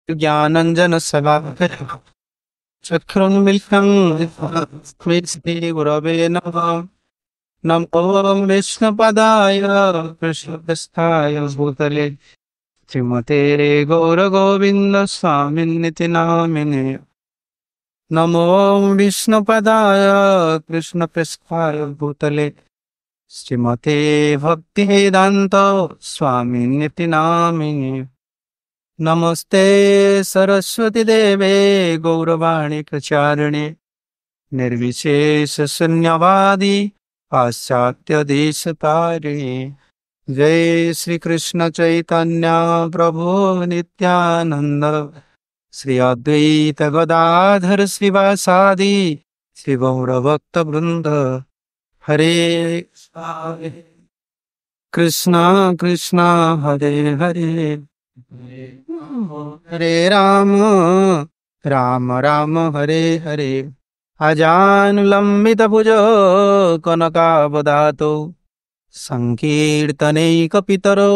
ज्ञानञ्जनशलाकया चक्षुरुन्मिलितं स्मै गुरवे नमः। नमो विष्णुपदाय कृष्णपृष्ठाय भूतले श्रीमते गौरगोविन्दस्वामिन्निति नामिने। नमो विष्णुपदाय कृष्णपृष्ठाय भूतले श्रीमते भक्तिवेदान्त स्वामिन्निति नामिने। नमस्ते सरस्वती देवे गौरवाणी प्रचारिणे निर्विशेष शून्यवादी पाश्चात्य देश तारिणे। जय श्री कृष्ण चैतन्य प्रभु नित्यानंद श्री अद्वैत गदाधर श्रीवासादि श्री गौर भक्त वृंद। हरे कृष्णा कृष्णा हरे हरे हरे राम राम राम हरे हरे। अजानुलंबित भुजो कनकावदातो संकीर्तनैकपितरो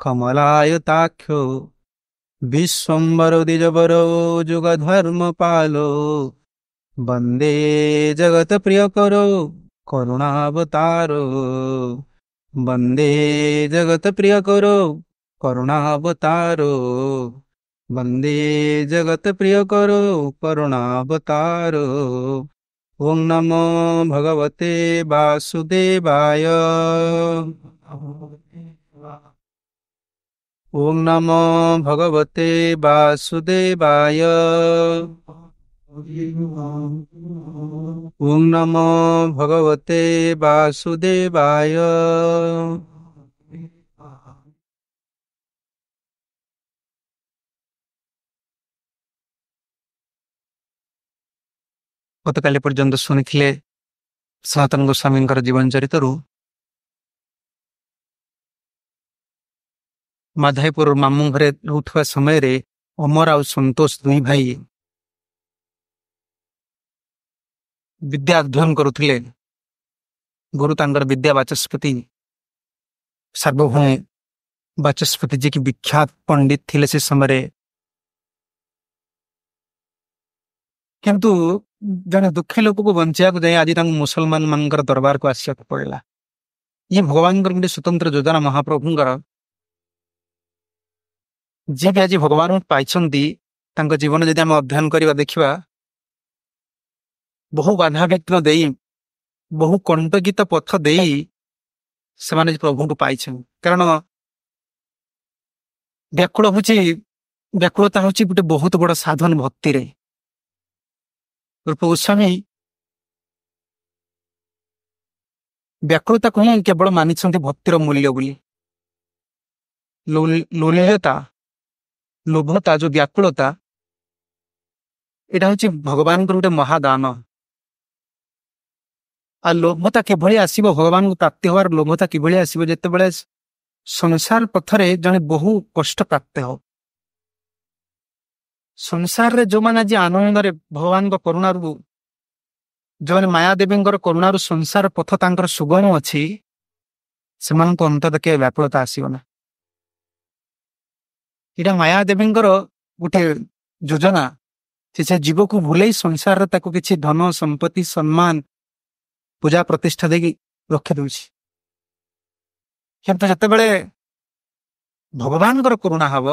कमलायताख्यो विश्वम्भरो द्विजवरो जुगधर्मपालो वन्दे जगत्प्रियकरो करुणावतारो वन्दे जगत्प्रियकरो करुणावतारो वन्दे जगत्प्रियकरो करुणावतारो। ओं नमो भगवते वासुदेवाय ओं नमो भगवते वासुदेवाय ओं नमो भगवते वासुदेवाय। ଗତକାଲି ପର୍ଯ୍ୟନ୍ତ ଶୁଣିଥିଲେ ସନାତନ ଗୋସ୍ୱାମୀଙ୍କର ଜୀବନ ଚରିତରୁ ମାଧାଇପୁର ମାମୁଁ ଘରେ ରହୁଥିବା ସମୟରେ ଅମର ଆଉ ସନ୍ତୋଷ ଦୁଇ ଭାଇ ବିଦ୍ୟା ଅଧ୍ୟୟନ କରୁଥିଲେ। ଗୁରୁ ତାଙ୍କର ବିଦ୍ୟା ବାଚସ୍ପତି ସାର୍ବଭୌମ ବାଚସ୍ପତି ଯିଏକି ବିଖ୍ୟାତ ପଣ୍ଡିତ ଥିଲେ ସେ ସମୟରେ। କିନ୍ତୁ ଜଣେ ଦୁଃଖୀ ଲୋକକୁ ବଞ୍ଚିବାକୁ ଯାଇ ଆଜି ତାଙ୍କୁ ମୁସଲମାନ ମାନଙ୍କର ଦରବାରକୁ ଆସିବାକୁ ପଡ଼ିଲା। ଇଏ ଭଗବାନଙ୍କର ଗୋଟେ ସ୍ୱତନ୍ତ୍ର ଯୋଜନା ମହାପ୍ରଭୁଙ୍କର। ଯିଏ ବି ଆଜି ଭଗବାନଙ୍କୁ ପାଇଛନ୍ତି ତାଙ୍କ ଜୀବନ ଯଦି ଆମେ ଅଧ୍ୟୟନ କରିବା ଦେଖିବା ବହୁ ବାଧାବିଘ୍ନ ଦେଇ ବହୁ କଣ୍ଟକିତ ପଥ ଦେଇ ସେମାନେ ପ୍ରଭୁଙ୍କୁ ପାଇଛନ୍ତି। କାରଣ ବ୍ୟାକୁଳତା ହଉଛି ଗୋଟେ ବହୁତ ବଡ଼ ସାଧନ ଭକ୍ତିରେ। ରୂପ ଗୋସ୍ୱାମୀ ବ୍ୟାକୁଳତାକୁ ହିଁ କେବଳ ମାନିଛନ୍ତି ଭକ୍ତିର ମୂଲ୍ୟ ବୋଲି। ଲୋଭତା ଯୋଉ ବ୍ୟାକୁଳତା ଏଇଟା ହଉଛି ଭଗବାନଙ୍କର ଗୋଟେ ମହାଦାନ। ଆଉ ଲୋଭତା କିଭଳି ଆସିବ, ଭଗବାନଙ୍କୁ ପ୍ରାପ୍ତି ହବାର ଲୋଭତା କିଭଳି ଆସିବ ଯେତେବେଳେ ସଂସାର ପଥରେ ଜଣେ ବହୁ କଷ୍ଟ ପ୍ରାପ୍ତ ହବ। ସଂସାରରେ ଯୋଉମାନେ ଆଜି ଆନନ୍ଦରେ ଭଗବାନଙ୍କ କରୁଣାରୁ ଯୋଉମାନେ ମାୟାଦେବୀଙ୍କର କରୁଣାରୁ ସଂସାର ପଥ ତାଙ୍କର ସୁଗମ ଅଛି ସେମାନଙ୍କ ଅନ୍ତତ କେବେ ବ୍ୟାକୁଳତା ଆସିବ ନା। ଏଇଟା ମାୟାଦେବୀଙ୍କର ଗୋଟେ ଯୋଜନା। ସେ ଜୀବକୁ ଭୁଲେଇ ସଂସାରରେ ତାକୁ କିଛି ଧନ ସମ୍ପତ୍ତି ସମ୍ମାନ ପୂଜା ପ୍ରତିଷ୍ଠା ଦେଇକି ରଖି ଦଉଛି। କିନ୍ତୁ ଯେତେବେଳେ ଭଗବାନଙ୍କର କରୁଣା ହବ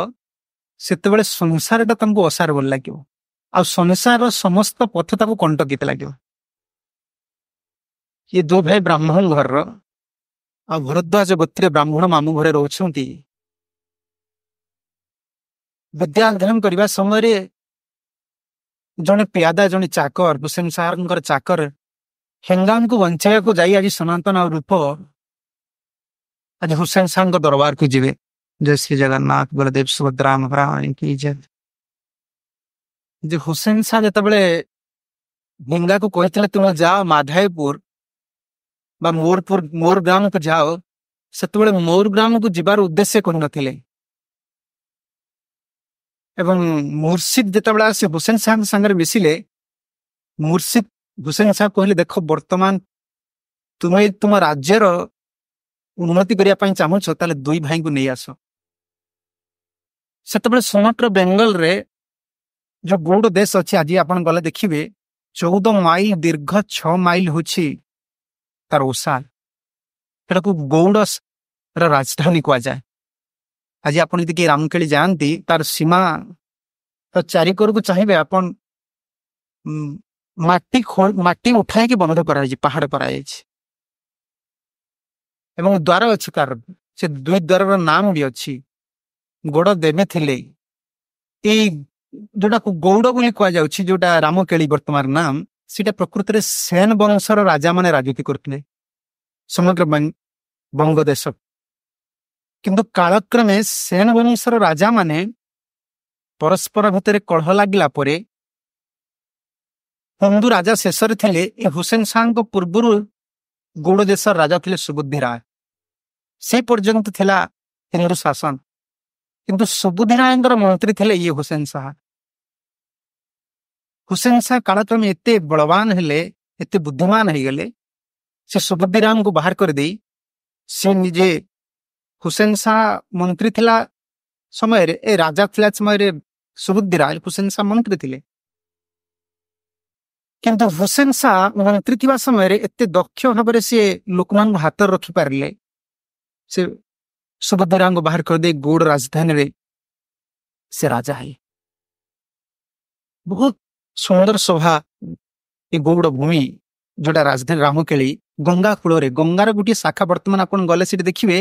ସେତେବେଳେ ସଂସାରଟା ତାଙ୍କୁ ଅସାର ବୋଲି ଲାଗିବ ଆଉ ସଂସାରର ସମସ୍ତ ପଥ ତାକୁ କଣ୍ଟକିତ ଲାଗିବ। ଇଏ ଦୁଇ ଭାଇ ବ୍ରାହ୍ମଣ ଘରର ଆଉ ଭରଦ୍ୱାଜ ଗୋତ୍ରୀୟ ବ୍ରାହ୍ମଣ ମାମୁଁ ଘରେ ରହୁଛନ୍ତି। ବିଦ୍ୟା ଅଧ୍ୟୟନ କରିବା ସମୟରେ ଜଣେ ପିଆଦା ଜଣେ ଚାକର ହୁସେନ ସାରଙ୍କର ଚାକର ହେଙ୍ଗାମକୁ ବଞ୍ଚାଇବାକୁ ଯାଇ ଆଜି ସନାତନ ଆଉ ରୂପ ଆଜି ହୁସେନ ସାରଙ୍କ ଦରବାରକୁ ଯିବେ। ଜୟ ଶ୍ରୀ ଜଗନ୍ନାଥ ବଳଦେବ ସୁଭଦ୍ରା ମହାରାଣୀ କି ଜୟ। ଯେ ହୁସେନ ସାର ଯେତେବେଳେ ହେଙ୍ଗାକୁ କହିଥିଲେ ତୁମେ ଯାଅ ମାଧାଇପୁର ବା ମୋର ଗ୍ରାମକୁ ଯାଅ, ସେତେବେଳେ ମୋର ଗ୍ରାମକୁ ଯିବାର ଉଦ୍ଦେଶ୍ୟ କରିନଥିଲେ। ଏବଂ ମୁର୍ସିଦ ଯେତେବେଳେ ଆସି ହୁସେନ ସାହଙ୍କ ସାଙ୍ଗରେ ମିଶିଲେ ମୁର୍ସିଦ ହୁସେନ ସାହ କହିଲେ ଦେଖ ବର୍ତ୍ତମାନ ତୁମେ ତୁମ ରାଜ୍ୟର ଉନ୍ନତି କରିବା ପାଇଁ ଚାହୁଁଛ ତାହେଲେ ଦୁଇ ଭାଇଙ୍କୁ ନେଇ ଆସ। ସେତେବେଳେ ସମଗ୍ର ବେଙ୍ଗଲ ରେ जो गौड़ देश अच्छी आज आप गले देखिए 14 माइल दीर्घ 6 माइल हूँ तार ओसार एटा को गौड़ राजधानी कह जाए। आज आप रामकेली जाती तार सीमा तो चारिकर को चाहिए आपण माटी उठाई कि बंध कर पहाड़ कर द्वार अच्छी तार से दुई द्वार नाम भी अच्छी गौड़ देवे थिले जोटा गौड़ बोली कह जोटा रामकेली वर्तमान नाम सीटा प्रकृत में सेन वंशर राजा माने राजनीति करते समग्र बंग देश किंतु कालक्रमे सेन वंशर राजा माने परस्पर भितर कलह लगिला परे हिंदू राजा शेष थे हुसैन शाह पूर्वर गौड़ देश राजा थे सुबुद्धि राय से पर्यंत थिला हिंदू शासन किंतु सुबुद्धि राय मंत्री थे ये हुसैन शाह। हुसैन शाह कालक्रमे एते बलवान हेले एते बुद्धिमान हो गले से सुबुद्धि राय को बाहर कर दे से निजे हुसैन शाह मंत्री थिला समय रे ए राजा थिला समय रे सुबुद्धि राय हुसैन शाह मंत्री थिले किंतु हुसैन शाह मंत्री थिबा समय रे एते दक्ष भाव से लोक मान हाथ रखी पारे से सुबुद्धि राय को बाहर कर दे गौड़ राजधानी रे से राजा है। बहुत सुंदर शोभा ये गौड़ भूमि जोटा राजधानी रामकेली गंगा कूल गंगार गोटे शाखा बर्तमान आप गले से देखिए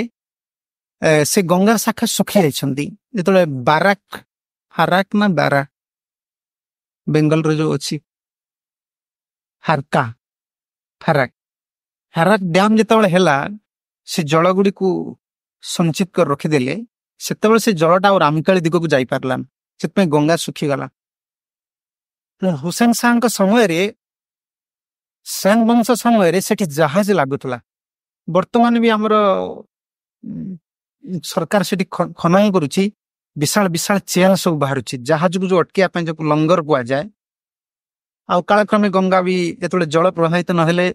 से गंगार शाखा सुखी जाती जो बाराक हाराक ना बारा बेंगल रो जो अच्छी हारका हाराक हाराक डैम जो है से जल गुड़ी को संचित कर रखीदे से जलटा रामकेली दिग को जाई पारलान से गंगा सुखीगला। हुसैन शाह समय रे सेन वंश समय से जहाज लगुला बर्तमान भी आमर सरकार से खनन करुच्ची विशाल विशाल चेन सब बाहर जहाज को जो अटकिया जो लंगर कह जाए आ कालक्रमे गंगा भी जो जल प्रभावित नहेले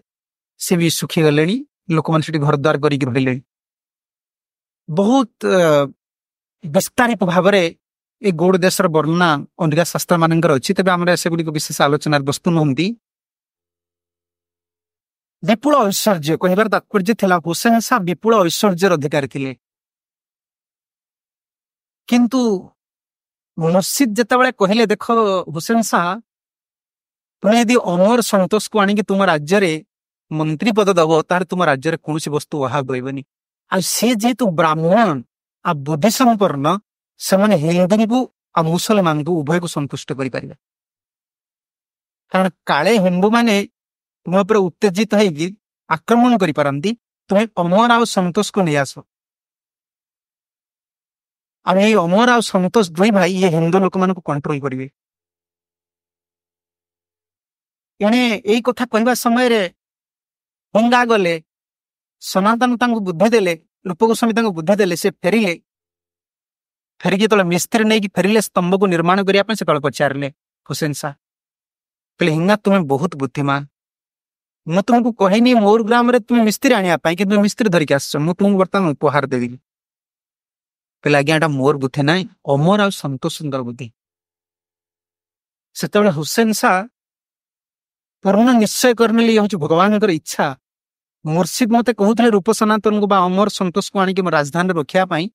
सी भी सुखी गले लोक मैंने घर द्वार कर बहुत विस्तारित भाव ये गौड़ देश वर्णना अंधिका शास्त्र मानकर अच्छी तेज आम से गुड़ी विशेष आलोचनार वस्तु नुहति। विपुल ऐश्वर्य कहबार तात्पर्य था हुसैन शाह विपुल ऐश्वर्यर अधिकारी थे किंतु मस्जिद जिते कहले देख हुसैन शाह तुम्हें यदि अमर संतोष को आणिक तुम राज्य रे मंत्री पद दब तार तुम राज्य रे कौन वस्तु अभाव रही आ सी जेहेतु ब्राह्मण आ बुद्धि संपन्न से हिंदू को आ मुसलमान को उभय को संतुष्ट करें कारण काले हिंदू माने तुम पर उत्तेजित होगी आक्रमण करी तुम्हें अमर आ संतोष को नहीं आस अमर आ संतोष दुई भाई ये हिंदू लोक मान कंट्रोल करेंगे एणे यही कथा कहवा समय रे गंगा गले सनातन बुद्धि देले रूप गोस्वामी बुद्धि देले से फेरिले फेरिकी जो मिस्त्री नहीं फेरिले स्तंभ को निर्माण करने से पचारे हुसैन शाह कहले हिंगा तुम्हें बहुत बुद्धिमान मैं तुमको कहनी मोर ग्राम रे तुम्हें मिस्त्री आने कि मिस्त्री धरिक आस तुमको बर्तमान उपहार देवी कहले आज्ञा एटा मोर बुद्धि ना अमर आ संतोष सुंदर बुद्धि से हुसैन शाह पूर्ण निश्चय करने लिए हूँ भगवान इच्छा मुर्शिद मते कहते रूप सनातन को अमर संतोष को आणिक राजधानी रखापी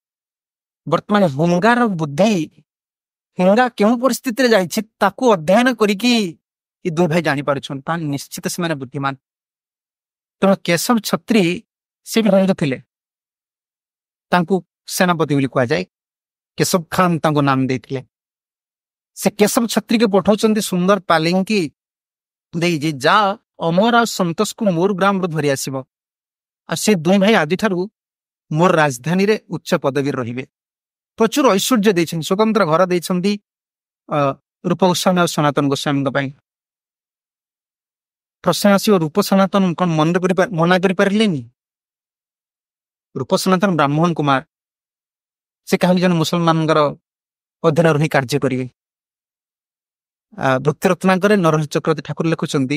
वर्तमान हिंगार बुद्धि हिंगा क्यों परिस्थिति जाकू अध्ययन करी दुई भाई जापर निश्चित से बुद्धिमान तेणु केशव छत्री से भी हिंदू थे सेनापति बोली कह जाए केशव खान नाम देते से केशव छत्री के पठाउछन्ति सुंदर पालिंकी दे जा अमर आ संतोष को मोर ग्राम धरी आसब आ से दुई भाई आदि ठारू मोर राजधानी रे उच्च पदवी रहिबे प्रचुर ऐश्वर्य देछन स्वतंत्र घर देछन्ति रूप गोस्वामी और सनातन गोस्वामी प्रश्न आसो रूप सनातन कौन मना कर पारे रूप सनातन ब्राह्मण कुमार से कहा जन मुसलमान अधीन रही कार्य करेंगे भक्ति रत्नाकर नरहरि चक्रवर्ती ठाकुर लिखुंट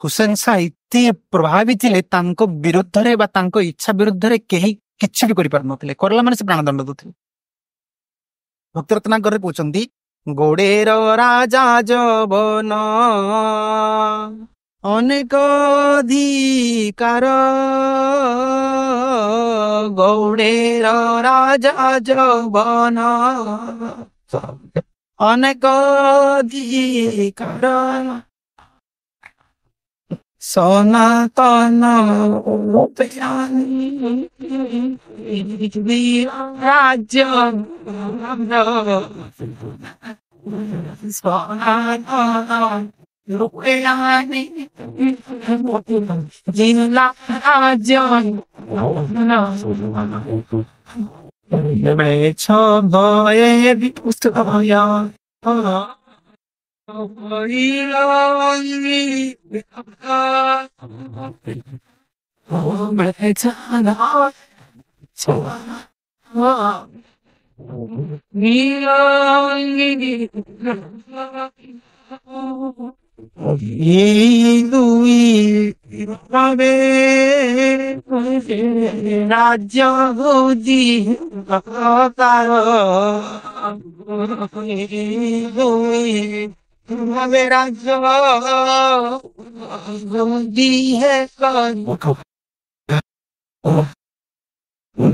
हुसैन शाह इतने प्रभावित थे विरुद्ध इच्छा विरुद्ध कहीं किसी भी कर प्राणदंड दे ଭକ୍ତି ରତ୍ନାକର କହୁଛନ୍ତି ଗୋଡେର ରାଜା ଯବନ ଅନେକ ଅଧିକାର ଗୌଡେର ରାଜା ଯବନ ଅନେକ ଅଧିକାର ସନାତନ ରାଜ୍ୟ ଜିଲ୍ଲା ରାଜ୍ୟ ଭୟ ବିପୁଷ୍ଟୟ ରାଜ୍ୟ ହଉଛି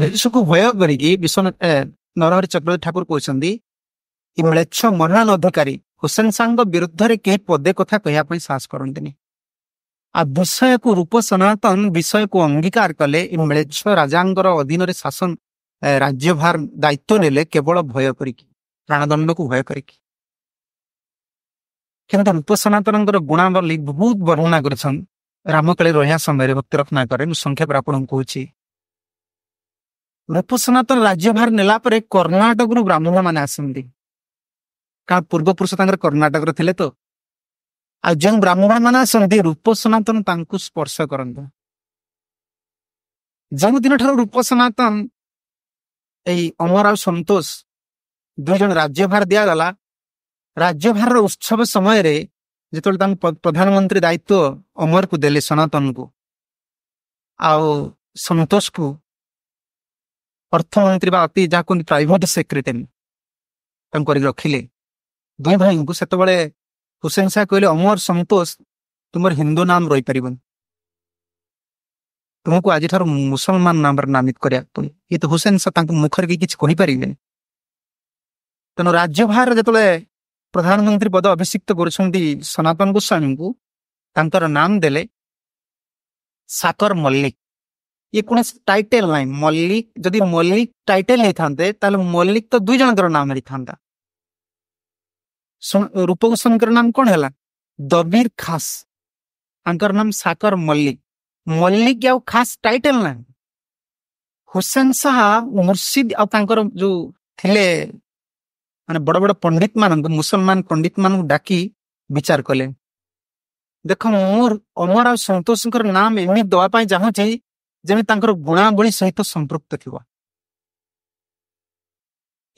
ଦେଶକୁ ଭୟ କରିକି ନରହରି ଚକ୍ରବର୍ତ୍ତୀ ଠାକୁର କହୁଛନ୍ତି ଏ ମ୍ଲେଚ୍ଛ ମହାନ ଅଧିକାରୀ ହୁସେନ ସାହଙ୍କ ବିରୁଦ୍ଧରେ କେହି ପଦେ କଥା କହିବା ପାଇଁ ସାହସ କରନ୍ତିନି। ଆଉ ବିଷୟକୁ ରୂପ ସନାତନ ବିଷୟକୁ ଅଙ୍ଗୀକାର କଲେ ଏ ମ୍ଲେଚ୍ଛ ରାଜାଙ୍କର ଅଧୀନରେ ଶାସନ ରାଜ୍ୟଭାର ଦାୟିତ୍ୱ ନେଲେ କେବଳ ଭୟ କରିକି ପ୍ରାଣଦଣ୍ଡକୁ ଭୟ କରିକି। କିନ୍ତୁ ରୂପ ସନାତନଙ୍କର ଗୁଣାବଳୀ ବହୁତ ବର୍ଣ୍ଣନା କରିଛନ୍ତି ରାମକାଳୀ ରହିବା ସମୟରେ ଭକ୍ତି ରତ୍ନାକରେ ମୁଁ ସଂକ୍ଷେପରେ ଆପଣଙ୍କୁ କହୁଛି। ରୂପ ସନାତନ ରାଜ୍ୟଭାର ନେଲା ପରେ କର୍ଣ୍ଣାଟକରୁ ବ୍ରାହ୍ମଣ ମାନେ ଆସନ୍ତି କାରଣ ପୂର୍ବପୁରୁଷ ତାଙ୍କର କର୍ଣ୍ଣାଟକରେ ଥିଲେ ତ। ଆଉ ଯେଉଁ ବ୍ରାହ୍ମଣ ମାନେ ଆସନ୍ତି ରୂପ ସନାତନ ତାଙ୍କୁ ସ୍ପର୍ଶ କରନ୍ତି। ଯେଉଁ ଦିନଠାରୁ ରୂପ ସନାତନ ଏଇ ଅମର ଆଉ ସନ୍ତୋଷ ଦୁଇ ଜଣ ରାଜ୍ୟଭାର ଦିଆଗଲା, ରାଜ୍ୟଭାରର ଉତ୍ସବ ସମୟରେ ଯେତେବେଳେ ତାଙ୍କୁ ପ୍ରଧାନମନ୍ତ୍ରୀ ଦାୟିତ୍ୱ ଅମରକୁ ଦେଲେ ସନାତନକୁ ଆଉ ସନ୍ତୋଷକୁ ଅର୍ଥମନ୍ତ୍ରୀ ବା ଅତି ଯାହା କୁହନ୍ତି ପ୍ରାଇଭେଟ ସେକ୍ରେଟାରୀ ତାଙ୍କୁ କରିକି ରଖିଲେ ଦୁଇ ଭାଇଙ୍କୁ। ସେତେବେଳେ ହୁସେନ ସାହା କହିଲେ ଅମର ସନ୍ତୋଷ ତୁମର ହିନ୍ଦୁ ନାମ ରହିପାରିବନି, ତୁମକୁ ଆଜିଠାରୁ ମୁସଲମାନ ନାମରେ ନାମିତ କରିବାକୁ ପଡିବ। ଇଏ ତ ହୁସେନ ସାହା ତାଙ୍କ ମୁଖରେ କିଛି କହିପାରିବେନି। ତେଣୁ ରାଜ୍ୟଭାର ଯେତେବେଳେ ପ୍ରଧାନମନ୍ତ୍ରୀ ପଦ ଅଭିଷିକ୍ତ କରୁଛନ୍ତି ସନାତନ ଗୋସ୍ୱାମୀଙ୍କୁ ତାଙ୍କର ନାମ ଦେଲେ ସାକର ମଲ୍ଲିକ। ଇଏ କୌଣସି ଟାଇଟେଲ ନାହିଁ। ମଲ୍ଲିକ ଯଦି ମଲ୍ଲିକ ଟାଇଟେଲ ହେଇଥାନ୍ତେ ତାହେଲେ ମଲ୍ଲିକ ତ ଦୁଇ ଜଣଙ୍କର ନାମ ହେଇଥାନ୍ତା। ରୂପ ଗୋସ୍ୱାମୀଙ୍କର ନାମ କଣ ହେଲା? ଦବିର ଖାସ। ତାଙ୍କର ନାମ ସାକର ମଲ୍ଲିକ। ମଲ୍ଲିକ ଆଉ ଖାସ ଟାଇଟେଲ ନାହିଁ। ହୁସେନ ସାହା ମୁର୍ସିଦ ଆଉ ତାଙ୍କର ଯୋଉ ଥିଲେ ମାନେ ବଡ ବଡ ପଣ୍ଡିତ ମାନଙ୍କୁ ମୁସଲମାନ ପଣ୍ଡିତ ମାନଙ୍କୁ ଡାକି ବିଚାର କଲେ, ଦେଖ ମୁଁ ଅମର ଆଉ ସନ୍ତୋଷଙ୍କର ନାମ ଏମିତି ଦେବା ପାଇଁ ଚାହୁଁଛି ଯେମିତି ତାଙ୍କର ଗୁଣାବଳୀ ସହିତ ସମ୍ପୃକ୍ତ ଥିବ।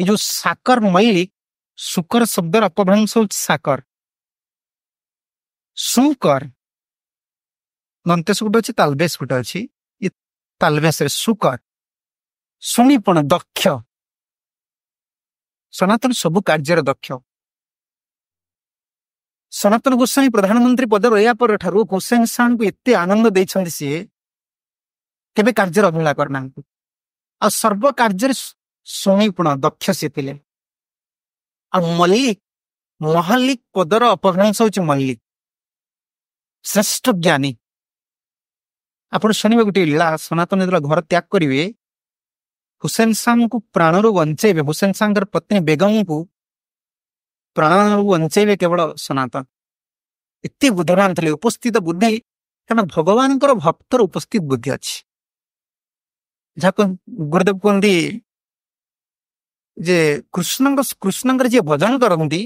ଏ ଯୋଉ ସାକର ମଲ୍ଲିକ ସୁକର ଶବ୍ଦର ଅପଭ୍ରଂଶ ହଉଛି ସାକର। ସୁକର ଦନ୍ତେଶ ଗୋଟେ ଅଛି ତାଲବେଶ ଗୋଟେ ଅଛି। ଏ ତାଲବେଶରେ ସୁକର ଶୁଣିପଣ ଦକ୍ଷ। ସନାତନ ସବୁ କାର୍ଯ୍ୟରେ ଦକ୍ଷ। ସନାତନ ଗୋସ୍ୱାମୀ ପ୍ରଧାନମନ୍ତ୍ରୀ ପଦ ରହିବା ପରଠାରୁ ହୁସେନ ସାହାଙ୍କୁ ଏତେ ଆନନ୍ଦ ଦେଇଛନ୍ତି ସିଏ କେବେ କାର୍ଯ୍ୟରେ ଅବହେଳା କରିନାହାନ୍ତି। ଆଉ ସର୍ବ କାର୍ଯ୍ୟରେ ଶୁଣିପଣ ଦକ୍ଷ ସିଏ ଥିଲେ। ଆଉ ମଲ୍ଲିକ ମହାଲିକ ପଦର ଅପଭ୍ରଂଶ ହଉଛି ମଲ୍ଲିକ, ଶ୍ରେଷ୍ଠ ଜ୍ଞାନୀ। ଆପଣ ଶୁଣିବେ ଗୋଟେ ଲୀଳା, ସନାତନ ଯେତେବେଳେ ଘର ତ୍ୟାଗ କରିବେ ହୁସେନ ସାହାଙ୍କୁ ପ୍ରାଣରୁ ବଞ୍ଚେଇବେ, ହୁସେନ ସାହାଙ୍କର ପତ୍ନୀ ବେଗମଙ୍କୁ ପ୍ରାଣରୁ ବଞ୍ଚେଇବେ କେବଳ ସନାତନ। ଏତେ ବୁଦ୍ଧିମାନ ଥିଲେ। ଉପସ୍ଥିତ ବୁଦ୍ଧି କାରଣ ଭଗବାନଙ୍କର ଭକ୍ତର ଉପସ୍ଥିତ ବୁଦ୍ଧି ଅଛି। ଯାହାକୁ ଗୁରୁଦେବ କୁହନ୍ତି ଯେ କୃଷ୍ଣଙ୍କର ଯିଏ ଭଜନ କରନ୍ତି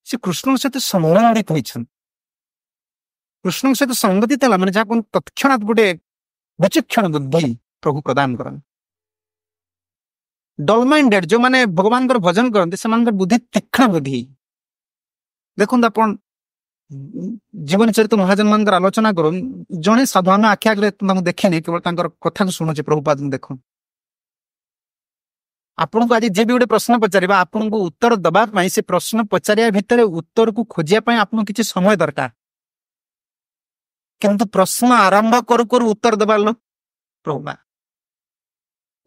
ସେ କୃଷ୍ଣଙ୍କ ସହିତ ସଂଗଠିତ ହୋଇଛନ୍ତି। କୃଷ୍ଣଙ୍କ ସହିତ ସଂଗଠିତ ହେଲା ମାନେ ଯାହାକୁ ତତ୍କ୍ଷଣାତ୍ ଗୋଟେ ବିଚକ୍ଷଣ ବୁଦ୍ଧି ପ୍ରଭୁ ପ୍ରଦାନ କରନ୍ତି। ଡଲ୍ ମାଇଣ୍ଡେଡ ଯୋଉମାନେ ଭଗବାନଙ୍କର ଭଜନ କରନ୍ତି ସେମାନଙ୍କର ବୁଦ୍ଧି ତୀକ୍ଷ୍ଣ ବୁଦ୍ଧି। ଦେଖନ୍ତୁ ଆପଣ ଜୀବନ ଚରିତ ମହାଜନମାନଙ୍କର ଆଲୋଚନା କରୁ, ଜଣେ ସାଧାରଣ ଆଖି ଆଗରେ ତାଙ୍କୁ ଦେଖେନି, କେବଳ ତାଙ୍କର କଥାକୁ ଶୁଣୁଛି। ପ୍ରଭୁପାଦଙ୍କୁ ଦେଖନ୍ତୁ आपन को आज जे भी गोटे प्रश्न पचारिबा आपन को उत्तर दबा पई से प्रश्न पचारिया भितर उत्तर को खोजिया पई आपन किछि समय दरकार किंतु प्रश्न आरंभ करू करू उत्तर दबा लो प्रभु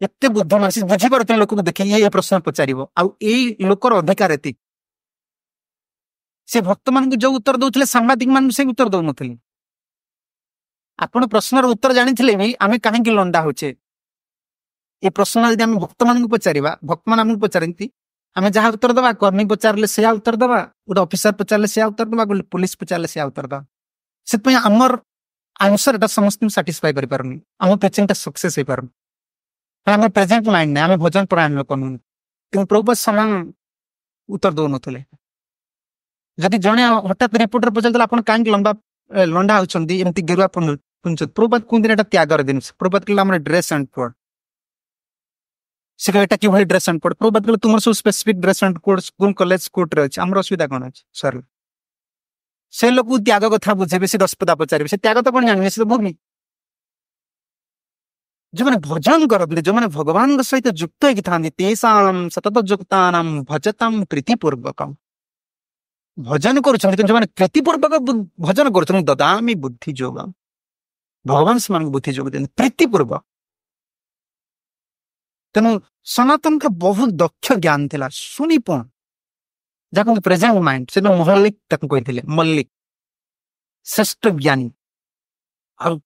एते बुद्धमासी बुझी पारते लोक को देखि ये प्रश्न पचारिबो आ एई लोकर अधिकार एति से भक्त मान को जो उत्तर दउथले सांबादिक मान से उत्तर दउ नथले आपण प्रश्नर उत्तर जानिथिले भी आमे काहे कि लंडा होचे ये प्रश्न यदि आम भक्त मान पचारिबा भक्त मान आमको पचारती आम जहाँ उत्तर दबा कर्मी पचारे से उत्तर दबा गोटे ऑफिसर पचारे से उत्तर दबा गोटे पुलिस पचारे से उत्तर दबा से आमर आंसर एटा समस्त साटिस्फाई कर पारनी आम पेचेंट सक्सेस हो पारनी आम प्रेजेंट माइंड ना आम भजन परायण लोक नुह कि प्रभु समान उत्तर दौ नथिले जदि जने हठात रिपोर्टर पचार आप कहीं लंबा लंडा होती एमती गेरुआ प्रभुपात कहते हैं त्यागर दिन प्रभुपात कहला ड्रेस एंड कोड से कहता कि भाई ड्रेस एंड कोड प्रभुपात कहले तुम सब specific dress and code school college court रे अछि हमर असुविधा कोन अछि सर से लोग त्याग कथा बुझेबे से दसपदा पचारे से त्याग तो कोन जानिबे से तो भूमि जो मैंने भजन करते जो मैंने भगवान सहित युक्त होगी था तेषाम सतत युक्तानाम भजताम प्रीतिपूर्वक भजन कर प्रीतिपूर्वक भजन कर ददामी बुद्धि जोग भगवान से बुद्धि जोग देते प्रीतिपूर्वक तेणु सनातन का बहुत दक्ष ज्ञान थिला सुनिपण जहाँ प्रेजेंट माइंड से मल्लिक कहते मल्लिक श्रेष्ठ ज्ञानी और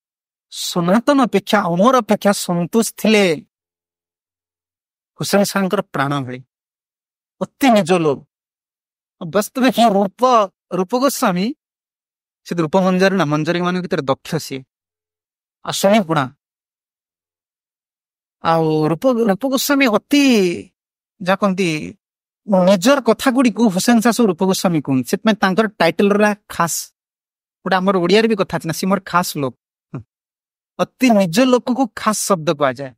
सनातन अपेक्षा अमर अपेक्षा संतोष थिले हुसैन साहब प्राण भली अति निज लोग वास्तविक रूप गोस्वामी से रूप मंजरी ना मंजरी मान भर दक्ष सी आसनी पुणा रूप गोस्वामी अति जहाँ कहती निजर कथा गुड़ी को हुसैन शाह रूप गोस्वामी कहते टाइटल रहा खास गोटे आम ओडिया भी कथा ना सी मोर खास लोक अति निज लोक को खास शब्द कह जाए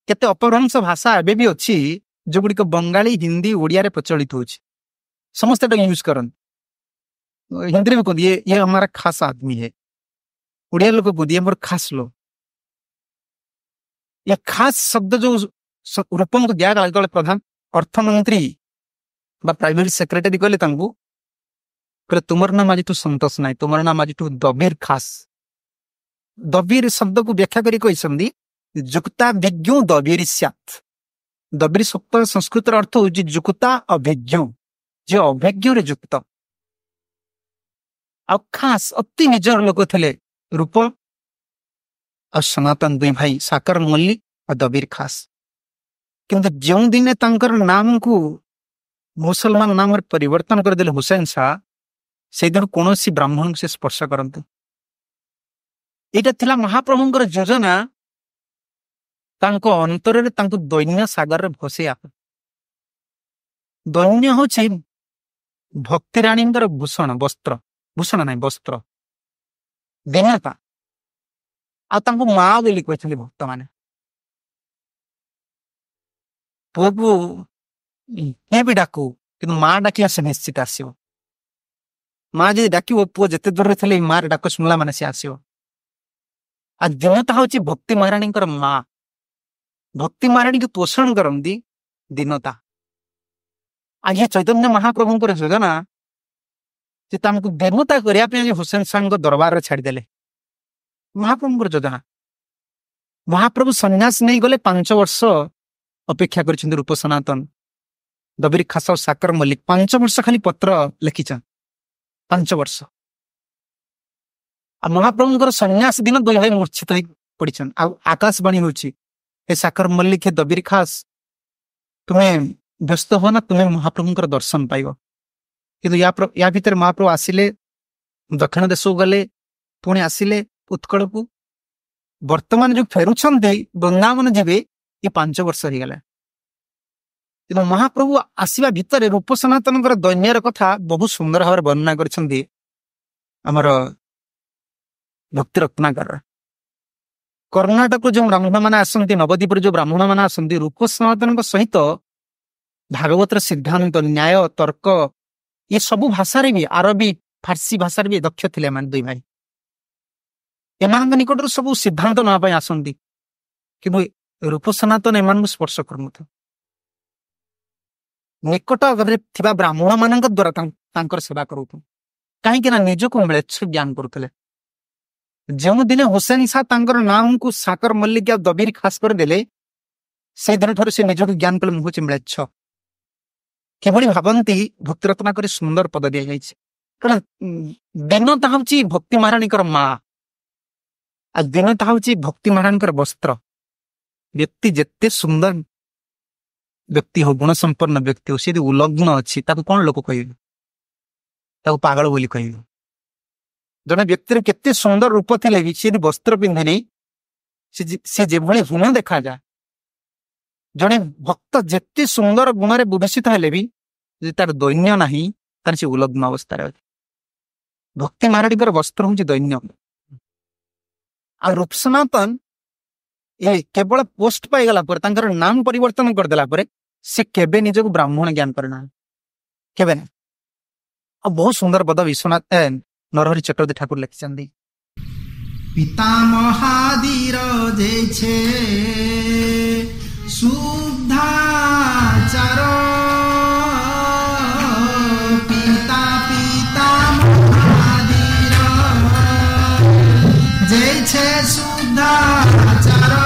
केते अपभ्रंश भाषा एबे भी अच्छी जो गुड़िक बंगाली हिंदी ओडिया रे प्रचलित हो समस्त यूज करन हिंदी में कहते ये हमारा खास आदमी है ओडिया लोग कहते ये मोर खास लोग यह खास शब्द जो रूपम को दिया गला प्रधान अर्थमंत्री प्राइवेट सेक्रेटरी कहले तुमर नाम आज संतोष नाई तुमर नाम आज दबीर खास दबीर शब्द को व्याख्या करी कहते जुक्ता विज्ञ दबीर सैत् दबीर शब्द संस्कृत अर्थ हूँ जुक्ता अभिज्ञ जो अभिज्ञ रे युक्त आ खास अति निजर लोक थे रूप और सनातन दुई भाई साकर मल्लिक और दबीर खास किंतु जो दिन तांकर नाम को मुसलमान नाम परिवर्तन करदे हुसैन शाह से दिन कौन ब्राह्मण से स्पर्श करते यहाँ थिला महाप्रभुंकर योजना अंतर दैन्य सागर भसेया दैन्य हूँ भक्ति राणी भूषण वस्त्र भूषण ना वस्त्र दीनता आउ माँ बोली कहते भक्त मैंने पुआ को भी डाकू कि माँ डाकिया से निश्चित आसो माँ जी डाक पुआ जिते दूर थे माँ डाक शुणला मैंने सी आसो आ दीनता हूँ भक्ति महाराणी माँ भक्ति महाराणी को पोषण करती दीनता आज चैतन्य महाप्रभु योजना दीनता करने हुसैन शाह दरबार में छाड़देले महाप्रभु योजना महाप्रभु संन्यास नहीं गले 5 वर्ष अपेक्षा कर रूप सनातन दबीर खास और साकर मल्लिक 5 वर्ष खाली पत्र लिखिछन 5 वर्ष आ महाप्रभुंकर संन्यास दिन 2 भाई मूर्छित हो पड़ीछन आकाशवाणी होची ए साकर मल्लिक हे दबीर खास तुम्हें व्यस्त हो ना तुम्हें महाप्रभुंकर दर्शन पाइब किंतु या भीतर महाप्रभु आसिले दक्षिण देश गले पुणी आसिले उत्कल को वर्तमान जो फेरुछन वृंदावन जीवे ये 5 वर्ष हो गला कि महाप्रभु आसवा भितर रूप सनातन दैन्यर कथा बहुत सुंदर भाव वर्णना कर भक्ति रत्नाकर कर्णाटक जो ब्राह्मण मैंने आसती नवद्वीप जो ब्राह्मण मैंने आसती रूप सनातन सहित भागवतर सिद्धांत न्याय तर्क ये सब भाषा भी आरबी फारसी भाषा भी दक्ष थे दुई भाई एमान निकट सब सिद्धांत नापी आसती कि रूप सनातन एम स्पर्श कर निकट थिबा ब्राह्मण मान द्वारा सेवा करूँ कहीं निजक मिलेच्छ ज्ञान करुले जो दिन हुसैन शाह नाम को साकर मल्लिक दबीर खास कर देले से दिन ठार से निजक ज्ञान कले मुझे मिलेच्छ किभली भावती भक्ति रत्नाकर सुंदर पद दि जाए कारण दिन ता हूँ भक्ति महाराणी माँ आ दिन ता हूँ भक्ति महाराणी वस्त्र व्यक्ति जिते सुंदर व्यक्ति हो गुण संपन्न व्यक्ति हो सी उल्लग्न अच्छी कौन लोक कह पागल बोली कह जड़े व्यक्ति केते सुंदर रूप थे भी सी वस्त्र पिंधेनी सी जेभली हीन देखा जाए जड़े भक्त जिते सुंदर गुण में विभूषित हेले भी तार दैन्य नहीं तार से उल्लग्न अवस्था भक्ति महाराणी वस्त्र हूँ दैन्य आ रूप सनातन ये केवल पोस्ट पाईगला नाम परिवर्तन करदेला से केबे निजक ब्राह्मण ज्ञान करना केबे ना बहुत सुंदर पद विश्वनाथ नरहरि चक्रवर्ती ठाकुर लिखिं पिता महादीर जैछे शुद्धाचार पिता पिता महादीर जैछे शुद्धाचार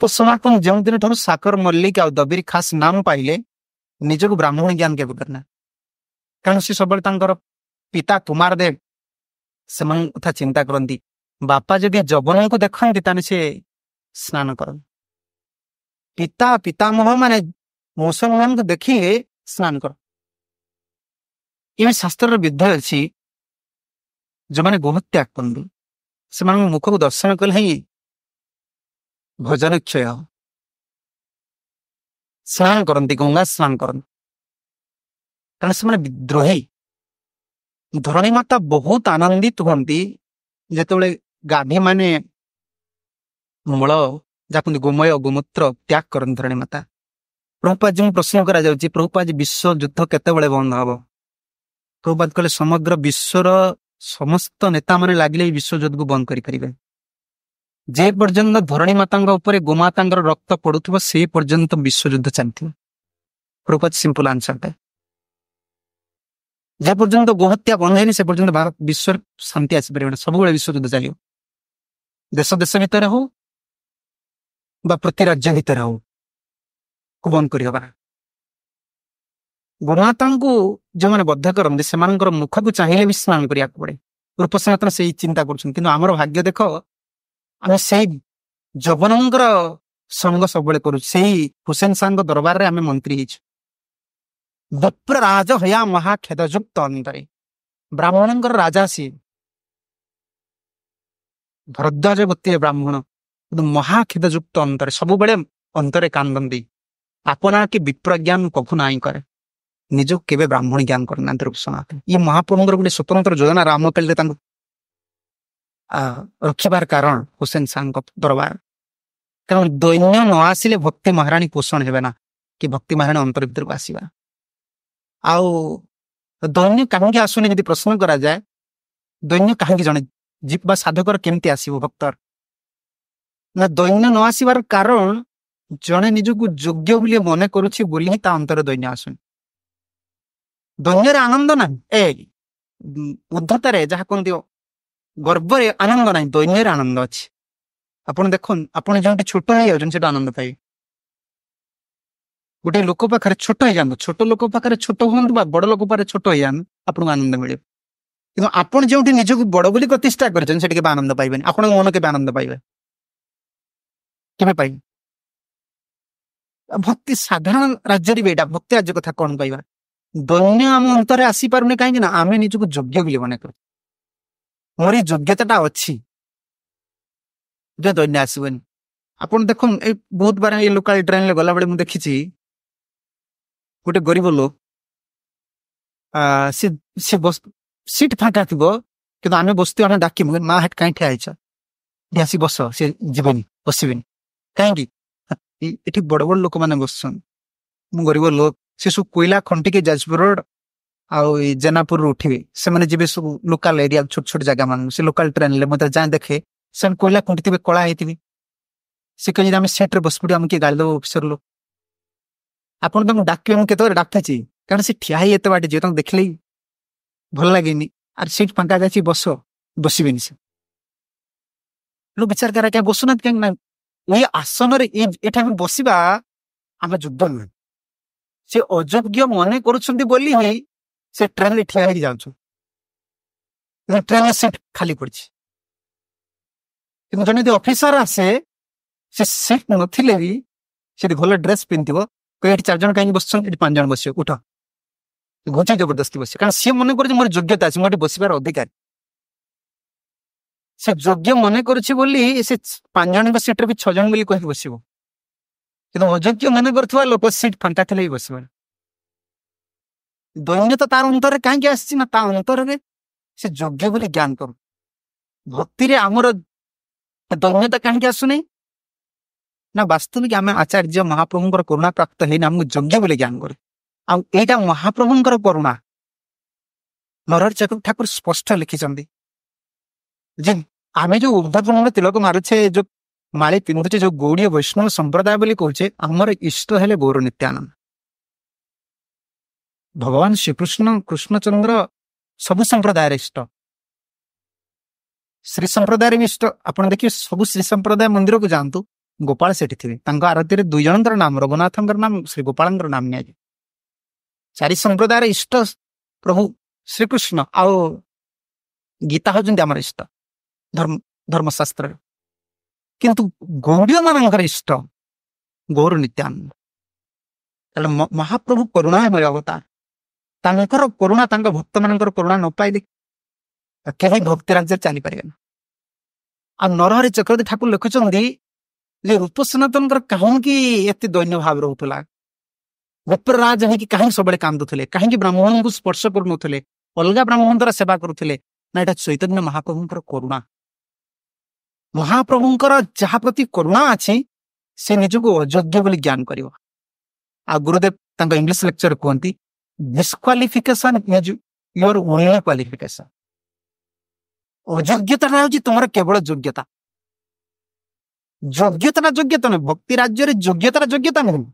तो सनातन जो दिन ठार साकर मल्लिक आ दबीर खास नाम पाइले निजक ब्राह्मण ज्ञान के करना कारण सी सब पिता कुमार देव से कथा चिंता करती बापा जब जवन को देखते ताने से स्नान कर पिता पितामह माने मुसलमान को देखिए स्नान कर ये शास्त्र विध अच्छी जो मैंने गोह त्याग करते से मुख को दर्शन कले ही भजन क्षय स्नान करती गंगा स्नान करते कारण से विद्रोही धरणी माता बहुत आनंदित होती जिते गाधी माने मूल जहाँ गोमय गोमूत्र त्याग कर धरणी माता प्रभुपाद जो प्रश्न करा प्रभुपाद विश्व युद्ध केते बंद हम प्रभुपाद कहले समग्र विश्वर समस्त नेता माने लगिले विश्व युद्ध को बंद करें जे पर्यंत धरणी माता गोमाता रक्त पड़ुव से पर्यंत विश्व युद्ध चलती प्रभुपाद सिंपल आंसर है जे पर्यंत गोहत्या बंद है से पर्यंत भारत विश्व शांति आसपार सब विश्व युद्ध चलो देश देश भितर हो प्रति राज्य भितर हो को बंद कर गोमाता को जो मैंने बद्ध करते से मुख को चाहिए भी स्नान करा पड़े रूप सनातन से चिंता कर भाग्य देख आम से जवनंकर संग सब करू से हुसैन शाह दरबार में आम मंत्री विप्र राज हया महाखेदयुक्त अंतरे ब्राह्मण राजा सी भरद्वाज गोत्रीय ब्राह्मण କିନ୍ତୁ ମହାକ୍ଷେଦ ଯୁକ୍ତ ଅନ୍ତରେ ସବୁବେଳେ ଅନ୍ତରେ କାନ୍ଦନ୍ତି। ଆପଣା କି ବିପ୍ର ଜ୍ଞାନ କଖୁ ନାହିଁ କରେ, ନିଜକୁ କେବେ ବ୍ରାହ୍ମଣୀ ଜ୍ଞାନ କରିନାହାନ୍ତି ରୂପସନାଥ। ଇଏ ମହାପ୍ରଭୁଙ୍କର ଗୋଟେ ସ୍ୱତନ୍ତ୍ର ଯୋଜନା ରାମକାଳୀରେ ତାଙ୍କୁ ରଖିବାର କାରଣ ହୁସେନ ଶାହଙ୍କ ଦରବାର। କାରଣ ଦୈନ୍ୟ ନ ଆସିଲେ ଭକ୍ତି ମହାରାଣୀ ପୋଷଣ ହେବେ ନା, କି ଭକ୍ତି ମହାରାଣୀ ଅନ୍ତର ଭିତରକୁ ଆସିବା। ଆଉ ଦୈନ୍ୟ କାହିଁକି ଆସୁନି ଯଦି ପ୍ରଶ୍ନ କରାଯାଏ, ଦୈନ୍ୟ କାହିଁକି ଜଣେ ବା ସାଧକର କେମିତି ଆସିବ ଭକ୍ତର ନା, ଦୈନ୍ୟ ନ ଆସିବାର କାରଣ ଜଣେ ନିଜକୁ ଯୋଗ୍ୟ ବୋଲି ମନେ କରୁଛି ବୋଲି ହିଁ ତା ଅନ୍ତର ଦୈନ୍ୟ ଆସୁନି। ଦୈନ୍ୟରେ ଆନନ୍ଦ ନାହିଁ, ଉଦ୍ଧତାରେ ଯାହା କୁହନ୍ତି ଗର୍ବରେ ଆନନ୍ଦ ନାହିଁ, ଦୈନ୍ୟରେ ଆନନ୍ଦ ଅଛି। ଆପଣ ଦେଖୁନ, ଆପଣ ଯେଉଁଠି ଛୋଟ ହେଇଯାଉଛନ୍ତି ସେଟା ଆନନ୍ଦ ପାଇବେ। ଗୋଟେ ଲୋକ ପାଖରେ ଛୋଟ ହେଇଯାଆନ୍ତୁ, ଛୋଟ ଲୋକ ପାଖରେ ଛୋଟ ହୁଅନ୍ତୁ ବା ବଡ ଲୋକ ପାଖରେ ଛୋଟ ହେଇଯାଆନ୍ତୁ, ଆପଣଙ୍କୁ ଆନନ୍ଦ ମିଳିବ। କିନ୍ତୁ ଆପଣ ଯେଉଁଠି ନିଜକୁ ବଡ ବୋଲି ପ୍ରତିଷ୍ଠା କରିଛନ୍ତି ସେଠି କେବେ ଆନନ୍ଦ ପାଇବେନି। ଆପଣଙ୍କ ମନ କେବେ ଆନନ୍ଦ ପାଇବେ, କେବେ ପାଇବେ? ଭକ୍ତି ସାଧାରଣ ରାଜ୍ୟରେ ବି ଏଇଟା, ଭକ୍ତି ରାଜ୍ୟ କଥା କଣ କହିବା? ଦୈନ୍ୟ ଆମ ଅନ୍ତରେ ଆସିପାରୁନି କାହିଁକି ନା ଆମେ ନିଜକୁ ଯୋଗ୍ୟ ବୋଲି ମନେ କରୁ। ମୋର ଏଇ ଯୋଗ୍ୟତାଟା ଅଛି, ଦୈନ୍ୟ ଆସିବନି। ଆପଣ ଦେଖୁନ, ଏଇ ବହୁତ ବାର ଏଇ ଲୋକାଲ ଟ୍ରେନରେ ଗଲାବେଳେ ମୁଁ ଦେଖିଛି ଗୋଟେ ଗରିବ ଲୋକ, ସିଟ୍ ଫାଙ୍କା ଥିବ କିନ୍ତୁ ଆମେ ବସିଥିବୁ, ଆମେ ଡାକିବୁ ମା ହେଠ କାହିଁ ଠିଆ ହେଇଛ, ଆସି ବସ, ସେ ଯିବେନି, ବସିବେନି। କାହିଁକି? ଏଠି ବଡ ବଡ ଲୋକମାନେ ବସୁଛନ୍ତି, ମୁଁ ଗରିବ ଲୋକ। ସେ ସବୁ କୋଇଲା ଖଣ୍ଟିକି ଯାଜପୁର ରୋଡ ଆଉ ଏଇ ଜେନାପୁରରୁ ଉଠିବେ, ସେମାନେ ଯିବେ ସବୁ ଲୋକାଲ ଏରିଆ, ଛୋଟ ଛୋଟ ଜାଗା ମାନଙ୍କୁ। ସେ ଲୋକାଲ ଟ୍ରେନରେ ମତେ ଯାଏ ଦେଖେ, ସେମାନେ କୋଇଲା ଖଣ୍ଟିଥିବେ, କଳା ହେଇଥିବେ। ସେ କହି ଆମେ ସେଟ୍ରେ ବସି ପଡିବୁ, ଆମେ କିଏ ଗାଳି ଦେବ ଅଫିସର ଲୋକ। ଆପଣ ତାଙ୍କୁ ଡାକିବେ, ମୁଁ କେତେବେଳେ ଡାକିଛି, କାରଣ ସେ ଠିଆ ହେଇ ଏତେ ବାଟେ ଯିବେ, ତାଙ୍କୁ ଦେଖିଲେ ଭଲ ଲାଗେନି। ଆର୍ ସିଟ୍ ଫାଙ୍କା ଅଛି, ବସିବେନି। ସେ ବିଚାର କାହିଁକି ବସୁନାହାନ୍ତି? କାହିଁକି ନା ଏଇ ଆସନରେ ଏଠାକୁ ବସିବା ଆମେ ଯୋଗ୍ୟ ନୁହେଁ। ସେ ଅଯୋଗ୍ୟ ମନେ କରୁଛନ୍ତି ବୋଲି ହିଁ ସେ ଟ୍ରେନରେ ଠିଆ ହେଇକି ଯାଉଛୁ, ଟ୍ରେନରେ ସିଟ୍ ଖାଲି ପଡିଛି। କିନ୍ତୁ ଜଣେ ଯଦି ଅଫିସର ଆସେ, ସେ ସିଟ୍ ନଥିଲେ ବି ସେଠି ଭଲ ଡ୍ରେସ୍ ପିନ୍ଧିବ, ଏଠି 4 ଜଣ କାହିଁକି ବସୁଛନ୍ତି, ଏଠି 5 ଜଣ ବସିବ, ଉଠ, ଘୁଞ୍ଚା ଜବରଦସ୍ତି ବସିବ। କାରଣ ସିଏ ମନେ କରୁଛି ମୋର ଯୋଗ୍ୟତା ଅଛି, ମୁଁ ଏଠି ବସିବାର ଅଧିକାର। ସେ ଯୋଗ୍ୟ ମନେ କରୁଛି ବୋଲି ସେ 5 ଜଣଙ୍କ ସିଟ୍ରେ ବି 6 ଜଣ ବୋଲି କହିକି ବସିବ। କିନ୍ତୁ ଅଯୋଗ୍ୟ ମନେ କରୁଥିବା ଲୋକ ସିଟ୍ ଫାଙ୍କା ଥିଲେ ବି ବସିବ। ଦୈନ୍ୟତା ତାର ଅନ୍ତରରେ କାହିଁକି ଆସିଛି ନା, ତା ଅନ୍ତରରେ ସେ ଯୋଗ୍ୟ ବୋଲି ଜ୍ଞାନ କରୁ। ଭକ୍ତିରେ ଆମର ଦୈନ୍ୟତା କାହିଁକି ଆସୁନି ନା, ବାସ୍ତବିକ ଆମେ ଆଚାର୍ଯ୍ୟ ମହାପ୍ରଭୁଙ୍କର କରୁଣା ପ୍ରାପ୍ତ ହେଇନି, ଆମକୁ ଯୋଗ୍ୟ ବୋଲି ଜ୍ଞାନ କରୁ। ଆଉ ଏଇଟା ମହାପ୍ରଭୁଙ୍କର କରୁଣା। ନରହରି ଠାକୁର ସ୍ପଷ୍ଟ ଲିଖିଛନ୍ତି ଯେ ଆମେ ଯୋଉ ଉର୍ଦ୍ଧ୍ୱ ତିଳକ ମାରୁଛେ, ଯୋଉ ମାଳି ପିନ୍ଧୁଛେ, ଯୋଉ ଗୌଡୀୟ ବୈଷ୍ଣବ ସମ୍ପ୍ରଦାୟ ବୋଲି କହୁଛେ, ଆମର ଇଷ୍ଟ ହେଲେ ଗୌର ନିତ୍ୟାନନ୍ଦ। ଭଗବାନ ଶ୍ରୀକୃଷ୍ଣ, କୃଷ୍ଣଚନ୍ଦ୍ର ସବୁ ସମ୍ପ୍ରଦାୟର ଇଷ୍ଟ, ଶ୍ରୀ ସମ୍ପ୍ରଦାୟର ବି ଇଷ୍ଟ। ଆପଣ ଦେଖିବେ ସବୁ ଶ୍ରୀ ସମ୍ପ୍ରଦାୟ ମନ୍ଦିରକୁ ଯାଆନ୍ତୁ, ଗୋପାଳ ସେଠି ଥିବେ। ତାଙ୍କ ଆରତୀରେ 2 ଜଣଙ୍କର ନାମ, ରଘୁନାଥଙ୍କର ନାମ, ଶ୍ରୀ ଗୋପାଳଙ୍କର ନାମ ନିଆଯାଏ। 4 ସମ୍ପ୍ରଦାୟର ଇଷ୍ଟ ପ୍ରଭୁ ଶ୍ରୀକୃଷ୍ଣ, ଆଉ ଗୀତା ହଉଛନ୍ତି ଆମର ଇଷ୍ଟ ଧର୍ମଶାସ୍ତ୍ରରେ। କିନ୍ତୁ ଗୌଡୀୟ ମାନଙ୍କର ଇଷ୍ଟ ଗୌର ନିତ୍ୟାନନ୍ଦ। ତାହେଲେ ମହାପ୍ରଭୁ କରୁଣାମୟ ଅବତାର, ତାଙ୍କର କରୁଣା, ତାଙ୍କ ଭକ୍ତ ମାନଙ୍କର କରୁଣା ନ ପାଇଲେ କେହି ଭକ୍ତି ରାଜ୍ୟରେ ଚାଲିପାରିବେନି। ଆଉ ନରହରି ଚକ୍ରବର୍ତ୍ତୀ ଠାକୁର ଲେଖୁଛନ୍ତି ଯେ ରୂପ ସନାତନଙ୍କର କାହିଁକି ଏତେ ଦୈନ୍ୟ ଭାବ ରହୁଥିଲା, ଗୋପରାଜ ହେଇକି କାହିଁକି ସବୁବେଳେ କାନ୍ଦୁଥିଲେ, କାହିଁକି ବ୍ରାହ୍ମଣଙ୍କୁ ସ୍ପର୍ଶ କରୁନଥିଲେ, ଅଲଗା ବ୍ରାହ୍ମଣଙ୍କର ସେବା କରୁଥିଲେ? ନା, ଏଇଟା ଚୈତନ୍ୟ ମହାପ୍ରଭୁଙ୍କର କରୁଣା। ମହାପ୍ରଭୁଙ୍କର ଯାହା ପ୍ରତି କରୁଣା ଅଛି, ସେ ନିଜକୁ ଅଯୋଗ୍ୟ ବୋଲି ଜ୍ଞାନ କରିବ। ଆଉ ଗୁରୁଦେବ ତାଙ୍କ ଇଂଲିଶ ଲେକ୍ଚର କୁହନ୍ତି, ଡିସକ୍ୱାଲିଫିକେସନ ଇଜ ୟୁର ଓନ୍ଲି କ୍ୱାଲିଫିକେସନ। ଅଯୋଗ୍ୟତା ହେଉଛି ତୁମର କେବଳ ଯୋଗ୍ୟତା। ଯୋଗ୍ୟତାଟା ଯୋଗ୍ୟତା ନୁହେଁ, ଭକ୍ତି ରାଜ୍ୟରେ ଯୋଗ୍ୟତାଟା ଯୋଗ୍ୟତା ନୁହେଁ।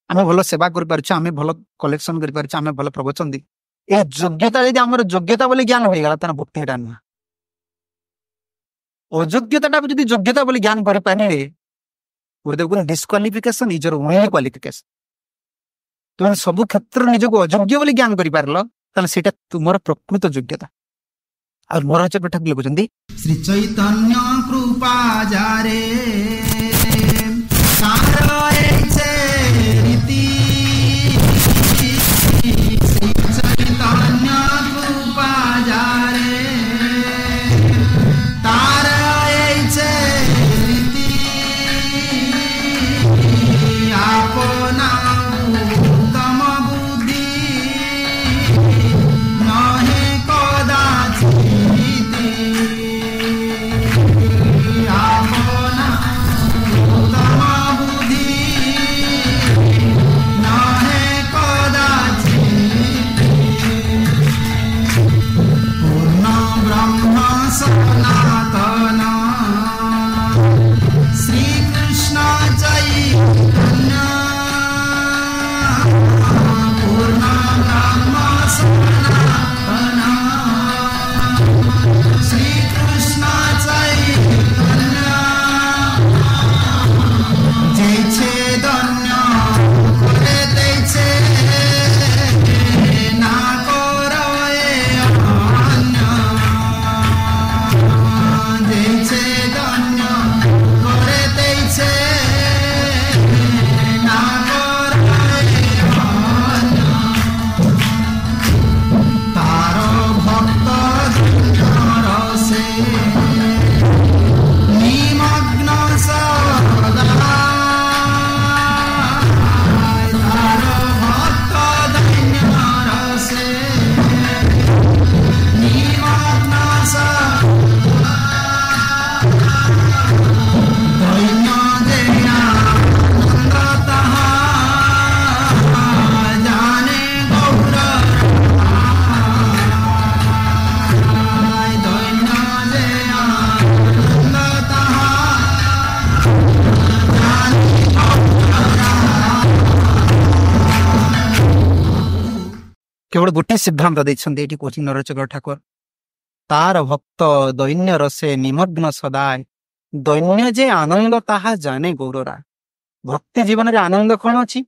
ଆମେ ଭଲ ସେବା କରିପାରୁଛୁ, ଆମେ ଭଲ କଲେକ୍ସନ କରିପାରୁଛୁ, ଆମେ ଭଲ ପ୍ରବଚନ ଦେଇ, ଏ ଯୋଗ୍ୟତା ଯଦି ଆମର ଯୋଗ୍ୟତା ବୋଲି ଜ୍ଞାନ ହେଇଗଲା, ତାହେଲେ ଭକ୍ତି ଏଟା ନୁହେଁ। ଅଯୋଗ୍ୟତାଟା ଯଦି ଯୋଗ୍ୟତା ବୋଲି ଜ୍ଞାନ କରିପାରିଲେ, ଗୁରୁଦେବ ଡିସକ୍ୱାଲିଫିକେସନ ଇଜ ୟୁର ଓନ୍ଲି କ୍ୱାଲିଫିକେସନ। ତୁମେ ସବୁ କ୍ଷେତ୍ରରେ ନିଜକୁ ଅଯୋଗ୍ୟ ବୋଲି ଜ୍ଞାନ କରିପାରିଲ, ତାହେଲେ ସେଇଟା ତୁମର ପ୍ରକୃତ ଯୋଗ୍ୟତା। ଆଉ ନରହରି ଚକ୍ର ଠାକୁର ଲେଖୁଛନ୍ତି, ଶ୍ରୀ ଚୈତନ୍ୟ କୃପା ଯାରେ ତାର ଏଇଛେ ରୀତି, ଶ୍ରୀ ଚୈତନ୍ୟ କୃପା ଯାରେ ତାର ଏଇଛେ ରୀତି, केवल गोटे सिद्धांत देते ये कौन नरचक्र ठाकुर तार भक्त दैन्य रसे निमग्न सदाय दैन्य जे आनंद ताहा जाने गौररा भक्ति जीवन में आनंद कौन अच्छी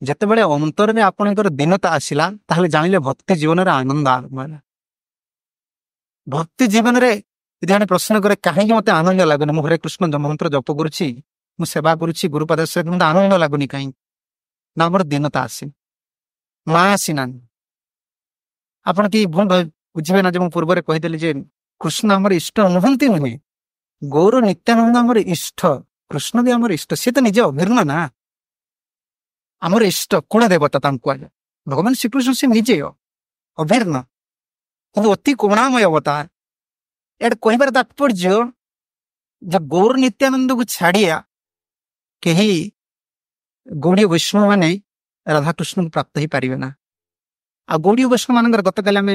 जिते बड़े अंतर में आपणकर दीनता आसला ताहले जानिले भक्ति जीवन में आनंद आरंभ है भक्ति जीवन में यदि जन प्रश्न करे कहीं मत आनंद लगुनि हरे कृष्ण जन्ममंत्र जप करुच्ची मु सेवा करुच्ची गुरुपद से मत आनंद लगुनि कहीं ना मोर दीनता आसी माँ आसीना आपन कि भूल बुझे ना जो पूर्व कहीदेली जे कृष्ण आमर इष्ट नुहति नुहे गौर नित्यानंद आमर इष्ट कृष्ण भी आमर इष्ट सी तो निजे अभिन्न ना आमर इष्ट कुल देवता कहुए भगवान श्रीकृष्ण से निजे अभिन्न कि अति करुणामय अवतार एड कहबार तात्पर्य जब गौर नित्यानंद को छाड़िया कहीं गौड़ी वैष्णव माने राधाकृष्ण को प्राप्त हो पारे ना आ गौड़ी वैष्णव मान गत काल आम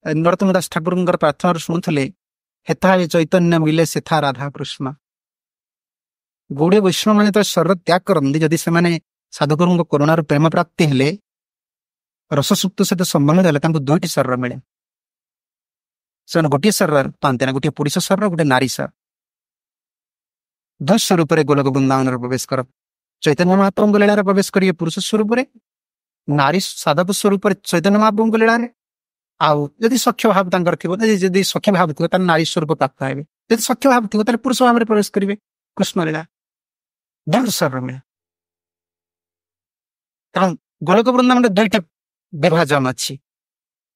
नरोत्तम दास ठाकुर प्रार्थना शुणुले हेथा चैतन्य मिले सेथा राधाकृष्ण गौड़ी वैष्णव मान तो शरीर त्याग करती जदि से साधुगुरु करुणार प्रेम प्राप्ति हेले रससुप्त सहित संबंध हेल्ले दुईट शरीर मिले से गोटे शरीर पाते ना गोटे पुरुष शरीर गोटे नारी शरीर दुई स्वरूप गोलक वृंदावन प्रवेश कर चैतन्य महाप्रभु लीला प्रवेश करिए पुरुष स्वरूप नारी साधक स्वरूप चैतन्य महाप्रभु लीला आदि सख्य भाव थी सख्य भाव थी नारी स्वरूप प्राप्त हे जब सख्य भाव थी पुरुष भाव में प्रवेश करेंगे कृष्ण लीला दुई शरीर मिले कारण गोलक वृंदावन दुईट विभाजन अच्छी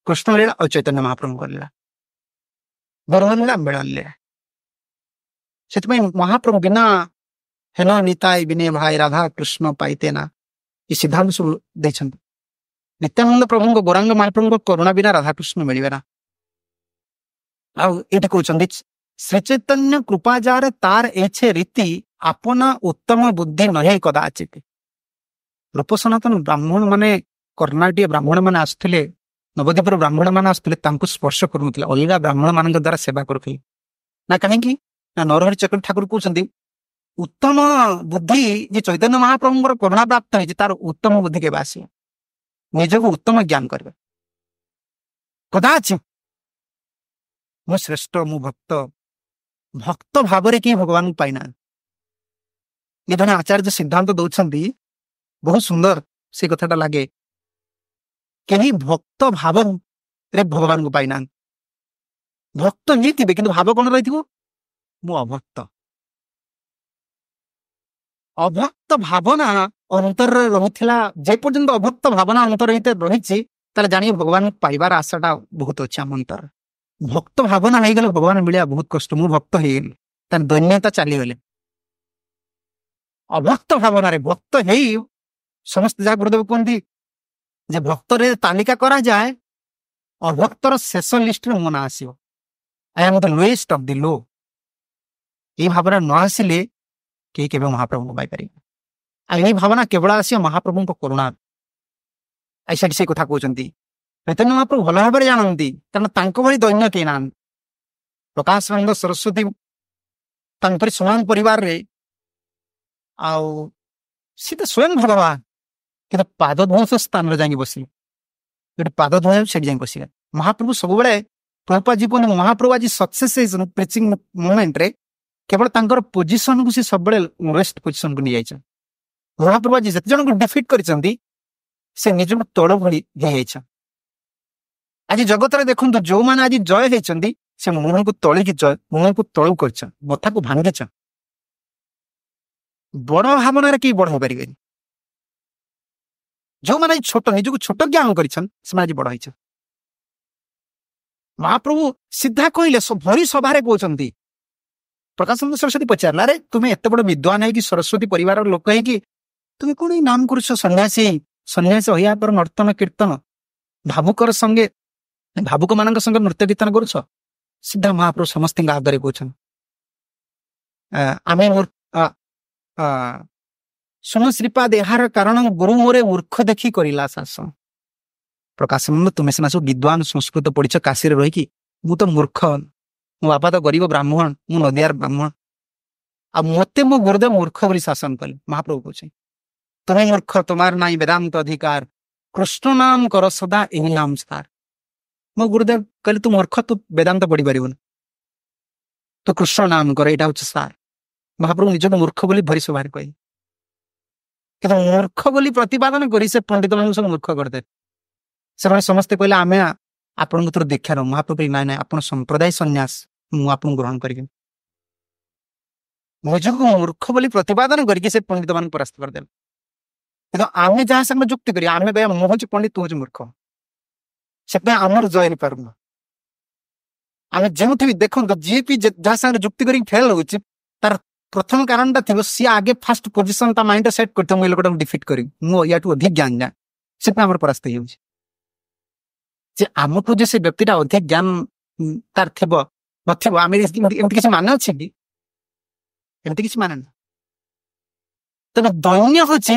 कृष्ण लीला और चैतन्य महाप्रभु लीला बरहन लीला मिलन लीला से महाप्रभु बिना हेन निताय विनय भाई राधा कृष्ण पाइते ना ये सिद्धांत सब देते नित्यानंद प्रभु गौरांग महाप्रभु करुणा बिना राधाकृष्ण मिले ना आठ कहते श्री चैतन्य कृपाजार तार एछे रीति आपना उत्तम बुद्धि नहे कदाचित रूप सनातन ब्राह्मण माने कर्णाटीय ब्राह्मण मैंने आसुले नवद्वीपर ब्राह्मण मैंने आसुले स्पर्श करुले अलग ब्राह्मण मान द्वारा सेवा करुले ना कहीं ना नरहरि चक्र ठाकुर कहते उत्तम बुद्धि जे चैतन्य महाप्रभु करुणा प्राप्त है तार उत्तम बुद्धि के आस निजक उत्तम ज्ञान कर कदाचित मु श्रेष्ठ मु भक्त भक्त भाव कि भगवान को पाईना ये जन आचार्य सिद्धांत दौरान बहुत सुंदर से कथाटा लगे कहीं भक्त भाव रे भगवान को पाईना भक्त नहीं थे कि भाव कौन रही मु अभक्त अभक्त भावना अंतर रही जे पर्यंत अभक्त भावना अंतर रही जानिए भगवान पाइबार आशाटा बहुत अच्छे आम अंतर भक्त भावना हो गले भगवान मिलिया बहुत कष्ट मु भक्त हो गली दैन्यता चलीगले अभक्त भावना रे भक्त है समस्त जहाँ गुरुदेव कहते जे भक्त तालिका करा जाए अभक्तर शेष लिस्ट में मो ना आसो I am the lowest of the low ये भावना न आसिले कई के महाप्रभु को पाई आई भावना केवल आस महाप्रभु को करुणा ऐसा से कथा कहते चैतन्य महाप्रभु भल भाव जानती कारण भली दैन्य कई ना प्रकाशानंद सरस्वती समान परिवार रे आउ सी तो स्वयं भगवान कि पाद ध्वंस स्थान जाए बसिले जो पाद धोया से जाए बसिले महाप्रभु सब प्रभुपाद जी कहते महाप्रभु आज सक्सेस प्रिचिंग मोमेंट रे केवल तांकर पोजिशन को सी सब रेस्ट पोजिशन को नहीं जाए महाप्रभु आज जिते जन को डिफिट करछंती से निज तोड़ भली जाए आज जगत रे देखु जो मैंने आज जय होती से मुह को तली जय मुह को तलू कर मथा को भांगे बड़ भावना कि बड़ हो पारे जो मैंने छोट निजक छोट ज्ञान कर बड़ हो महाप्रभु सीधा कहले भरी सभारे कहते प्रकाशानंद सरस्वती पचारा रे तुम्हें एत बड़ विद्वान है कि सरस्वती परिवार लोक है कि तुम्हें कौन नाम कर सन्यासी सन्यासी होया पर नर्तन कीर्तन भावुकर संगे भावुक मान संगे नृत्य कीर्तन कर सीधा महाप्रभु समस्त आगे कहते आम सुन श्रीपाद यार कारण गुरु मोरे मूर्ख देखी करला शासन प्रकाशानंद तुम्हें सीना सब विद्वान संस्कृत पढ़ी काशी रही मु तो मूर्ख मो बापा तो गरीब ब्राह्मण मु नदियार ब्राह्मण आ मते मो गुरुदेव मूर्ख बोली शासन कले महाप्रभु कहे तुम्हें मूर्ख तुम्हार नाई वेदांत अधिकार କୃଷ୍ଣ ନାମ କର ସଦା ଏହି ନାମ ସାର। ମୋ ଗୁରୁଦେବ କହିଲେ ତୁ ମୂର୍ଖ, ତୁ ବେଦାନ୍ତ ପଢି ପାରିବୁନି, ତୁ କୃଷ୍ଣ ନାମ କର, ଏଇଟା ହଉଛି ସାର। ମହାପ୍ରଭୁ ନିଜକୁ ମୂର୍ଖ ବୋଲି ଭରିଷ ବାହାରି କହିଲେ, କିନ୍ତୁ ମୂର୍ଖ ବୋଲି ପ୍ରତିପାଦନ କରି ସେ ପଣ୍ଡିତ ମାନଙ୍କୁ ସବୁ ମୂର୍ଖ କରିଦେଲେ। ସେମାନେ ସମସ୍ତେ କହିଲେ ଆମେ ଆପଣଙ୍କ ଥର ଦୀକ୍ଷା ନବୁ। ମହାପ୍ରଭୁ କହିଲେ ନାଇଁ ନାଇଁ, ଆପଣ ସମ୍ପ୍ରଦାୟ ସନ୍ନ୍ୟାସ, ମୁଁ ଆପଣଙ୍କୁ ଗ୍ରହଣ କରିବି। ନିଜକୁ ମୂର୍ଖ ବୋଲି ପ୍ରତିପାଦନ କରିକି ସେ ପଣ୍ଡିତ ମାନଙ୍କୁ ପରାସ୍ତ କରିଦେଲେ। କିନ୍ତୁ ଆମେ ଯାହା ସାଙ୍ଗରେ ଯୁକ୍ତି କরি, ଆମେ କହିବା ମୁଁ ହଉଛି ପଣ୍ଡିତ, ତୁ ହଉଛି ମୂର୍ଖ, ସେଥିପାଇଁ ଆମର ଜୟ ହେଇପାରୁନ। ଆମେ ଯେଉଁଠି ବି ଦେଖନ୍ତୁ, ଯିଏ ବି ଯାହା ସାଙ୍ଗରେ ଯୁକ୍ତି କରିକି ଫେଲ ହଉଛି, ତାର ପ୍ରଥମ କାରଣଟା ଥିବ ସିଏ ଆଗେ ଫାଷ୍ଟ ପୋଜିସନ ତା ମାଇଣ୍ଡ ସେଟ୍ କରିଥିବ, ମୁଁ ଏ ଲୋକଟାକୁ ଡିଫିଟ୍ କରିବି, ମୁଁ ୟାଠୁ ଅଧିକ ଜ୍ଞାନ ଜାଣେ, ସେଥିପାଇଁ ଆମର ପରାସ୍ତ ହେଇଯାଉଛି। ଯେ ଆମଠୁ ଯେ ସେ ବ୍ୟକ୍ତିଟା ଅଧିକ ଜ୍ଞାନ ତାର ଥିବ ନଥିବ, ଆମେ ଏମିତି କିଛି ମାନେ ଅଛି କି? ଏମିତି କିଛି ମାନେ ନା। ତେଣୁ ଦୈନ୍ୟ ହଉଛି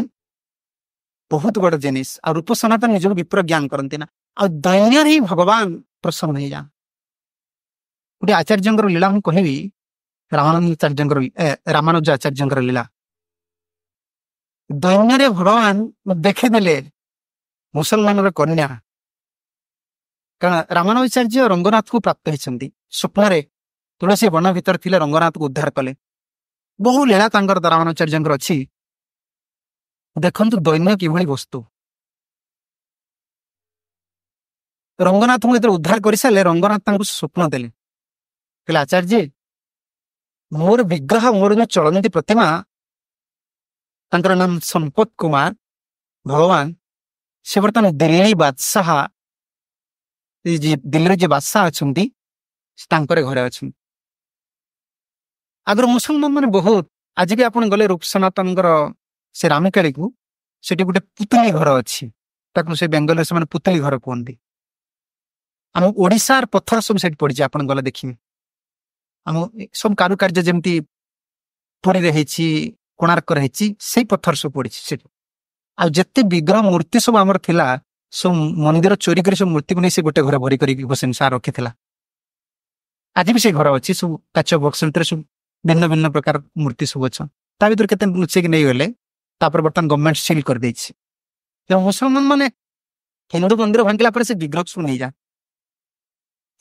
ବହୁତ ବଡ ଜିନିଷ। ଆଉ ରୂପ ସନାତନ ନିଜକୁ ବିପ୍ର ଜ୍ଞାନ କରନ୍ତି ନା, ଆଉ ଦୈନ୍ୟରେ ହିଁ ଭଗବାନ ପ୍ରସନ୍ନ ହେଇଯାଆନ୍ତି। ଗୋଟେ ଆଚାର୍ଯ୍ୟଙ୍କର ଲୀଳା ମୁଁ କହିବି, ରାମାନୁଜ ଆଚାର୍ଯ୍ୟଙ୍କର ଲୀଳା। ଦୈନ୍ୟରେ ଭଗବାନ ଦେଖିଦେଲେ ମୁସଲମାନର କନ୍ୟା, କାରଣ ରାମାନୁଜାଚାର୍ଯ୍ୟ ରଙ୍ଗନାଥକୁ ପ୍ରାପ୍ତ ହେଇଛନ୍ତି ସ୍ୱପ୍ନରେ। ତୁଳସୀ ବନ ଭିତରେ ଥିଲେ ରଙ୍ଗନାଥକୁ ଉଦ୍ଧାର କଲେ। ବହୁ ଲୀଳା ତାଙ୍କର ରାମାନୁଜାଚାର୍ଯ୍ୟଙ୍କର ଅଛି। ଦେଖନ୍ତୁ ଦୈନ୍ୟ କିଭଳି ବସ୍ତୁ। ରଙ୍ଗନାଥଙ୍କୁ ଯେତେବେଳେ ଉଦ୍ଧାର କରିସାରିଲେ, ରଙ୍ଗନାଥ ତାଙ୍କୁ ସ୍ୱପ୍ନ ଦେଲେ, କହିଲେ ଆଚାର୍ଯ୍ୟ ମୋର ବିଗ୍ରହ, ମୋର ଯୋଉ ଚଳନ୍ତି ପ୍ରତିମା, ତାଙ୍କର ନାମ ସମ୍ପତ କୁମାର ଭଗବାନ, ସେ ବର୍ତ୍ତମାନ ଦିଲ୍ଲୀ ବାଦଶାହ, ଦିଲ୍ଲୀରେ ଯିଏ ବାଦଶାହ ଅଛନ୍ତି ତାଙ୍କର ଘରେ ଅଛନ୍ତି। ଆଗରୁ ମୁସଲମାନ ମାନେ ବହୁତ, ଆଜି ବି ଆପଣ ଗଲେ ରୂପ ସନାତନଙ୍କର ସେ ରାମକାଳୀକୁ, ସେଠି ଗୋଟେ ପୁତଳି ଘର ଅଛି, ତାକୁ ସେ ବେଙ୍ଗଲରେ ସେମାନେ ପୁତଳି ଘର କୁହନ୍ତି। ଆମ ଓଡିଶାର ପଥର ସବୁ ସେଠି ପଡିଛି, ଆପଣ ଗଲେ ଦେଖିବେ। ଆମ ସବୁ କାରୁକାର୍ଯ୍ୟ ଯେମିତି ପୁରୀରେ ହେଇଛି, କୋଣାର୍କରେ ହେଇଛି, ସେଇ ପଥର ସବୁ ପଡିଛି ସେଠି। ଆଉ ଯେତେ ବିଗ୍ରହ ମୂର୍ତ୍ତି ସବୁ ଆମର ଥିଲା, ସବୁ ମନ୍ଦିର ଚୋରି କରି ସବୁ ମୂର୍ତ୍ତିକୁ ନେଇ ସେ ଗୋଟେ ଘରେ ଭରି କରିକି ହୁସେନ ଶାହ ରଖିଥିଲା। ଆଜି ବି ସେ ଘର ଅଛି, ସବୁ କାଚ ବକ୍ସ ଭିତରେ ସବୁ ଭିନ୍ନ ଭିନ୍ନ ପ୍ରକାର ମୂର୍ତ୍ତି ସବୁ ଅଛ। ତା ଭିତରୁ କେତେ ଲୁଚେଇକି ନେଇଗଲେ, ତାପରେ ବର୍ତ୍ତମାନ ଗଭର୍ଣ୍ଣମେଣ୍ଟ ସିଲ୍ କରିଦେଇଛି। ତେଣୁ ମୁସଲମାନ ମାନେ ହିନ୍ଦୁ ମନ୍ଦିର ଭାଙ୍ଗିଲା ପରେ ସେ ବିଗ୍ରହ ସବୁ ନେଇଯା।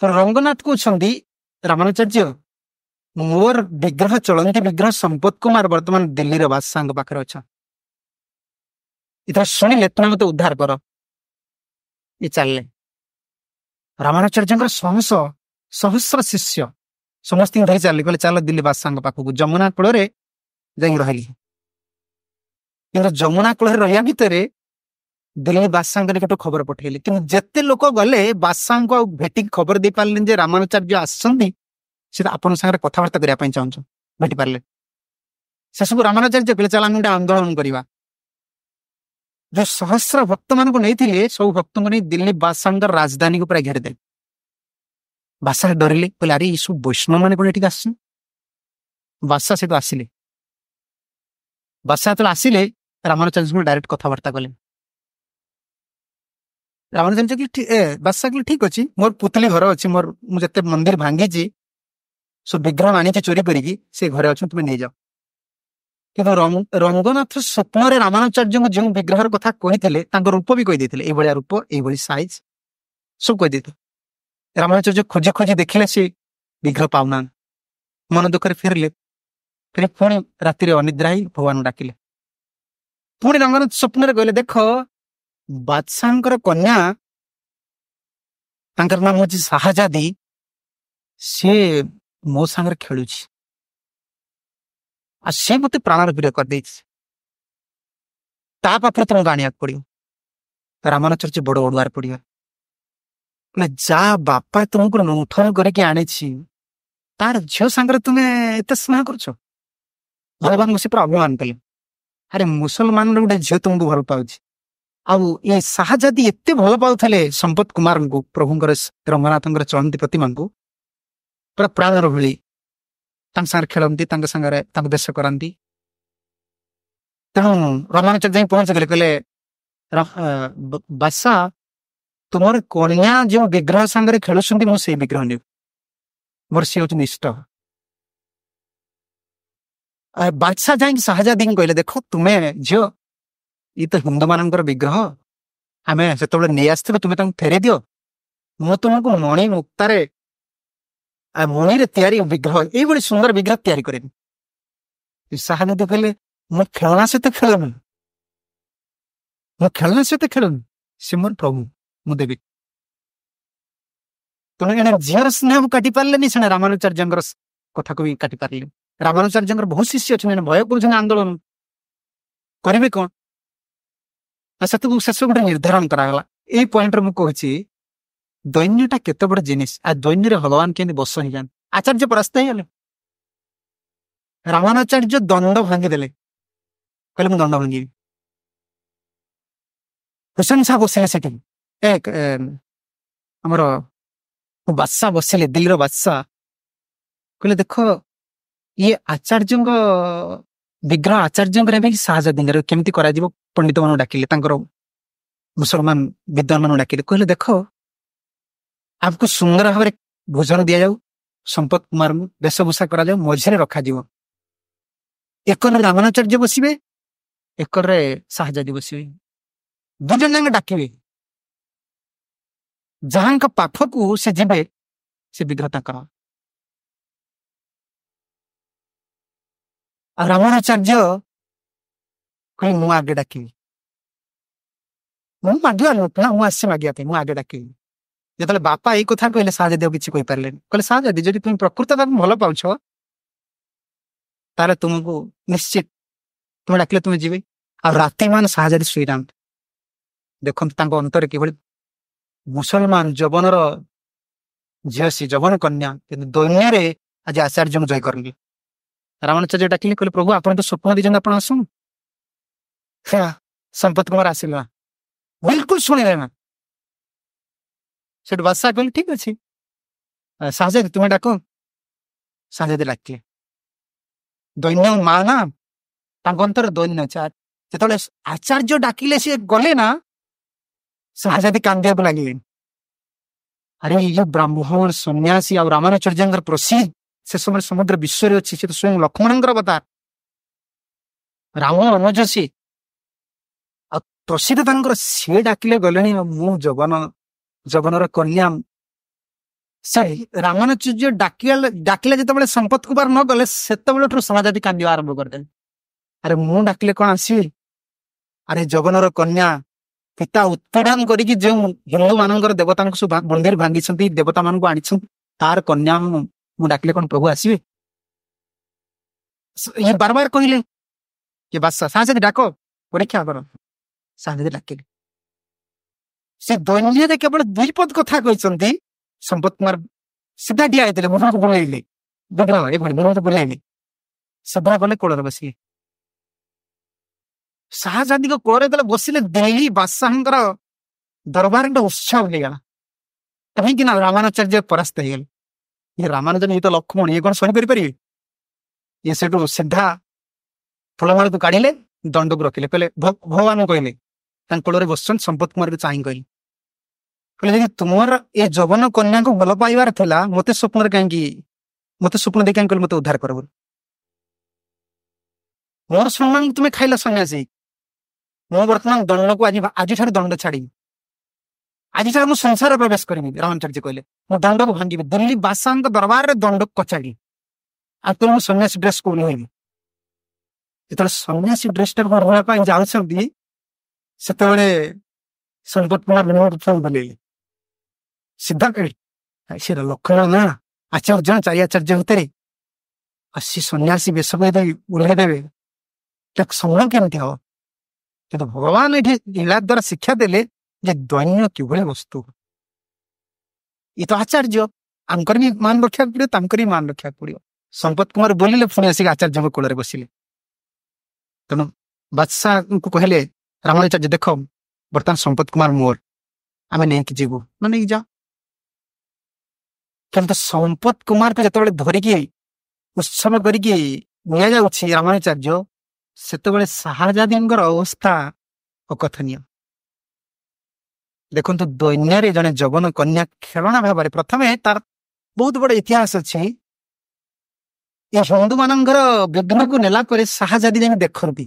ରଙ୍ଗନାଥ କହୁଛନ୍ତି ରାମାନୁଚାର୍ଯ୍ୟ ମୋର ବିଗ୍ରହ, ଚଳନ୍ତି ବିଗ୍ରହ ସମ୍ପତ କୁମାର ବର୍ତ୍ତମାନ ଦିଲ୍ଲୀର ବାଦଶାହଙ୍କ ପାଖରେ ଅଛ। ଏଥର ଶୁଣିଲେ ତୁମେ ମତେ ଉଦ୍ଧାର କର। ଏ ଚାଲିଲେ। ରାମାନୁଚାର୍ଯ୍ୟଙ୍କର ସହସ୍ର ଶିଷ୍ୟ ସମସ୍ତଙ୍କୁ ଧରି ଚାଲିଲେ, କହିଲେ ଚାଲ ଦିଲ୍ଲୀ ବାଦଶାହଙ୍କ ପାଖକୁ। ଯମୁନା କୂଳରେ ଯାଇକି ରହିଲି। କିନ୍ତୁ ଯମୁନା କୂଳରେ ରହିବା ଭିତରେ ଦିଲ୍ଲୀ ବାଦଶାହଙ୍କ ନିକଟକୁ ଖବର ପଠେଇଲେ, କିନ୍ତୁ ଯେତେ ଲୋକ ଗଲେ ବାଦଶାହଙ୍କୁ ଆଉ ଭେଟିକି ଖବର ଦେଇ ପାରିଲେନି ଯେ ରାମାନୁଚାର୍ଯ୍ୟ ଆସିଛନ୍ତି, ସେ ଆପଣଙ୍କ ସାଙ୍ଗରେ କଥାବାର୍ତ୍ତା କରିବା ପାଇଁ ଚାହୁଁଛୁ, ଭେଟି ପାରିଲେ। ସେସବୁ ରାମାନୁଚାର୍ଯ୍ୟ କହିଲେ ଚାଲ ଆମେ ଗୋଟେ ଆନ୍ଦୋଳନ କରିବା। ଯୋଉ ସହସ୍ର ଭକ୍ତ ମାନଙ୍କୁ ନେଇଥିଲେ, ସବୁ ଭକ୍ତଙ୍କୁ ନେଇ ଦିଲ୍ଲୀ ବାଦଶାହଙ୍କର ରାଜଧାନୀକୁ ପୁରା ଘେରିଦେଲେ। ବାଦଶାହ ଡରିଲେ, କହିଲେ ଆରେ ଏଇ ସବୁ ବୈଷ୍ଣବ ମାନେ କଣ ଏଠିକି ଆସିଛନ୍ତି? ବାଦଶାହ ସେଠୁ ଆସିଲେ। ବାଦଶାହ ଯେତେବେଳେ ଆସିଲେ, ରାମାନୁଚାର୍ଯ୍ୟଙ୍କୁ ଡାଇରେକ୍ଟ କଥାବାର୍ତ୍ତା କଲେ। ରାମାନୁଚାର୍ଯ୍ୟ ବାଦଶାହ କହିଲେ ଠିକ ଅଛି, ମୋର ପୁତଳି ଘର ଅଛି, ମୁଁ ଯେତେ ମନ୍ଦିର ଭାଙ୍ଗିଛି, ସବୁ ବିଗ୍ରହ ଆଣିଛି ଚୋରି କରିକି, ସେ ଘରେ ଅଛନ୍ତି, ତୁମେ ନେଇଯାଅ। କିନ୍ତୁ ରଙ୍ଗନାଥ ସ୍ୱପ୍ନରେ ରାମାନୁଚାର୍ଯ୍ୟଙ୍କୁ ଯେଉଁ ବିଗ୍ରହର କଥା କହିଥିଲେ, ତାଙ୍କ ରୂପ ବି କହିଦେଇଥିଲେ, ଏଇଭଳିଆ ରୂପ, ଏଇଭଳି ସାଇଜ ସବୁ କହିଦେଇଥିଲେ। ରାମାନୁଚାର୍ଯ୍ୟ ଖୋଜି ଖୋଜି ଦେଖିଲେ, ସେ ବିଗ୍ରହ ପାଉନାହାନ୍ତି। ମନ ଦୁଃଖରେ ଫେରିଲେ। ପୁଣି ରାତିରେ ଅନିଦ୍ରା ହେଇ ଭଗବାନଙ୍କୁ ଡାକିଲେ। ପୁଣି ରଙ୍ଗନାଥ ସ୍ୱପ୍ନରେ କହିଲେ, ଦେଖ ବାଦଶାହଙ୍କର କନ୍ୟା, ତାଙ୍କର ନାମ ହଉଛି ଶାହାଜାଦି, ସିଏ ମୋ ସାଙ୍ଗରେ ଖେଳୁଛି, ଆଉ ସେ ମତେ ପ୍ରାଣର ବିରୋଧ କରିଦେଇଛି, ତା ପାଖରେ ତମକୁ ଆଣିବାକୁ ପଡିବ। ରାମାନୁଚାର୍ଯ୍ୟ ବଡ ଅଡୁଆରେ ପଡିବା, ଯା ବାପା ତୁମକୁ ଲୁଣ୍ଠନ କରିକି ଆଣିଛି, ତାର ଝିଅ ସାଙ୍ଗରେ ତୁମେ ଏତେ ସ୍ନେହ କରୁଛ? ଭଗବାନଙ୍କୁ ସେ ପୁରା ଅଭିମାନ କଲେ, ଆରେ ମୁସଲମାନର ଗୋଟେ ଝିଅ ତୁମକୁ ଭଲ ପାଉଛି, ଆଉ ଏ ଶାହାଜାଦି ଏତେ ଭଲ ପାଉଥିଲେ ସମ୍ପତ କୁମାରଙ୍କୁ, ପ୍ରଭୁଙ୍କର ରଙ୍ଗନାଥଙ୍କର ଚଳନ୍ତି ପ୍ରତିମାଙ୍କୁ, ପୁରା ପ୍ରାଣର ଭଳି ତାଙ୍କ ସାଙ୍ଗରେ ଖେଳନ୍ତି, ତାଙ୍କ ସାଙ୍ଗରେ ତାଙ୍କୁ ବେଶ କରନ୍ତି। ତେଣୁ ରାମାନୁଚାର୍ଯ୍ୟ ଯାଇ ପହଞ୍ଚିଗଲେ, କହିଲେ ବାଦଶାହ ତୁମର କନ୍ୟା ଯେଉଁ ବିଗ୍ରହ ସାଙ୍ଗରେ ଖେଳୁଛନ୍ତି, ମୁଁ ସେଇ ବିଗ୍ରହ ନେବି, ମୋର ସିଏ ହଉଛି ନିଷ୍ଠ। ବାଦଶାହ ଯାଇକି ଶାହାଜାଦିଙ୍କୁ କହିଲେ, ଦେଖ ତୁମେ ଝିଅ, ଇଏ ତ ହିନ୍ଦୁ ମାନଙ୍କର ବିଗ୍ରହ, ଆମେ ସେତେବେଳେ ନେଇ ଆସିଥିବେ, ତୁମେ ତାଙ୍କୁ ଫେରେଇ ଦିଅ, ମୁଁ ତୁମକୁ ମଣି ମୁକ୍ତାରେ ମଣିରେ ତିଆରି ବିଗ୍ରହ, ଏଇଭଳି ସୁନ୍ଦର ବିଗ୍ରହ ତିଆରି କରିବି। ଶାହାଜାଦି କହିଲେ ମୁଁ ଖେଳନା ସହିତ ଖେଳୁନି, ମୁଁ ଖେଳନା ସହିତ ଖେଳୁନି, ସେ ମୋର ପ୍ରଭୁ, ମୁଁ ଦେବି। ତୁମେ ଏଣେ ଝିଅର ସ୍ନେହ କାଟି ପାରିଲେନି, ସେଣେ ରାମାନୁଚାର୍ଯ୍ୟଙ୍କର କଥାକୁ ବି କାଟି ପାରିଲେ। ରାମାନୁଚାର୍ଯ୍ୟଙ୍କର ବହୁତ ଶିଷ୍ୟ ଅଛନ୍ତି, ଭୟ କରୁଛନ୍ତି ଆନ୍ଦୋଳନ କରିବେ କଣ, ସେସବୁ ଗୋଟେ ନିର୍ଦ୍ଧାରଣ କରାଗଲା। ଏଇ ପଏଣ୍ଟରେ ମୁଁ କହୁଛି ଦୈନ୍ୟଟା କେତେ ବଡ ଜିନିଷ, ଆଉ ଦୈନ୍ୟରେ ଭଗବାନ କେମିତି ବସ ହେଇଯାନ୍ତି। ଆଚାର୍ଯ୍ୟ ପରାସ୍ତ ହେଇଗଲେ, ରାମାନୁଚାର୍ଯ୍ୟ ଦଣ୍ଡ ଭାଙ୍ଗିଦେଲେ, କହିଲେ ମୁଁ ଦଣ୍ଡ ଭାଙ୍ଗିବି। ହୁସେନ ସାହ ବସିଲେ ସେଠି, ଆମର ବାଦଶାହ ବସିଲେ, ଦିଲ୍ଲୀର ବାଦଶାହ କହିଲେ ଦେଖ ଇଏ ଆଚାର୍ଯ୍ୟଙ୍କ ବିଗ୍ରହ ଆଚାର୍ଯ୍ୟଙ୍କର ଏବେ ଶାହାଜାଦିଙ୍କର କେମିତି କରାଯିବ। ପଣ୍ଡିତ ମାନଙ୍କୁ ଡାକିଲେ, ତାଙ୍କର ମୁସଲମାନ ବିଦ୍ୱାନ ମାନଙ୍କୁ ଡାକିଲେ, କହିଲେ ଦେଖ ଆମକୁ ସୁନ୍ଦର ଭାବରେ ଭୋଜନ ଦିଆଯାଉ, ସମ୍ପତ କୁମାରଙ୍କୁ ବେଶଭୂଷା କରାଯାଉ, ମଝିରେ ରଖାଯିବ, ଏକରେ ରାମାନୁଚାର୍ଯ୍ୟ ବସିବେ, ଏକରେ ଶାହାଜାଦି ବସିବେ, ଦୁଜଣ ଯାକ ଡାକିବେ, ଯାହାଙ୍କ ପାଖକୁ ସେ ଯିବେ ସେ ବିଗ୍ରହ ତାଙ୍କର। ଆଉ ରାମାନୁଚାର୍ଯ୍ୟ କହିଲେ ମୁଁ ଆଗେ ଡାକିବି, ମୁଁ ମାଗିବା ଲୋକ ନା, ମୁଁ ଆସିଛି ମାଗିବା ପାଇଁ, ମୁଁ ଆଗେ ଡାକିବି। ଯେତେବେଳେ ବାପା ଏଇ କଥା କହିଲେ ଶାହାଜାଦି ଆଉ କିଛି କହିପାରିଲେନି। କହିଲେ ଶାହାଜାଦି ଯଦି ତୁମେ ପ୍ରକୃତ ଭାବେ ଭଲ ପାଉଛ ତାହେଲେ ତୁମକୁ ନିଶ୍ଚିତ ତୁମେ ଡାକିଲେ ତୁମେ ଯିବେ। ଆଉ ରାତି ମାନ ଶାହାଜାଦି ଶୋଇନାହାନ୍ତି। ଦେଖନ୍ତୁ ତାଙ୍କ ଅନ୍ତରରେ କିଭଳି ମୁସଲମାନ ଯବନର ଝିଅ, ସି ଯବନ କନ୍ୟା, କିନ୍ତୁ ଦୈନ୍ୟରେ ଆଜି ଆଚାର୍ଯ୍ୟଙ୍କୁ ଜୟ କରିଲେ। ରାମାନୁଚାର୍ଯ୍ୟ ଡାକିଲେ, କହିଲେ ପ୍ରଭୁ ଆପଣ ତ ସ୍ୱପ୍ନ ଦେଇଛନ୍ତି, ଆପଣ ଆସନ୍ତୁ। ସମ୍ପତ କୁମାର ଆସିଲା, ବିଲକୁଲ ଶୁଣିଲେ ନା। ସେଠୁ ବାଦଶାହ କହିଲେ ଠିକ ଅଛି, ଶାହାଜାଦି ତୁମେ ଡାକ। ଶାହାଜାଦି ଡାକିଲେ, ଦୈନ୍ୟ ମା ନା, ତାଙ୍କ ଅନ୍ତରରେ ଦୈନ୍ୟ ଅଛି। ଯେତେବେଳେ ଆଚାର୍ଯ୍ୟ ଡାକିଲେ ସିଏ ଗଲେ ନା, ଶାହାଜାଦି କାନ୍ଦିବାକୁ ଲାଗିଲେ। ଆରେ ଇଏ ବ୍ରାହ୍ମଣ ସନ୍ନ୍ୟାସୀ ଆଉ ରାମାନୁଚାର୍ଯ୍ୟଙ୍କର ପ୍ରସିଦ୍ଧ ସେ ସମୟରେ ସମୁଦ୍ର ବିଶ୍ୱରେ ଅଛି, ସେ ତ ସ୍ୱୟଂ ଲକ୍ଷ୍ମଣଙ୍କର ଅବତାର, ରାମ ଅନୁଜ ସିଏ, ଆଉ ପ୍ରସିଦ୍ଧ ତାଙ୍କର, ସିଏ ଡାକିଲେ ଗଲେଣି, ମୁଁ ଯବନର କନ୍ୟା। ସେ ରାମାନୁଚାର୍ଯ୍ୟ ଡାକିଲେ ଯେତେବେଳେ ସମ୍ପତ କୁମାର ନ ଗଲେ, ସେତେବେଳଠୁ ଶାହାଜାଦି କାନ୍ଦିବା ଆରମ୍ଭ କରିଦେଲେ। ଆରେ ମୁଁ ଡାକିଲେ କଣ ଆସିବି? ଆରେ ଯବନର କନ୍ୟା, ପିତା ଉତ୍ପୀଡ଼ନ କରିକି ଯେଉଁ ହିନ୍ଦୁ ମାନଙ୍କର ଦେବତାଙ୍କୁ ସବୁ ମନ୍ଦିର ଭାଙ୍ଗିଛନ୍ତି, ଦେବତା ମାନଙ୍କୁ ଆଣିଛନ୍ତି, ତାର କନ୍ୟା ମୁଁ ଡାକିଲେ କଣ ପ୍ରଭୁ ଆସିବେ? ଇଏ ବାରବାର କହିଲେ କି ବାଦଶାହ ଶାହାଜାଦି ଡାକ, ପରୀକ୍ଷା କର। ଶାହାଜାଦି ଡାକିଲେ, ସେ ଦୈନ୍ୟରେ କେବଳ ଦୁଇ ପଦ କଥା କହିଛନ୍ତି। ସମ୍ପତ କୁମାର ସିଧା ଠିଆ ହେଇଥିଲେ, ମୁହଁକୁ ବୁଲେଇଲେ, ଏଭଳି ମୁହଁକୁ ବୁଲେଇଲେ, ସଭା କଲେ, କୋଳରେ ବସିଲେ। ଶାହାଜାଦିଙ୍କ କୋଳରେ ଯେତେବେଳେ ବସିଲେ, ଦିଲ୍ଲୀ ବାଦଶାହଙ୍କର ଦରବାର ଗୋଟେ ଉତ୍ସବ ହେଇଗଲା, କାହିଁକି ନା ରାମାନୁଚାର୍ଯ୍ୟ ପରାସ୍ତ ହେଇଗଲେ। ଇଏ ରାମାନୁଜନ, ଇଏ ତ ଲକ୍ଷ୍ମଣ, ଇଏ କଣ ସହି କରିପାରିବେ? ଇଏ ସେଠୁ ସିଧା ଫୁଲମାଳକୁ କାଢିଲେ, ଦଣ୍ଡକୁ ରଖିଲେ, କହିଲେ ଭଗବାନ କହିଲେ, ତାଙ୍କ କୋଳରେ ବସୁଛନ୍ତି। ସମ୍ପତ କୁମାରକୁ ଚାହିଁ କହିଲେ, ଯଦି ତୁମର ଏ ଯବନ କନ୍ୟାକୁ ଭଲ ପାଇବାର ଥିଲା, ମତେ ସ୍ୱପ୍ନ ଦେଖି କାହିଁକି କହିଲେ ମତେ ଉଦ୍ଧାର କର ବୋଲି? ମୋର ସମ୍ମାନ ତୁମେ ଖାଇଲ ସନ୍ନ୍ୟାସୀ, ମୁଁ ବର୍ତ୍ତମାନ ଦଣ୍ଡକୁ ଆଜିଠାରୁ ଦଣ୍ଡ ଛାଡ଼ିବି, ଆଜିଠାରୁ ମୁଁ ସଂସାର ପ୍ରବେଶ କରିବି। ରାମାନୁଚାର୍ଯ୍ୟ କହିଲେ ମୁଁ ଦଣ୍ଡକୁ ଭାଙ୍ଗିବି, ଦିଲ୍ଲୀ ବାଦଶାହଙ୍କ ଦରବାରରେ ଦଣ୍ଡକୁ କଚାଡ଼ି, ଆଉ ତୁମ ସନ୍ନ୍ୟାସୀ ଡ୍ରେସ କୋଉଠି ରହିବି। ଯେତେବେଳେ ସନ୍ନ୍ୟାସୀ ଡ୍ରେସଟା ଭରିବା ପାଇଁ ଯାଉଛନ୍ତି, ସେତେବେଳେ ସମ୍ପତ କୁମାର ବୁଲେଇଲେ, ସିଧା କହିଲେ ସେ ଲକ୍ଷ୍ମଣ ନା, ଆଚାର୍ଯ୍ୟ ଚାରି ଆଚାର୍ଯ୍ୟ ଭିତରେ ଆସି ସନ୍ନ୍ୟାସୀ ବେଶ ଉଲ୍ଲେଇ ଦେବେ, ସମ୍ଭବ କେମିତି ହବ? କିନ୍ତୁ ଭଗବାନ ଏଠି ଲୀଳା ଦ୍ୱାରା ଶିକ୍ଷା ଦେଲେ ଯେ ଦୈନ୍ୟ କିଭଳି ବସ୍ତୁ। ଇଏ ତ ଆଚାର୍ଯ୍ୟ, ଆଙ୍କର ବି ମାନ ରଖିବାକୁ ପଡିବ, ତାଙ୍କର ବି ମାନ ରଖିବାକୁ ପଡିବ। ସମ୍ପତ କୁମାର ବୋଲିଲେ, ପୁଣି ଆସିକି ଆଚାର୍ଯ୍ୟଙ୍କ କୋଳରେ ବସିଲେ। ତେଣୁ ବାଦଶାହଙ୍କୁ କହିଲେ ରାମାନୁଚାର୍ଯ୍ୟ, ଦେଖ ବର୍ତ୍ତମାନ ସମ୍ପତ କୁମାର ମୋର, ଆମେ ନେଇକି ଯିବୁ ନା ନେଇକି ଯାଅ। କିନ୍ତୁ ସମ୍ପତ କୁମାରକୁ ଯେତେବେଳେ ଧରିକି ଉତ୍ସବ କରିକି ନିଆଯାଉଛି ରାମାନୁଚାର୍ଯ୍ୟ, ସେତେବେଳେ ଶାହାଜାଦିଙ୍କର ଅବସ୍ଥା ଅକଥନୀୟ। ଦେଖନ୍ତୁ ଦୈନ୍ୟରେ ଜଣେ ଯବନ କନ୍ୟା ଖେଳଣା ଭାବରେ, ପ୍ରଥମେ ତାର ବହୁତ ବଡ ଇତିହାସ ଅଛି। ଏ ହିନ୍ଦୁ ମାନଙ୍କର ବିଗ୍ରହକୁ ନେଲା ପରେ ଶାହାଜାଦି ଯାଇକି ଦେଖନ୍ତି,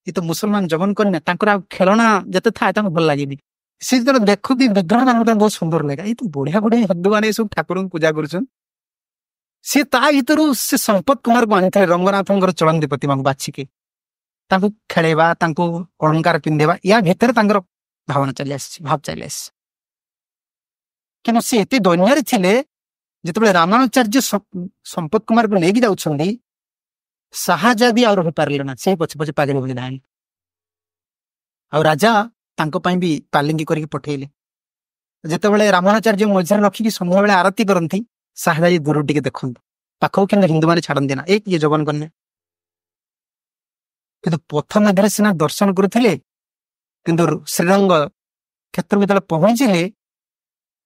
ये तो मुसलमान जगन कन्या खेलना जिते थाए भल लगे सी जो देखती विग्रह बहुत सुंदर लगे ये तो बढ़िया बढ़िया हिंदू मैंने सब ठाकुर पूजा कर सी भर से संपत कुमार को आनी रंगनाथ चलंती प्रतिमा को बाछिकी खेलवा अलंकार पिंधेवा या भितर भावना चली भाव चली कि सी एत दैन्य थे जिते रामानुचार्य संपत कुमार को लेकिन जाऊँगी शाहजादी आउ रही पारे ना से पछे पछे पागल हो धाणी आ राजा भी पालिंगी करके पठेले जिते रामानुचार्य मझे रखिकी संध्या बेले आरती करती शाहजादी दूर टे देखते पाखक कि हिंदू मैंने छाड़ती ना एक ये जगन कन्या कि पथ मध्य सीना दर्शन करुले कि श्रीरंग क्षेत्र जो पहुंचले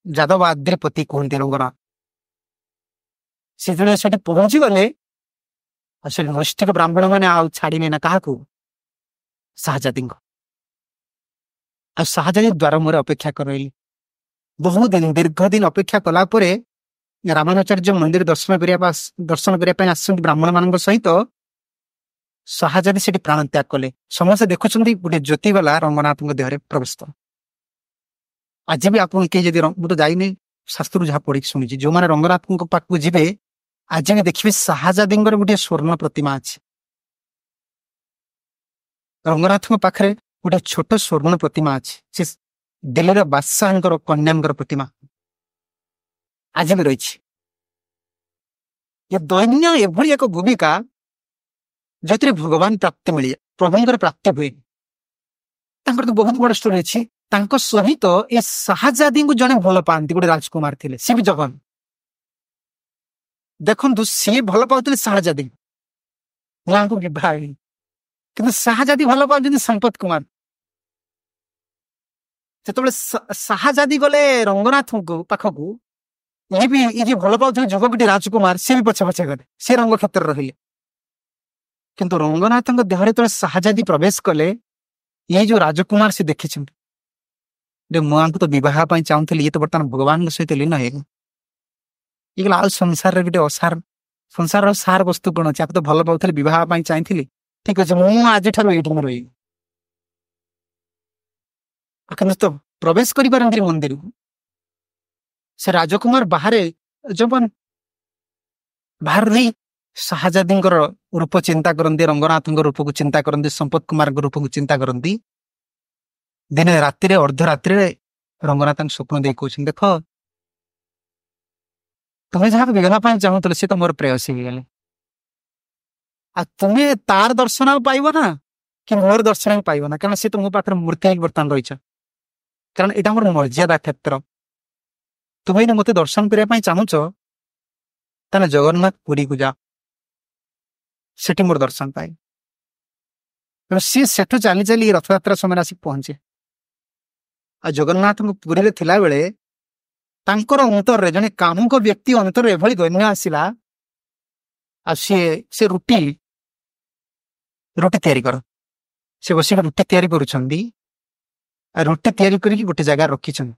यादव आद्रिपति कहते रंगनाथ से पहुंची गले नैष्ठिक ब्राह्मण मैंने छाड़े ना क्या शाहजादी शाहजादी द्वार मोर अपेक्षा कर बहुत दिन दीर्घ दिन अपेक्षा कलापर रामानुचार्य मंदिर दर्शन करने आस ब्राह्मण मान सहित शाहजादी से प्राण त्याग कले समस्त देखुं गोटे ज्योति वाला रंगनाथ देह प्रवेश आज भी आप मुझे तो जाइनी शास्त्र जहाँ पढ़ी शुणी जो मैंने रंगनाथ पाक जी आज भी देखिए शाहजादी गोटे स्वर्ण प्रतिमा अच्छे रंगनाथ पाखे गोटे छोट स्वर्ण प्रतिमा अच्छे दिल्ली बादशाह कन्या प्रतिमा आज भी रही ये दैन्य एभली एक भूमिका जो भगवान प्राप्ति मिले प्रभुंर प्राप्ति हुए तो बहुत बड़ स्टोरी अच्छी सहित ये शाहजादी को जड़े भल पाती गोटे राजकुमार थे सी भी जगन देखु सी भल पाते शाहजादी कि शाहजादी भल पाती संपत कुमार जो शाहजादी गले रंगनाथ पाखक ये भल पाते जुगपी राजकुमार सी भी पछे पछे गले सी रंग क्षेत्र रही किंतु रंगनाथ देहरे तो शाहजादी प्रवेश कले ये जो राजकुमार से देखी मुआ को तो बहुत चाहूली ये तो बर्तमान भगवान सहित लीन हो आ संसार गोटे असार संसार सार वस्तु कौन अच्छे आप तो भल पाते बहुत चाहती ठीक अच्छे मुझे ये रही तो प्रवेश कर मंदिर को से राजकुमार बाहर जब बाहर रही शाहजादी रूप चिंता करती रंगनाथ रूप को चिंता करती संपत कुमार रूप को चिंता करती दिने राति अर्धरात्रि रंगनाथ स्वप्न दे कहते देख तुम्हें जहाँ विवाह चाहूल सी तो मोर प्रेयसी गले आ तुम्हें तार दर्शन पाइब ना कि मोर दर्शन पाइब ना कारण सी तो मो पाखे मूर्ति बर्तमान रही कारण यहाँ मोर मर्यादा क्षेत्र तुम्हें मत दर्शन करने चाहूच ताने जगन्नाथ पुरी को जा सेठी मोर दर्शन पाए सी सेठू चली चली रथयात्रा समय आसिक पहुंचे आ जगन्नाथ पुरी में थिला बेले तांकर अंतर रे जने कामुक व्यक्ति अंतर एभली दैन्य आसिला आ से रुटी तैयारी कर से बस रुटी तैयारी करुछंदी आ रुटी तैयारी करके गोटे जगह रखिछन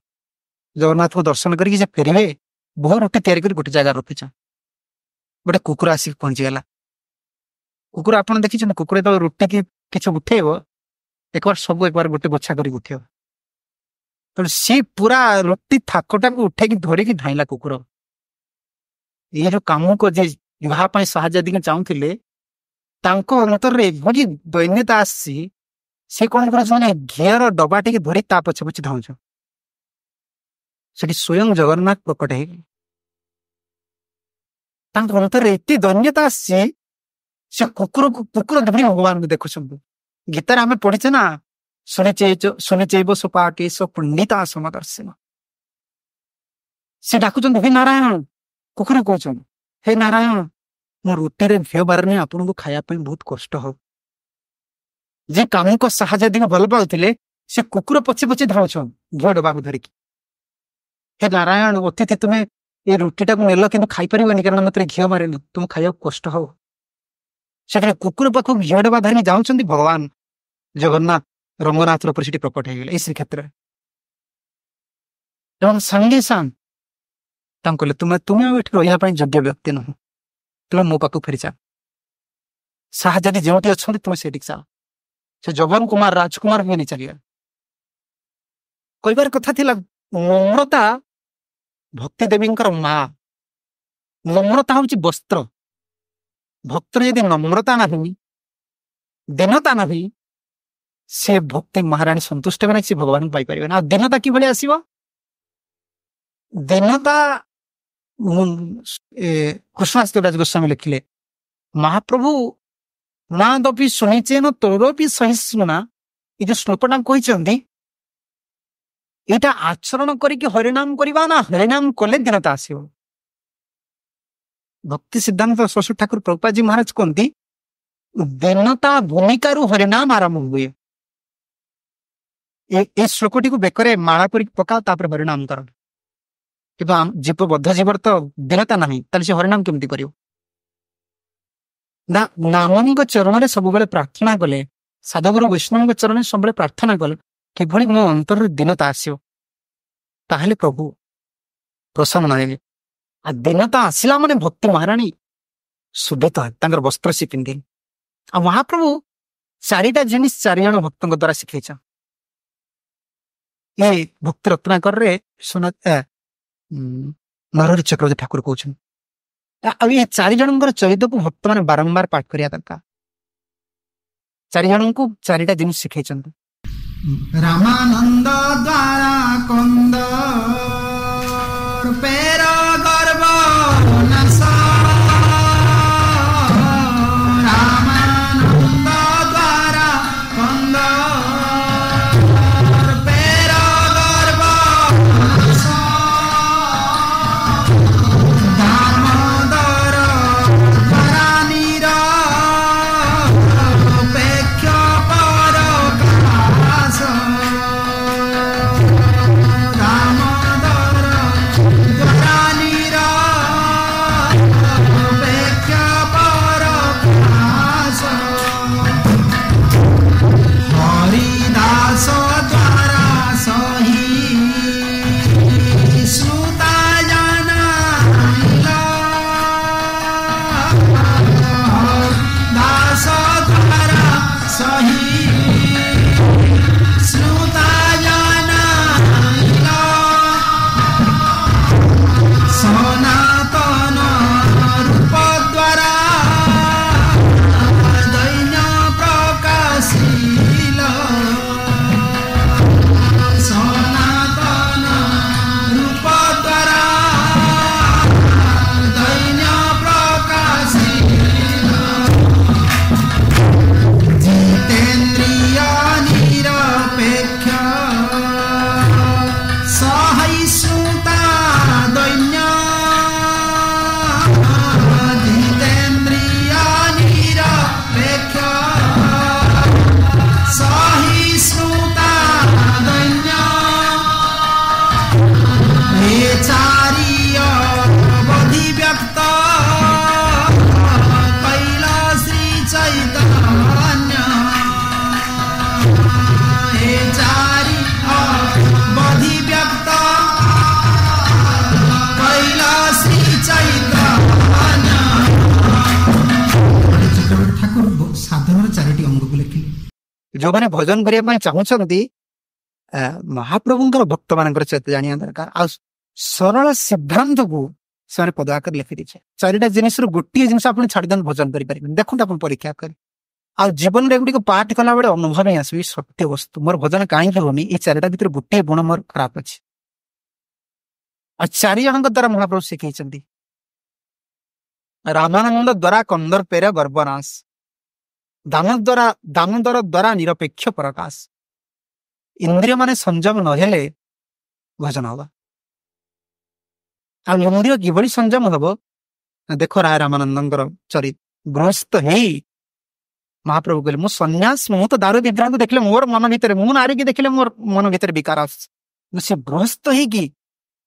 जगन्नाथ को दर्शन करके फेरवे बहुत रुटी तैयारी कर गोटे जगह रखिछ गोटे कुकुर आसिक पहुंची गला कुकुर आप देखी कुकुर तो रुटी की किसी उठेब एक बार सब एक बार गोटे बछा कर उठेब तो सी पूरा रुटी थाकटा को उठे धरिकी धाइला कुकुर ये जो कम को विवाह शाहजादी के चाहूले अंतर एभली दैन्यता आसी सी कौन कर घीर डबा टे धरी ता पछे पछे धाउछ से स्वयं जगन्नाथ प्रकट है अंतर एत दैन्यता आसी से कुकुर धरी भगवान को देखुं गीतार आम पढ़ीचे ना सुने चैव सोपाके सो पुण्यता समदर्शन से डाकुचंद हे नारायण कुकुर कहते हे नारायण मो रुटी भीय बारे आपन को खायापी बहुत कष्ट हो जे काम को शाहजादी को भल पाते से कुकुर पछे पछे धाउछ घी डबा को धरिकी हे नारायण अतिथि तुम्हें ये रुटीटा को नेल कि खाई पारिबनी कारण मत घी मारे तुम खाया कष्ट हो से कुकुर पाख घी डबा धरिकी जाऊँच भगवान जगन्नाथ रंगनाथ रूप से प्रकट हो गले श्रीक्षेत्र संगे सांग कहले तुम्हें तुम्हें रही योग्य व्यक्ति नुह तुम्हें मो पाक फेरी चा शाहजादी जो अच्छा तुम्हें से चा से जवन कुमार राजकुमार हुए चलिए कहबार कथा थिला नम्रता भक्ति देवी माँ नम्रता हूँ वस्त्र भक्तर यदि नम्रता ना दीनता ना से भक्ति महाराणी संतुष्ट होना से भगवान को पाइपर ना दीनता कि आसव दीनता कृष्णास देवराज गोस्वामी लिखिले महाप्रभु नादपि शुणिचेन तोरपि सहिष्णुना ये जो श्लोकटा कहते यहाँ आचरण करके हरिनाम करवा ना हरिनाम कले दीनता आसव भक्ति सिद्धांत सरस्वती ठाकुर प्रभुपाद जी महाराज कहते दीनता भूमिका हरिनाम आरंभ हुए ये श्लोकटी को बेकरे माला कर पकाओ तापर हरिनाम कर कि जीव बद्ध जीवर तो दीनता ना से हरिनाम केमती कर नाम चरण सब प्रार्थना कले साधुगुरु वैष्णव चरण सब प्रार्थना कले किभली मो अंतर दीनता आसो ताहले प्रभु प्रसन्न हे आ दीनता आसला माने भक्ति महाराणी सुबेत वस्त्र से पिंधे आ महाप्रभु चारिटा जिनिस चारिजण भक्तों द्वारा शिखई ये भक्ति रत्नाकर रे सुन नरहरि चक्रवर्ती ठाकुर कहते ये चारिजण चरित को भक्त मैंने बारंबार पाठ करिया दरकार चारिजण को चारिटा जिनिस शिखई रामानंद द्वारा कंद पेर गर्भ नसा रामानंद द्वारा कंद पेर गर्भ नसा दामोदर द्वारा नीरा पेक्ष पर जो मैंने भजन करने चाहते महाप्रभुंर भक्त मान चरित्र जाना दरकार आ सरल सिद्धांत को से पदवाकर लिखी दीचे चारिटा जिनिस गोटे जिन आप छाड़ीद भजन करें देखो आप परीक्षा कर आ जीवन में गुड़ी पाठ कला बेले अनुभव ही आस सत्य वस्तु मोर भजन कहीं होनी ये चारिटा भर गोटे गुण मोर खराब अच्छे आ चारिजण द्वारा महाप्रभु शिखई रामानंद द्वारा कंदर पेर गर्भनाश दामोदर द्वारा निरपेक्ष प्रकाश इंद्रिय माने संयम नहेले भजन हवा आ इंद्रिय किभली संयम हम देख राय रामानंद चरित गृहस्थ है महाप्रभु कहले मु सन्यास मु तो दारू विग्रह को देखले मोर मन भितर मु नारी की देखले मोर मन भितर विकार आस से गृहस्थ है कि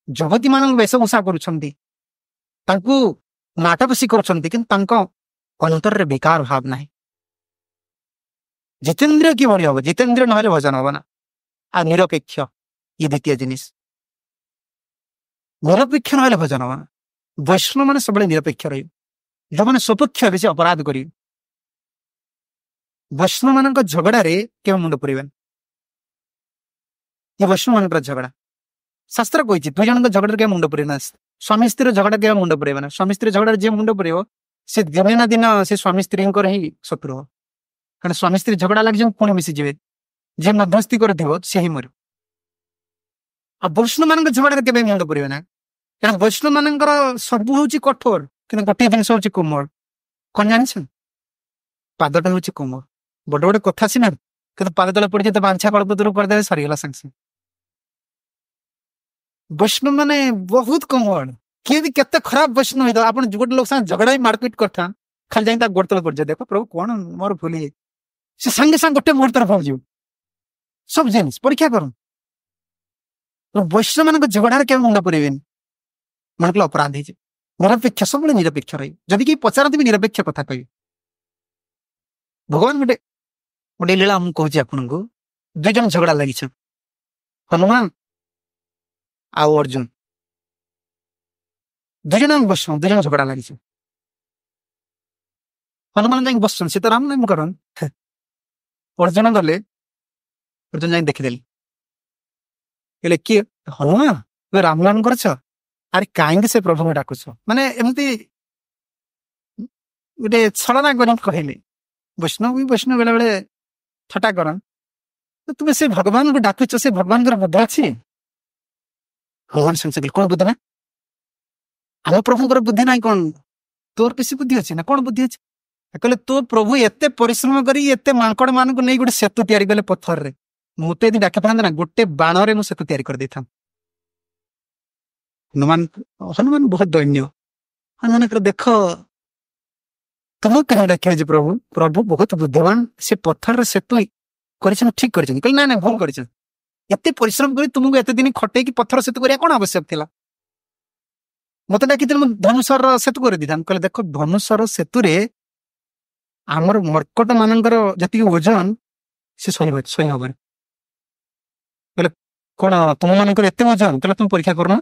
जगती मान वेशभूषा करुछंती नाटक शिखुंट कि अंतर रे विकार भाव ना जितेन्द्रिय कि हम जितेन्द्रिय ना भजन हम ना आ निरपेक्ष ये द्वितीय जिनिस निरपेक्ष ना भजन हम ना वैष्णव मैंने सब निरपेक्ष रही जो मैंने स्वपक्ष बेसी अपराध कर ବୈଷ୍ଣବ ମାନଙ୍କ ଝଗଡାରେ କେବେ ମୁଣ୍ଡ ପୁରେଇବେନି। ଏ ବୈଷ୍ଣବ ମାନଙ୍କର ଝଗଡା ଶାସ୍ତ୍ର କହିଛି ଦୁଇ ଜଣଙ୍କ ଝଗଡାରେ କେବେ ମୁଣ୍ଡ ପୁରେଇନା। ସ୍ୱାମୀ ସ୍ତ୍ରୀର ଝଗଡା କେବେ ମୁଣ୍ଡ ପୁରେଇବ ନା। ସ୍ୱାମୀ ସ୍ତ୍ରୀ ଝଗଡାରେ ଯିଏ ମୁଣ୍ଡ ପୁରେଇବ ସେ ଦିନେ ନା ଦିନ ସେ ସ୍ୱାମୀ ସ୍ତ୍ରୀଙ୍କର ହିଁ ଶତ୍ରୁ ହବ। କାରଣ ସ୍ୱାମୀ ସ୍ତ୍ରୀ ଝଗଡା ଲାଗିଯିବ ପୁଣି ମିଶିଯିବେ। ଯିଏ ମଧ୍ୟସ୍ଥି କରିଥିବ ସେ ହିଁ ମରିବ। ଆଉ ବୈଷ୍ଣବ ମାନଙ୍କ ଝଗଡାରେ କେବେ ମୁଣ୍ଡ ପୁରେଇବେ ନା। କାରଣ ବୈଷ୍ଣବ ମାନଙ୍କର ସବୁ ହଉଛି କଠୋର, କିନ୍ତୁ ଗୋଟିଏ ଜିନିଷ ହଉଛି କୋମଳ। କଣ ଜାଣିଛ? ପାଦଟା ହଉଛି କୋମଳ। ବଡ ବଡ କଥା ସିନା, କିନ୍ତୁ ପାଦ ତଳେ ପଡିଛି ତ ବାଞ୍ଛା କଳପତରୁ କରିଦେବେ, ସରିଗଲା ସାଙ୍ଗେ ସାଙ୍ଗେ। ବୈଷ୍ଣବ ମାନେ ବହୁତ କୋମଳ। କିଏ ବି କେତେ ଖରାପ ବୈଷ୍ଣବ ହେଇଥାଉ, ଆପଣ ଗୋଟେ ଲୋକ ସାଙ୍ଗେ ଝଗଡା ମାରପିଟ କରିଥା, ଖାଲି ଯାଇକି ତା ଗୋଡ ତଳେ ପଡିଯାଏ, ଦେଖ ପ୍ରଭୁ କଣ ମୋର ଭୁଲ ହେଇଯାଇଛି, ସେ ସାଙ୍ଗେ ସାଙ୍ଗେ ଗୋଟେ ମୁହୂର୍ତ୍ତରେ ପହଞ୍ଚିବ। ସବୁ ଜିନିଷ ପରୀକ୍ଷା କର। ବୈଷ୍ଣବ ମାନଙ୍କ ଝଗଡାରେ କେବେ ମୁଣ୍ଡ ପୁରେଇବେନି। ମନେ କଲେ ଅପରାଧ ହେଇଛି। ନିରପେକ୍ଷ, ସବୁବେଳେ ନିରପେକ୍ଷ ରହିବେ। ଯଦି କେହି ପଚାରନ୍ତି ବି ନିରପେକ୍ଷ କଥା କହିବେ। ଭଗବାନ ଗୋଟେ ଗୋଟେ ଲୀଳା ମୁଁ କହୁଛି ଆପଣଙ୍କୁ। ଦୁଇ ଜଣ ଝଗଡା ଲାଗିଛ, ହନୁମାନ ଆଉ ଅର୍ଜୁନ। ଦୁଇ ଜଣ ବସଛନ୍ତି, ଦୁଇ ଜଣ ଝଗଡା ଲାଗିছে। ହନୁମାନ ଯାଇକି ବସଛନ୍ତି, ସେ ତ ରାମ ନାମ କରନ୍। ଅର୍ଜୁନ ଗଲେ, ଅର୍ଜୁନ ଯାଇକି ଦେଖିଦେଲି, କହିଲେ କିଏ? ହନୁମାନ, ତୁମେ ରାମ ନାମ କରୁଛ? ଆରେ କାହିଁକି ସେ ପ୍ରଭୁଙ୍କୁ ଡାକୁଛ? ମାନେ ଏମିତି ଗୋଟେ ଛଳନା କରି କହିଲେ। ବୈଷ୍ଣବ ବି ବୈଷ୍ଣବ ବେଳେ ବେଳେ ଥଟା କରନ୍। ତୁମେ ସେ ଭଗବାନଙ୍କୁ ଡାକୁଛ, ସେ ଭଗବାନଙ୍କର ବୁଦ୍ଧି ଅଛି? ଭଗବାନ ସାଙ୍ଗେ ସାଙ୍ଗେ କଣ ବୁଦ୍ଧି ନା? ଆମ ପ୍ରଭୁଙ୍କର ବୁଦ୍ଧି ନାହିଁ କଣ? ତୋର କିଛି ବୁଦ୍ଧି ଅଛି ନା? କଣ ବୁଦ୍ଧି ଅଛି? କହିଲେ ତୋ ପ୍ରଭୁ ଏତେ ପରିଶ୍ରମ କରି ଏତେ ମାଙ୍କଡ ମାନଙ୍କୁ ନେଇ ଗୋଟେ ସେତୁ ତିଆରି କଲେ ପଥରରେ। ମୁଁ ତ ଯଦି ଡାକିଥାନ୍ତେ ନା, ଗୋଟେ ବାଣରେ ମୁଁ ସେତୁ ତିଆରି କରିଦେଇଥାନ୍ତି। ହନୁମାନ ହନୁମାନ ବହୁତ ଦୈନ୍ୟ। ହନୁମାନ ଦେଖ, ତୁମ କାହିଁ ଡାକିଛି ପ୍ରଭୁ? ପ୍ରଭୁ ବହୁତ ବୁଦ୍ଧିମାନ, ସେ ପଥରରେ ସେତୁ କରିଛନ୍ତି, ଠିକ କରିଛନ୍ତି। କହିଲେ ନାଇଁ ନାଇଁ, ଭୁଲ କରିଛନ୍ତି। ଏତେ ପରିଶ୍ରମ କରି ତୁମକୁ ଏତେ ଦିନ ଖଟେଇକି ପଥର ସେତୁ କରିବା କଣ ଆବଶ୍ୟକ ଥିଲା? ମତେ ଡାକିଥିଲେ ମୁଁ ଧନୁଷର ସେତୁ କରିଦେଇଥାନ୍ତି। କହିଲେ ଦେଖ, ଧନୁଷର ସେତୁରେ ଆମର ମର୍କଟ ମାନଙ୍କର ଯେତିକି ଓଜନ ସେ ସହି ହବନି। କହିଲେ କଣ ତୁମ ମାନଙ୍କର ଏତେ ଓଜନ? କହିଲେ ତୁମେ ପରୀକ୍ଷା କରୁନ।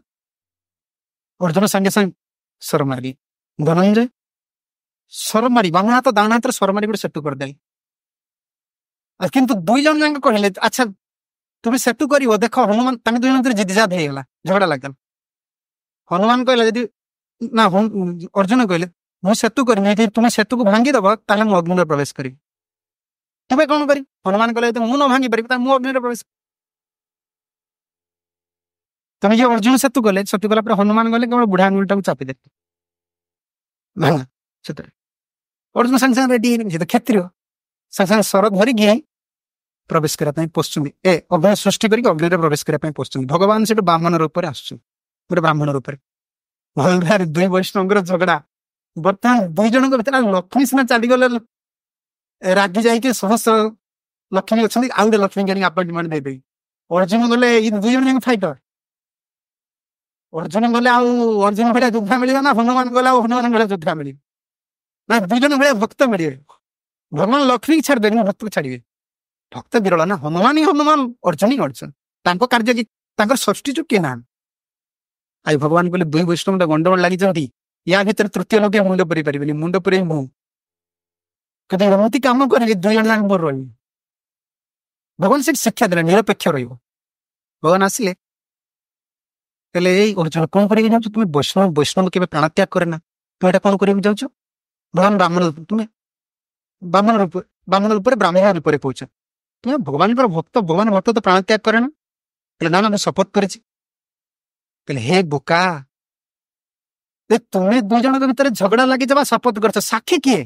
ଅର୍ଜୁନ ସାଙ୍ଗେ ସାଙ୍ଗେ ସର ମାରି, ଧନଞ୍ଜୟ ସର ମାରି, ବାମ ହାତ ଦାଣ ହାତରେ ସର ମାରି ଗୋଟେ ସେତୁ କରିଦେଲି। କିନ୍ତୁ ଦୁଇ ଜଣ ଯାକ କହିଲେ ଆଚ୍ଛା ତୁମେ ସେତୁ କରିବ, ଦେଖ ହନୁମାନ, ତାଙ୍କ ଦୁଇ ଜଣ ଭିତରେ ଜିଦିଜାଦ ହେଇଗଲା, ଝଗଡା ଲାଗିଲା। ହନୁମାନ କହିଲା ଯଦି ନା, ଅର୍ଜୁନ କହିଲେ ମୁଁ ସେତୁ କରିନି, ଯଦି ତୁମେ ସେତୁକୁ ଭାଙ୍ଗିଦବ ତାହେଲେ ମୁଁ ଅଗ୍ନିରେ ପ୍ରବେଶ କରିବି। ତୁମେ କଣ କରିବି? ହନୁମାନ କହିଲେ ଯଦି ମୁଁ ନ ଭାଙ୍ଗି ପାରିବି ତାହେଲେ ମୁଁ ଅଗ୍ନିରେ ପ୍ରବେଶ। ତମେ ଯେ ଅର୍ଜୁନ ସେତୁ କଲେ, ସେତୁ କଲା ପରେ ହନୁମାନ ଗଲେ କେବଳ ବୁଢା ଆଙ୍ଗୁଳିଟାକୁ ଚାପିଦେଲେ, ଭାଙ୍ଗା ସେତୁ। ଅର୍ଜୁନ ସାଙ୍ଗେ ସାଙ୍ଗେ ରେଡି ହେଇନି, ସେ ତ କ୍ଷତ୍ରିୟ, ସାଙ୍ଗେ ସାଙ୍ଗେ ସର ଧରିକି ପ୍ରବେଶ କରିବା ପାଇଁ ପଶୁଛନ୍ତି। ଅଗ୍ନି ସୃଷ୍ଟି କରିକି ଅଗ୍ନିରେ ପ୍ରବେଶ କରିବା ପାଇଁ ପଶୁଛନ୍ତି। ଭଗବାନ ସେଠୁ ବ୍ରାହ୍ମଣ ରୂପରେ ଆସୁଛନ୍ତି, ଗୋଟେ ବ୍ରାହ୍ମଣ ରୂପରେ। ଭଲରେ ଦୁଇ ବୈଷ୍ଣବଙ୍କର ଝଗଡା। ବର୍ତ୍ତମାନ ଦୁଇ ଜଣଙ୍କ ଭିତରେ ଲକ୍ଷ୍ମୀ ସିନା ଚାଲିଗଲେ, ରାଗି ଯାଇକି ସହସ୍ର ଲକ୍ଷ୍ମୀ ଅଛନ୍ତି, ଆଉ ଗୋଟେ ଲକ୍ଷ୍ମୀ କିଣିକି ଆପାର୍ଟମେଣ୍ଟ ଦେଇଦେବି। ଅର୍ଜୁନ ଗଲେ, ଏଇ ଦୁଇ ଜଣ ଯାକ ଫାଇଟର। ଅର୍ଜୁନ ଗଲେ ଆଉ ଅର୍ଜୁନ ଭଳିଆ ଯୋଦ୍ଧା ମିଳିବ ନା, ହନୁମାନ ଗଲେ ଆଉ ହନୁମାନ ଭଳିଆ ଯୋଦ୍ଧା ମିଳିବ ନା, ଦୁଇ ଜଣ ଭଳିଆ ଭକ୍ତ ମିଳିବେ। ଭଗବାନ ଲକ୍ଷ୍ମୀକି ଛାଡ଼ିଦେବେ, ଭକ୍ତକୁ ଛାଡିବେ। ଭକ୍ତ ବିରଳ ନା, ହନୁମାନ ହିଁ ହନୁମାନ, ଅର୍ଜୁନ ହିଁ ଅର୍ଜୁନ। ତାଙ୍କ କାର୍ଯ୍ୟ କି ତାଙ୍କର ସବଷ୍ଟିଚ୍ୟୁଟ କିଏ ନାହାନ୍ତି। ଆଉ ଭଗବାନ କହିଲେ ଦୁଇ ବୈଷ୍ଣବ ଗଣ୍ଡଗୋଳ ଲାଗିଛନ୍ତି, ୟା ଭିତରେ ତୃତୀୟ ଲୋକ ମୁଣ୍ଡ ପୁରେଇ ପାରିବେନି, ମୁଣ୍ଡ ପୁରେଇ ମୁଁ କିନ୍ତୁ ଏମିତି କାମ କରିବି ଦୁଇ ଜଣ ଯାକ ମୋର ରହିବି। ଭଗବାନ ସେଠି ଶିକ୍ଷା ଦେଲେ ନିରପେକ୍ଷ ରହିବ। ଭଗବାନ ଆସିଲେ କହିଲେ ଏଇ ଅର୍ଜୁନ କଣ କରିକି ଯାଉଛ? ତୁମେ ବୈଷ୍ଣବ କେବେ ପ୍ରାଣତ୍ୟାଗ କରେ ନା, ତୁମେ ଏଟା କଣ କରିବାକୁ ଯାଉଛ? ଭଗବାନ ବ୍ରାହ୍ମଣ, ତୁମେ ବ୍ରାହ୍ମଣ ରୂପରେ ବ୍ରାହ୍ମଣ ରୂପରେ କହୁଛ, ତୁମେ ଭଗବାନଙ୍କର ଭକ୍ତ, ଭଗବାନ ଭକ୍ତ ତ ପ୍ରାଣତ୍ୟାଗ କରେ ନା? କହିଲେ ନା ନା, ମୁଁ ଶପଥ କରିଛି। କହିଲେ ହେ ବୋକା, ତୁମେ ଦୁଇ ଜଣଙ୍କ ଭିତରେ ଝଗଡା ଲାଗିଛ ବା ଶପଥ କରିଛ, ସାକ୍ଷୀ କିଏ?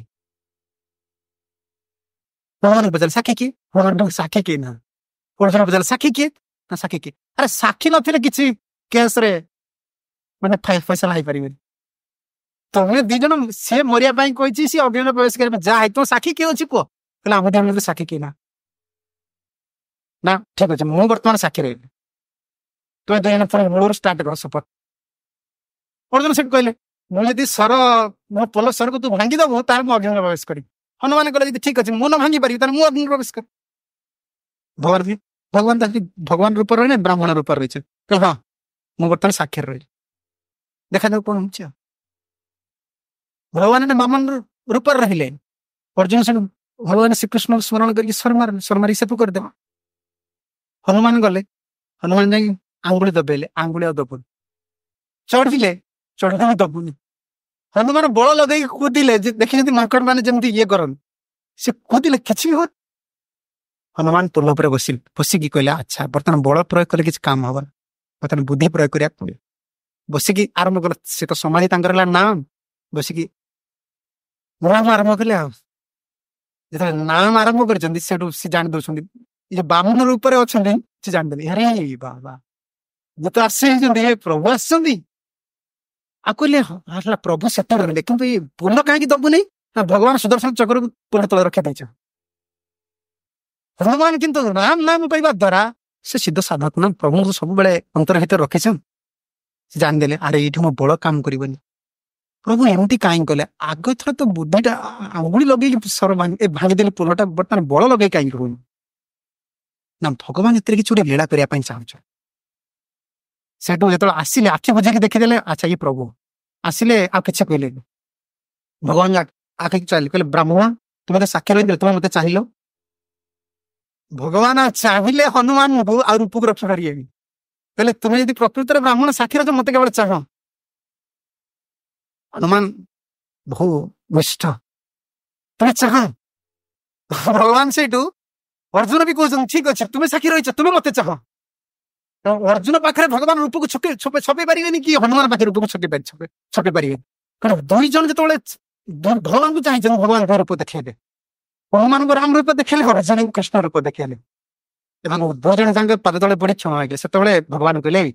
ଭଗବାନ ପଚାରିଲେ ସାକ୍ଷୀ କିଏ? ଭଗବାନ ସାକ୍ଷୀ କିଏ ନା। ଅର୍ଜୁନ ପଚାରିଲେ ସାକ୍ଷୀ କିଏ? ନା ସାକ୍ଷୀ କିଏ? ଆରେ ସାକ୍ଷୀ ନଥିଲେ କିଛି କେସରେ ମାନେ ଫଇସଲା ହେଇପାରିବେନି। ତମେ ଦି ଜଣ, ସେ ମରିବା ପାଇଁ କହିଛି, ସିଏ ଅଗ୍ନିରେ ପ୍ରବେଶ କରିବା ଯାହା ହେଇ, ତମ ସାକ୍ଷୀ କିଏ ଅଛି କୁହ? କହିଲେ ଆମ ଧ୍ୟାନରେ ସାକ୍ଷୀ କିଏ ନା। ନା ଠିକ ଅଛି, ମୁଁ ବର୍ତ୍ତମାନ ସାକ୍ଷୀ ରହିବି, ତୁମେ ଦୁଇ ଜଣ ପୁଣି ମୂଳରୁ ଷ୍ଟାର୍ଟ କର ଶପଥ। ଅର୍ଜୁନ ସେଠି କହିଲେ ମୁଁ ଯଦି ମୋ ପୋଲ ସରକୁ ତୁ ଭାଙ୍ଗିଦବୁ ତାହେଲେ ମୁଁ ଅଗ୍ନିରେ ପ୍ରବେଶ କରିବି। ହନୁମାନ କହିଲେ ଯଦି ଠିକ ଅଛି, ମୁଁ ନ ଭାଙ୍ଗି ପାରିବି ତାହେଲେ ମୁଁ ଅଗ୍ନିରେ ପ୍ରବେଶ କରିବି। ଭଗବାନ ତାକୁ ଭଗବାନ ରୂପରେ ରହିଲେ, ବ୍ରାହ୍ମଣ ରୂପରେ ରହିছে। ହଁ, ମୁଁ ବର୍ତ୍ତମାନ ସାକ୍ଷୀରେ ରହିଲି, ଦେଖାଯାଉ କଣ ହଉଛି। ଆଉ ଭଗବାନ ବ୍ରାହ୍ମଣ ରୂପରେ ରହିଲେ। ଅର୍ଜୁନ ସେଠୁ भगवान श्रीकृष्ण स्मरण करके स्वर मारी सेतु करदेव। हनुमान गले, हनुमान जाई आंगुली दबेले, आंगुली दबुन चढ़िले, चढ़ा दबुनि। हनुमान बल लगे कूदिले, देखी माकड़ मैंने जमी ये करन से कूदिले कि हो। हनुमान पुल पर बसिकी कहले अच्छा बर्तमान बल प्रयोग कले किसी काम हबर, बर्तमान बुद्धि प्रयोग करिया पड़े। बसिकी आरंभ कले, से तो समाधि तांकर नाम, बसिकी नाम आरंभ कले। जो नाम आरंभ कर जान दौरान ये बामन रूप से जानदे अरे बाबा ये तो आसे प्रभु आसला प्रभु से कि पुल कहीं दबु नहीं ना भगवान सुदर्शन चक्र पुल तले रखा देच। भगवान किंतु राम नाम पाइबा द्वारा से सिद्ध साधक नाम प्रभु को सब बेले अंतर भीतर रखी जानदे अरे ये मो बल काम करनी। प्रभु एमती कहीं कले आग थर तो बुद्धिटा आंगुली लगे सर भांगीदेली पुलटा, बर्तमान बल लगे कहीं कहूनी ना भगवान एत कि लीला करने चाहूँ। से जो आसिले आखि बुझे देखीदे अच्छा ये प्रभु आसिले आ कि कहले भगवान आखि चल कहले ब्राह्मण तुम तो साक्षी रही तुम मत चाहिए। भगवान चाहिए हनुमान को आ रूप को रक्षा करिए कहले तुम्हें यदि प्रकृत ब्राह्मण साक्षी रख मत केवल चाह। हनुमान बहु निष्ठ तुम्हें चाह। भगवान से अर्जुन भी कहते ठीक अच्छे तुम्हें साक्षी रही तुम्हें मत चाह। अर्जुन पाखे भगवान रूप को छपे पारे कि हनुमान पाखे रूप को छपे पारे कारण दुई जन जो भगवान को चाहिए भगवान रूप देखले हनुमान को राम रूप देखले अर्जुन को कृष्ण रूप देखले दो जन जाक पाद तले पड़ी क्षमा मांगे से भगवान कहले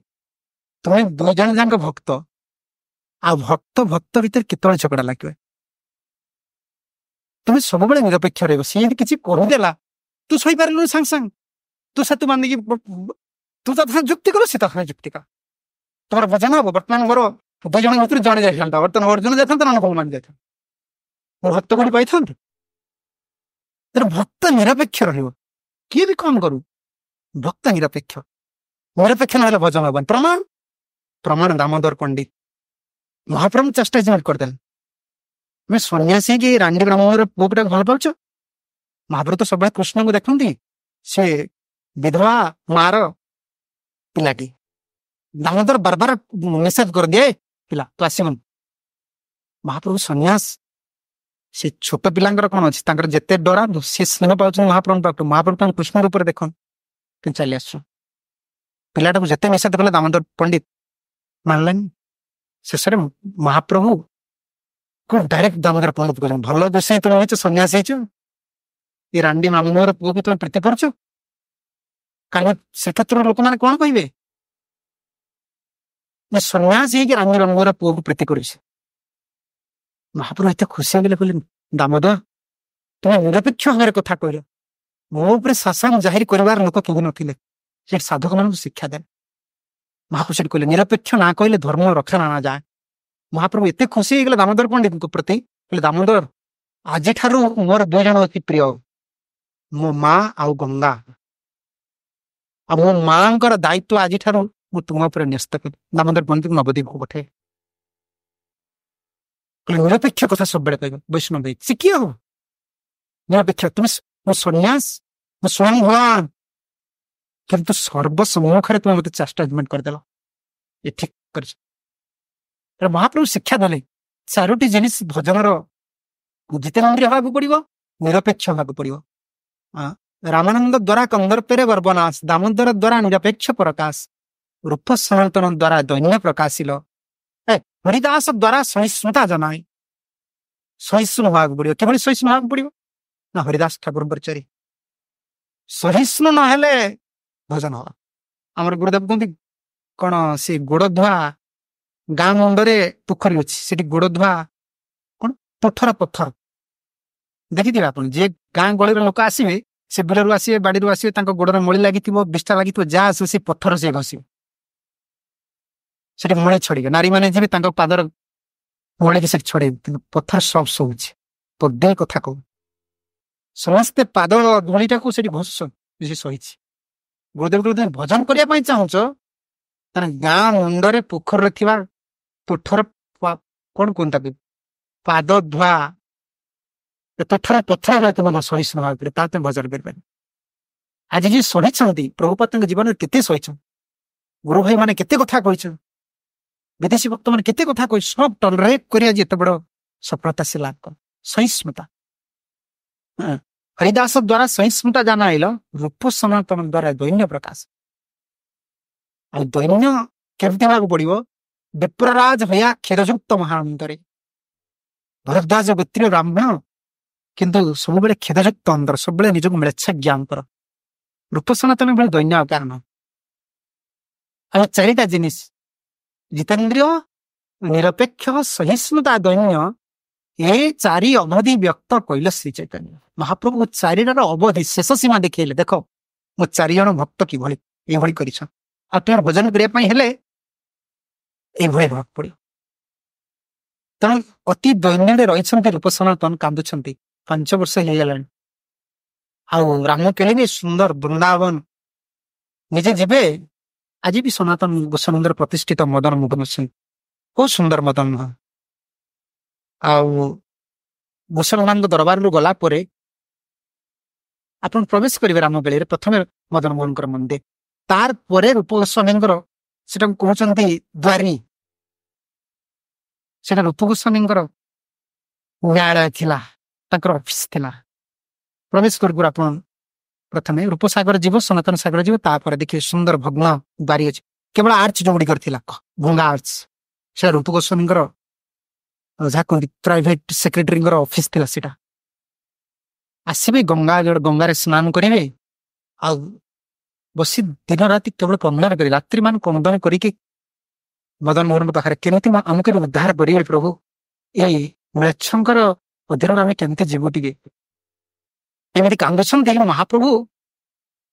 तुम्हें दो जन जाक भक्त आ भक्त भक्त भीतर केतବେଳେ झगड़ा लगे तुम्हें सब बड़े निरपेक्ष रही सी किसी करदेला तू सही पारू सांग सांग तू से मान तू तो जुक्ति कर सी जुक्ति कर तुम्हारा वजन हम बर्तमान मोर दो जन भर जड़े जाता बर्तमान अर्जुन जाता ना भगवान जाता मोर भक्त कोई पाई था भक्त निरपेक्ष किए भी कम करू भक्त निरपेक्ष निरपेक्ष ना भजन हबन प्रमाण प्रमाण दामोदर पंडित महाप्रभु चेष्टाजमेंट करदेल मैं सन्यासी कि रानी ब्राह्मण पुटा भल पाच महाप्रभु तो सब कृष्ण को देखती से विधवा मार पिलाटी दामोदर बार बार निषेध कर दिए पिला तो आसमन महाप्रभु सन्यास से छोट पिलांकर कौन अच्छे जिते डरा सी स्नेह पाँच महाप्रभु पाख महाप्रभु कृष्ण रूप देख चली आस पिलाटा को जिते निषेध कले दामोदर पंडित मानलानी शेष महाप्रभु को डायरेक्ट दामोदर पंडित कह भल विषय तुम हो सन्यास ये रांडी मामूर पुओ को तुम प्रीति कर क्षेत्र लोक मैंने कौन कहे सन्यास रानी मामूर पुओ को प्रीति कर महाप्रभु एत खुशी गले कहले दामोदर तुम निरपेक्ष भाव कथा कह मो शासन जाहिर कर लोक कहीं नथिले साधक मान शिक्षा दे महाप्रभु से कहले निरपेक्ष ना कहले धर्म रक्षा ना जाए महाप्रभु एत खुशी गले दामोदर पंडित प्रति कहले दामोदर आज मोर दो जन अति प्रिय मो माँ आउ गंगा आ मो माँ दायित्व आज तुम न्यस्त कर दामोदर पंडित नवद्वीप को पठे निरपेक्ष कथा सब बड़े कह वैष्णव सी किए हो निरपेक्ष तुम मो सन्यास मो स्वयं भगवान किंतु सर्वसम्मुख तुम मत चास्टाजमेंट करदेल ये ठीक कर महाप्रभु शिक्षा देले चारोटी जिनिस भजन जितेन्द्रिय हवा पड़ो निरपेक्ष हवा पड़ो रामानंद द्वारा कंदर्पेरे गर्वनाश दामोदर द्वारा निरपेक्ष प्रकाश रूप सनातन द्वारा दैन्य प्रकाशिल हरिदास द्वारा सहिष्णुता जनाए सहिष्णु हवा पड़ो केवल सहिष्णु हवा पड़ो ना हरिदास ठाकुर परिचय सहिष्णु ना भजन हवा आमर गुरुदेव कहते कौन से गोड़ धुआ गाँ मुंडे पोखरी अच्छी से गोड़ धुआ कौन पथर पथर देखी आप जे गाँ गहली लोक आसवे से बिलू आसवे बाड़ी आसवे गोड़ मली लगी विष्ठा लगी जहाँ आस से पथर से घसवे से मले छड़े नारी मैंने जी पादर मले से छड़े पथर सब शोचे पदे कथा कह समस्ते पाद गलीटा को घस सही गुरुदेव गुरुदेव भजन करने चाहूच गाँ मुंडे पोखर तुठर कौन कहता पाद धुआ ପଥର ପଥର ତୁମ ସହିଷ୍ଣୁ ଭାବରେ ତା ତୁମେ ଭଜନ କରିପାରିବେ। ଆଜି ଯିଏ ସହିଛନ୍ତି ପ୍ରଭୁପାଦଙ୍କ ଜୀବନରେ କେତେ ସହିଛନ୍ତି, ଗୁରୁ ଭାଇ ମାନେ କେତେ କଥା କହିଛନ୍ତି, ବିଦେଶୀ ଭକ୍ତ ମାନେ କେତେ କଥା କହି ସବୁ ଟଲରେଟ୍ କରି ଆଜି ଏତେ ବଡ ସଫଳତା ସେ ଲାଭ କଲେ। ସହିଷ୍ଣୁତା ହରିଦାସ ଦ୍ଵାରା ସହିଷ୍ଣୁତା ଜାନା ଆଇଲ, ରୂପ ସନାତନ ଦ୍ଵାରା ଦୈନ୍ୟ ପ୍ରକାଶ। ଆଉ ଦୈନ୍ୟ କେମିତି ହେବାକୁ ପଡିବ? ବିପ୍ରରାଜ ଭୟା କ୍ଷେଦଯୁକ୍ତ ମହାଅନ୍ତରେ। ଭରଦ୍ୱାଜ ଗୋତ୍ରୀୟ ବ୍ରାହ୍ମଣ କିନ୍ତୁ ସବୁବେଳେ କ୍ଷେଦଯୁକ୍ତ ଅନ୍ତର, ସବୁବେଳେ ନିଜକୁ ମିଳେଚ୍ଛା ଜ୍ଞାନ କର। ରୂପ ସନାତନ ବେଳେ ଦୈନ୍ୟ ଆଉ କାରଣ। ଆଉ ଚାରିଟା ଜିନିଷ ଜିତେନ୍ଦ୍ରିୟ, ନିରପେକ୍ଷ, ସହିଷ୍ଣୁତା, ଦୈନ୍ୟ, ଏ ଚାରି ଅବଧି ବ୍ୟକ୍ତ କହିଲ ଶ୍ରୀ ଚୈତନ୍ୟ ମହାପ୍ରଭୁ। ଚାରିଟାର ଅବଧି ଶେଷ ସୀମା ଦେଖେଇଲେ। ଦେଖ ମୋ 4 ଜଣ ଭକ୍ତ କିଭଳି ଏଇଭଳି କରିଛ, ଆଉ ତୁମର ଭଜନ କରିବା ପାଇଁ ହେଲେ ଏଇଭଳି ହେବାକୁ ପଡିବ। ତେଣୁ ଅତି ଦୈନ୍ୟରେ ରହିଛନ୍ତି ରୂପ ସନାତନ, କାନ୍ଦୁଛନ୍ତି। 5 ବର୍ଷ ହେଇଗଲାଣି। ଆଉ ରାମ କେଳିନି ସୁନ୍ଦର ବୃନ୍ଦାବନ ନିଜେ ଯିବେ। ଆଜି ବି ସନାତନ ଗୋସ୍ୱାମୀଙ୍କର ପ୍ରତିଷ୍ଠିତ ମଦନ ମୋହନ ଅଛନ୍ତି। ବହୁତ ସୁନ୍ଦର ମଦନ ମୋହନ। ଆଉ ମୁସଲମାନଙ୍କ ଦରବାରରୁ ଗଲା ପରେ ଆପଣ ପ୍ରବେଶ କରିବେ ରାମବେଳୀରେ, ପ୍ରଥମେ ମଦନ ମୋହନଙ୍କର ମନ୍ଦିର, ତାର ପରେ ରୂପ ଗୋସ୍ୱାମୀଙ୍କର, ସେଟାକୁ କହୁଛନ୍ତି ଦ୍ୱାରୀ। ସେଟା ରୂପ ଗୋସ୍ୱାମୀଙ୍କର ନ୍ୟାୟାଳୟ ଥିଲା, ତାଙ୍କର ଅଫିସ ଥିଲା। ପ୍ରବେଶ କରୁ ଆପଣ ପ୍ରଥମେ ରୂପସାଗର ଯିବ, ସନାତନ ସାଗର ଯିବ, ତାପରେ ଦେଖିବେ ସୁନ୍ଦର ଭଗ୍ନ ଦ୍ୱାରୀ ଅଛି। କେବଳ ଆର୍ଚ ଯୋଉଗୁଡ଼ିକର ଥିଲା ଭଙ୍ଗା ଆର୍ଚ, ସେଟା ରୂପ ଗୋସ୍ୱାମୀଙ୍କର ଯାହା କୁହନ୍ତି ପ୍ରାଇଭେଟ ସେକ୍ରେଟାରୀଙ୍କର ଅଫିସ ଥିଲା ସେଟା। ଆସିବେ ଗଙ୍ଗାରେ ସ୍ନାନ କରିବେ, ଆଉ ବସି ଦିନ ରାତି କେବଳ କନ୍ଦନ କରି, ରାତ୍ରି ମାନ କନ୍ଦନ କରିକି ମଦନ ମୋହନଙ୍କ ପାଖରେ କେମିତି ଆମକୁ ଉଦ୍ଧାର କରିବେ ପ୍ରଭୁ, ଏଇ ମ୍ଲେଚ୍ଛଙ୍କର ଅଧୀନରେ ଆମେ କେମିତି ଯିବୁ ଟିକେ ଏମିତି କାନ୍ଦୁଛନ୍ତି। ମହାପ୍ରଭୁ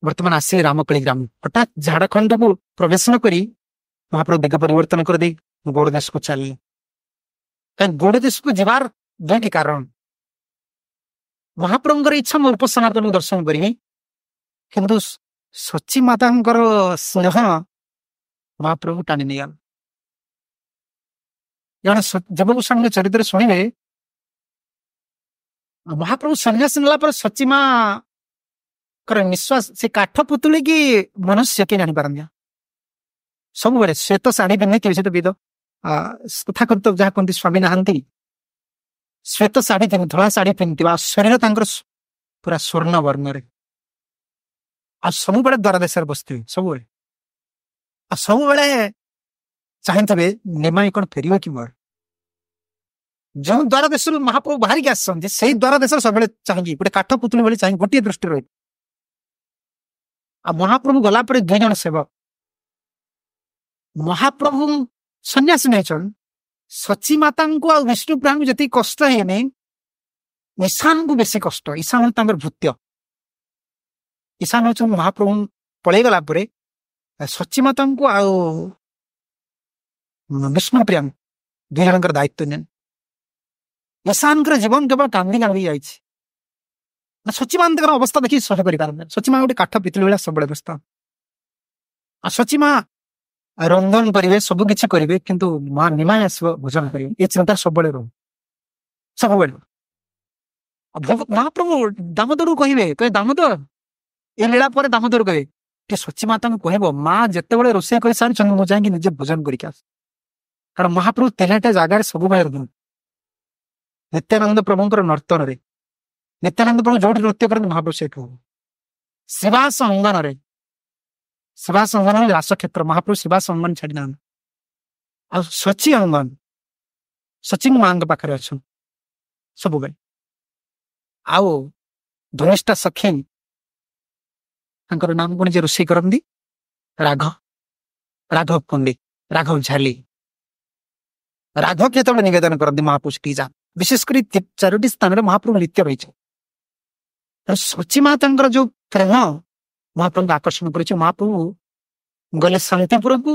ବର୍ତ୍ତମାନ ଆସିଲେ ରାମକଳି ଗ୍ରାମ। ହଠାତ୍ ଝାଡ଼ଖଣ୍ଡକୁ ପ୍ରବେଶ ନ କରି ମହାପ୍ରଭୁ ଦିଗ ପରିବର୍ତ୍ତନ କରିଦେଇ ଗୌଡ଼ ଦେଶକୁ ଚାଲିଲେ। ଗୌଡ଼ ଦେଶକୁ ଯିବାର 2ଟି କାରଣ। ମହାପ୍ରଭୁଙ୍କର ଇଚ୍ଛା ମୁଁ ରୂପ ସନାତନକୁ ଦର୍ଶନ କରିବି, କିନ୍ତୁ ସଚୀ ମାତାଙ୍କର ସ୍ନେହ ମହାପ୍ରଭୁ ଟାଣି ନେଇଗଲା। ଜଣେ ଜଗଗୋସ୍ୱାମୀଙ୍କ ଚରିତ୍ରରେ ଶୁଣିବେ, ମହାପ୍ରଭୁ ସନ୍ନ୍ୟାସ ନେଲା ପରେ ସଚୀ ମାଙ୍କର ନିଶ୍ୱାସ ସେ କାଠ ପୁତୁଳି କି ମନୁଷ୍ୟ କିଏ ଜାଣିପାରନ୍ତି। ସବୁବେଳେ ଶ୍ଵେତ ଶାଢୀ ପିନ୍ଧିଥିବେ, ସେ ତ ବିଦ ତଥାକଥିତ ଯାହା କୁହନ୍ତି ସ୍ୱାମୀ ନାହାନ୍ତି, ଶ୍ଵେତ ଶାଢୀ, ଧଳା ଶାଢୀ ପିନ୍ଧିଥିବା, ଶରୀର ତାଙ୍କର ପୁରା ସ୍ୱର୍ଣ୍ଣ ବର୍ଣ୍ଣରେ, ଆଉ ସବୁବେଳେ ଦ୍ୱାର ଦେଶରେ ବସିଥିବେ, ସବୁବେଳେ। ଆଉ ସବୁବେଳେ ଚାହିଁଥିବେ ନିମାଇ କଣ ଫେରିବ କି ମୋର। ଯେଉଁ ଦ୍ୱାର ଦେଶରୁ ମହାପ୍ରଭୁ ବାହାରିକି ଆସିଛନ୍ତି, ସେଇ ଦ୍ୱାର ଦେଶରେ ସବୁବେଳେ ଚାହିଁକି ଗୋଟେ କାଠ ପୁତୁଳି ଭଳି ଚାହିଁ ଗୋଟିଏ ଦୃଷ୍ଟିରେ ରହିବ। ଆଉ ମହାପ୍ରଭୁ ଗଲା ପରେ 2 ଜଣ ସେବକ, ମହାପ୍ରଭୁ ସନ୍ନ୍ୟାସ ନେଇଛନ୍, ସଚୀ ମାତାଙ୍କୁ ଆଉ ବିଷ୍ଣୁ ପ୍ରାଣଙ୍କୁ ଯେତିକି କଷ୍ଟ ହେଇନି, ଈଶାନଙ୍କୁ ବେଶୀ କଷ୍ଟ। ଈଶାନ ହଉଛି ତାଙ୍କର ଭୃତ୍ୟ। ଈଶାନ ହଉଛନ୍ତି ମହାପ୍ରଭୁ ପଳେଇ ଗଲା ପରେ ସଚୀ ମାତାଙ୍କୁ ଆଉ ବିଷ୍ଣୁ ପ୍ରିୟାଙ୍କୁ 2 ଜଣଙ୍କର ଦାୟିତ୍ୱ ନେন। ଈଶାନଙ୍କର ଜୀବନ କେବଳ କାନ୍ଦି କାନ୍ଦି ଯାଇଛି। ସଚୀ ମାତାଙ୍କର ଅବସ୍ଥା ଦେଖି ସହ୍ୟ କରିପାରନ୍ତି। ସଚୀ ମା ଗୋଟେ କାଠ ପିତୁଳି ଭଳିଆ ସବୁବେଳେ ବ୍ୟସ୍ତ। ଆଉ ସଚୀ ମା ରନ୍ଧନ କରିବେ, ସବୁ କିଛି କରିବେ, କିନ୍ତୁ ମା ନିମାଇ ଆସିବ ଭୋଜନ କରିବେ, ଏ ଚିନ୍ତା ସବୁବେଳେ ରହୁ, ସବୁବେଳେ। ମହାପ୍ରଭୁ ଦାମୋଦରକୁ କହିବେ ଦାମୋଦର, ଏ ଲୀଳା ପରେ ଦାମୋଦର କହିବେ ଟିକେ ସଚୀ ମାତାଙ୍କୁ କହିବ, ମା ଯେତେବେଳେ ରୋଷେଇ କରି ସାରିଛନ୍ତି ମୁଁ ଯାଇକି ନିଜେ ଭୋଜନ କରିକି ଆସ। କାରଣ ମହାପ୍ରଭୁ 3ଟା ଜାଗାରେ ସବୁବେଳେ ରୁହନ୍ତି। ନିତ୍ୟାନନ୍ଦ ପ୍ରଭୁଙ୍କର ନର୍ତ୍ତନରେ, ନିତ୍ୟାନନ୍ଦ ପ୍ରଭୁ ଯୋଉଠି ନୃତ୍ୟ କରନ୍ତି ମହାପ୍ରଭୁ ସେଇଠୁ। ଶିବାସ ଅଙ୍ଗନରେ, ଶିବାସ ଅଙ୍ଗନ ରାସକ୍ଷେତ୍ର, ମହାପ୍ରଭୁ ଶିବାସ ଅଙ୍ଗନ ଛାଡି ନାହାନ୍ତି। ଆଉ ସଚୀ ଅଙ୍ଗନ, ସଚୀ ମାଙ୍କ ପାଖରେ ଅଛନ୍ତି ସବୁବେଳେ। ଆଉ ଧନିଷ୍ଠା ସଖୀ, ତାଙ୍କର ନାମ କଣ ଯେ ରୋଷେଇ କରନ୍ତି, ରାଘବ ପଣ୍ଡିତ, ରାଘବ ଝାଲି। ରାଘବ କେତେବେଳେ ନିବେଦନ କରନ୍ତି ମହାପ୍ରଭୁ ସେଠିକି ଯାଆନ୍ତି। ବିଶେଷ କରି 4ଟି ସ୍ଥାନରେ ମହାପ୍ରଭୁ ନିତ୍ୟ ରହିଛି। ସଚୀ ମାତାଙ୍କର ଯୋଉ ପ୍ରେମ ମହାପ୍ରଭୁଙ୍କୁ ଆକର୍ଷଣ କରିଛି। ମହାପ୍ରଭୁ ଗଲେ ଶାନ୍ତିପୁରକୁ,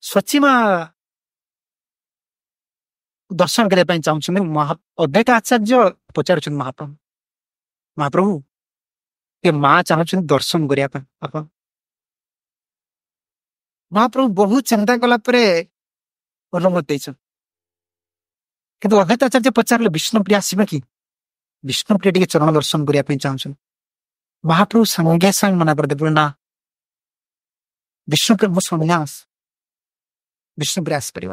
ସଚୀ ମା ଦର୍ଶନ କରିବା ପାଇଁ ଚାହୁଁଛନ୍ତି। ଅଦ୍ୱୈତ ଆଚାର୍ଯ୍ୟ ପଚାରୁଛନ୍ତି ମହାପ୍ରଭୁ ଏ ମା ଚାହୁଁଛନ୍ତି ଦର୍ଶନ କରିବା ପାଇଁ ଆପଣ। ମହାପ୍ରଭୁ ବହୁତ ଚିନ୍ତା କଲା ପରେ ଅନୁମତି ଦେଇଛନ୍ତି। କିନ୍ତୁ ଅଦ୍ୱୈତ ଆଚାର୍ଯ୍ୟ ପଚାରିଲେ ବିଷ୍ଣୁପ୍ରିୟା ଆସିବେ କି? ବିଷ୍ଣୁପ୍ରିୟା ଟିକେ ଚରଣ ଦର୍ଶନ କରିବା ପାଇଁ ଚାହୁଁଛନ୍ତି। ମହାପ୍ରଭୁ ସାଙ୍ଗେ ସାଙ୍ଗେ ମନା କରିଦେବେ, ନା ବିଷ୍ଣୁପ୍ରିୟା ମୋ ସନ୍ନ୍ୟାସ, ବିଷ୍ଣୁପ୍ରିୟା ଆସିପାରିବ।